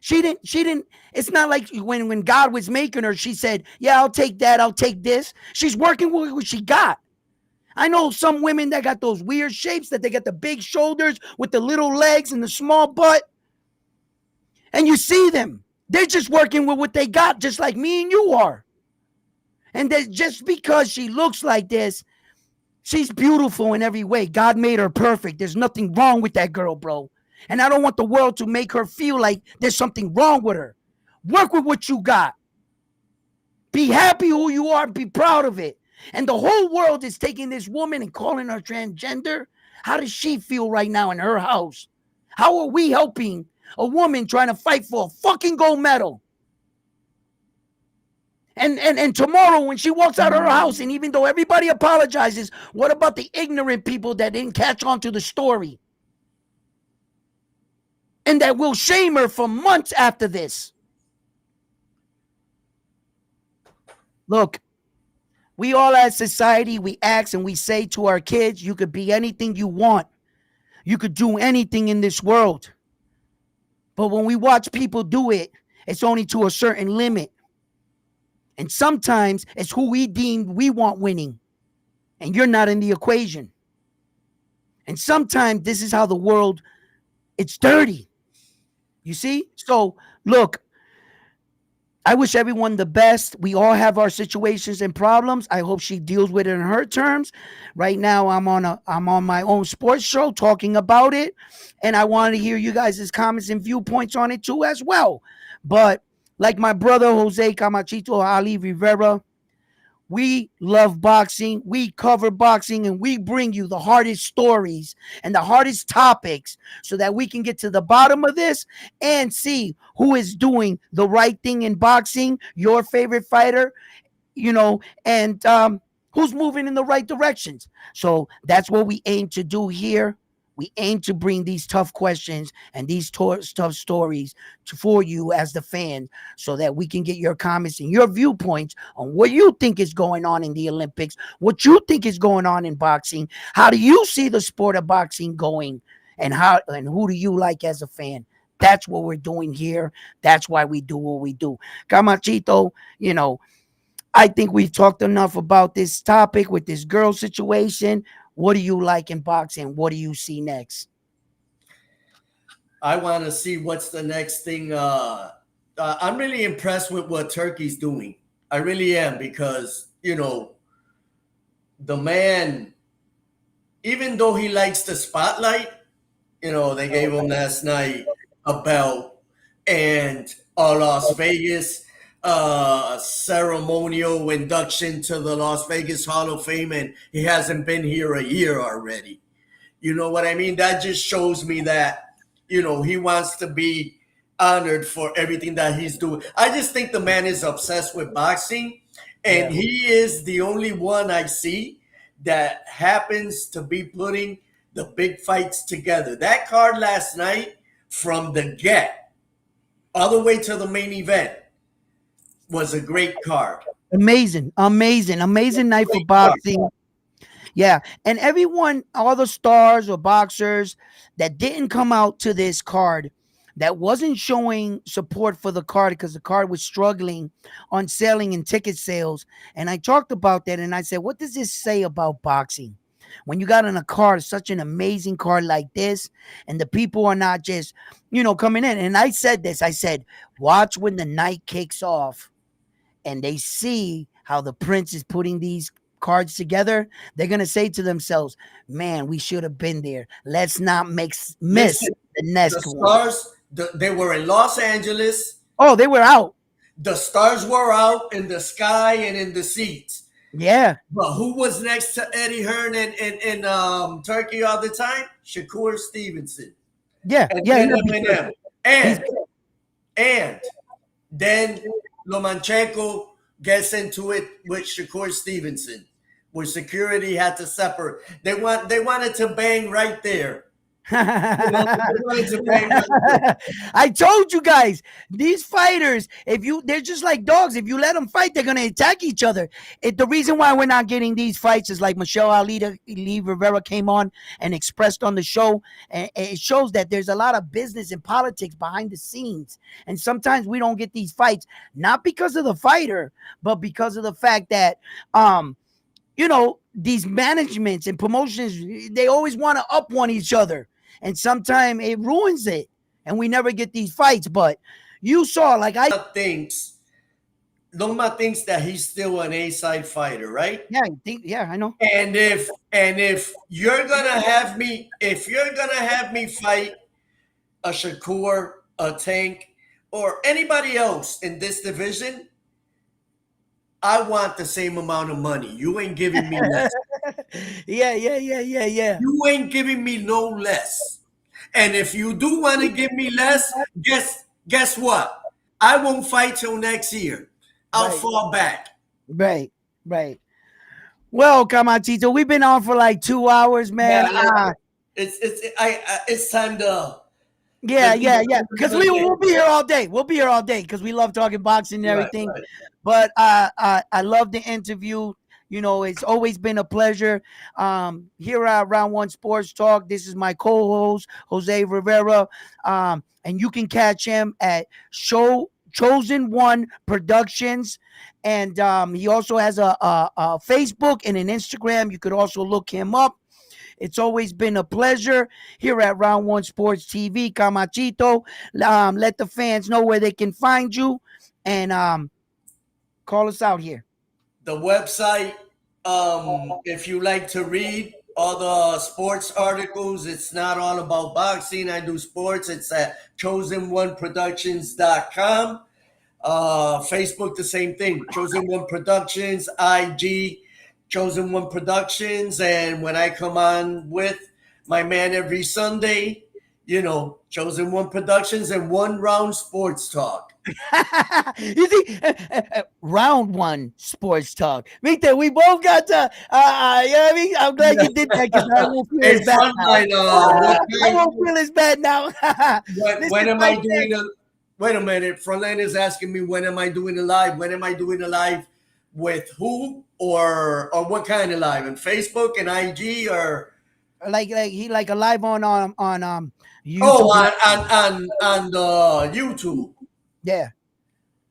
She didn't, it's not like when God was making her, she said, yeah, I'll take that, I'll take this. She's working with what she got. I know some women that got those weird shapes, that they got the big shoulders with the little legs and the small butt. And you see them. They're just working with what they got, just like me and you are. And that just because she looks like this, she's beautiful in every way. God made her perfect. There's nothing wrong with that girl, bro. And I don't want the world to make her feel like there's something wrong with her. Work with what you got. Be happy who you are. Be proud of it. And the whole world is taking this woman and calling her transgender. How does she feel right now in her house? How are we helping a woman trying to fight for a fucking gold medal? And tomorrow when she walks out of her house, and even though everybody apologizes, what about the ignorant people that didn't catch on to the story? And that will shame her for months after this. Look, we all as society, we ask and we say to our kids, you could be anything you want. You could do anything in this world. But when we watch people do it, it's only to a certain limit. And sometimes it's who we deem we want winning. And you're not in the equation. And sometimes this is how the world, it's dirty. You see? So, look, I wish everyone the best. We all have our situations and problems. I hope she deals with it in her terms. Right now, I'm on my own sports show talking about it, and I want to hear you guys' comments and viewpoints on it too as well. But like my brother Jose Camachito, Ali Rivera, We love boxing, we cover boxing, and we bring you the hardest stories and the hardest topics so that we can get to the bottom of this and see who is doing the right thing in boxing, your favorite fighter, and who's moving in the right directions. So that's what we aim to do here. We aim to bring these tough questions and these tough stories for you as the fan so that we can get your comments and your viewpoints on what you think is going on in the Olympics, what you think is going on in boxing. How do you see the sport of boxing going, and who do you like as a fan? That's what we're doing here. That's why we do what we do. Camachito, I think we've talked enough about this topic with this girl situation. What do you like in boxing? What do you see next? I want to see what's the next thing. I'm really impressed with what Turkey's doing. I really am, because the man, even though he likes the spotlight, they gave him last night a belt and a Las Vegas ceremonial induction to the Las Vegas Hall of Fame, and he hasn't been here a year already. You know what I mean? That just shows me that, he wants to be honored for everything that he's doing. I just think the man is obsessed with boxing, and he is the only one I see that happens to be putting the big fights together. That card last night, from the get all the way to the main event, was a great card. Amazing night for boxing. Yeah, and everyone, all the stars or boxers that didn't come out to this card, that wasn't showing support for the card because the card was struggling on selling and ticket sales. And I talked about that, and I said, what does this say about boxing? When you got on a card, such an amazing card like this, and the people are not just, coming in. And I said this, I said, watch when the night kicks off and they see how the prince is putting these cards together. They're going to say to themselves, man, we should have been there. Let's not miss the next one. Stars, they were in Los Angeles. Oh, they were out. The stars were out in the sky and in the seats. Yeah. But who was next to Eddie Hearn in Turkey all the time? Shakur Stevenson. Yeah. And then Lomachenko gets into it with Shakur Stevenson, where security had to separate. They wanted to bang right there. I told you guys, these fighters, they're just like dogs. If you let them fight, they're gonna attack each other. The reason why we're not getting these fights is like Ali Rivera came on and expressed on the show, and it shows that there's a lot of business and politics behind the scenes, and sometimes we don't get these fights not because of the fighter, but because of the fact that these managements and promotions, they always want to up one each other. And sometimes it ruins it. And we never get these fights. But you saw, Loma thinks that he's still an A-side fighter, right? Yeah, I know. And if you're gonna have me fight a Shakur, a Tank, or anybody else in this division, I want the same amount of money. You ain't giving me less. Yeah. You ain't giving me no less. And if you do want to give me less, guess what? I won't fight till next year. I'll fall back. Right. Well, Camachito, we've been on for like 2 hours, man. It's time to. Yeah. Because we'll be here all day. We'll be here all day because we love talking boxing and everything. Right. But I love the interview. It's always been a pleasure. Here at Round One Sports Talk, this is my co-host, Jose Rivera. And you can catch him at Chosen One Productions. And he also has a Facebook and an Instagram. You could also look him up. It's always been a pleasure here at Round One Sports TV. Camachito, let the fans know where they can find you, and call us out here. The website, if you like to read all the sports articles, it's not all about boxing. I do sports. It's at chosen1productions.com. Facebook, the same thing. Chosen One Productions, IG, Chosen One Productions. And when I come on with my man every Sunday, Chosen One Productions and One Round Sports Talk. You see, round one sports talk. Victor, we both got to, you know what I mean? I'm glad you did that because I won't feel Hey, as bad now. Frontline, what I won't feel as bad now. when Listen, am I right there. doing a? Wait a minute. Frontline is asking me when am I doing a live? When am I doing a live with who or what kind of live? On Facebook and IG or Like he like a live on oh YouTube. on YouTube. Yeah.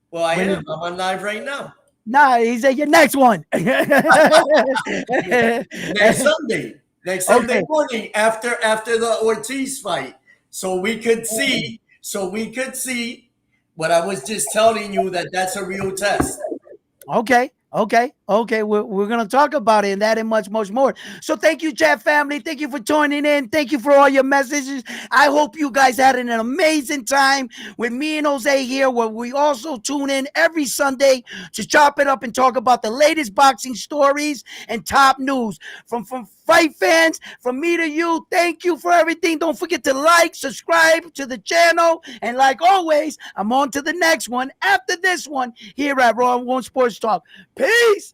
Well, I When am. I'm on live right now. nah, he said your next one. Next Sunday. Next Sunday Okay. morning after the Ortiz fight. So we could see what I was just telling you that that's a real test. Okay. We're gonna talk about it and that and much more. So thank you, chat family. Thank you for joining in. Thank you for all your messages. I hope you guys had an amazing time with me and Jose here, where we also tune in every Sunday to chop it up and talk about the latest boxing stories and top news from fight fans, from me to you. Thank you for everything. Don't forget to like, subscribe to the channel, and like always, I'm on to the next one after this one here at Raw One Sports Talk. Peace.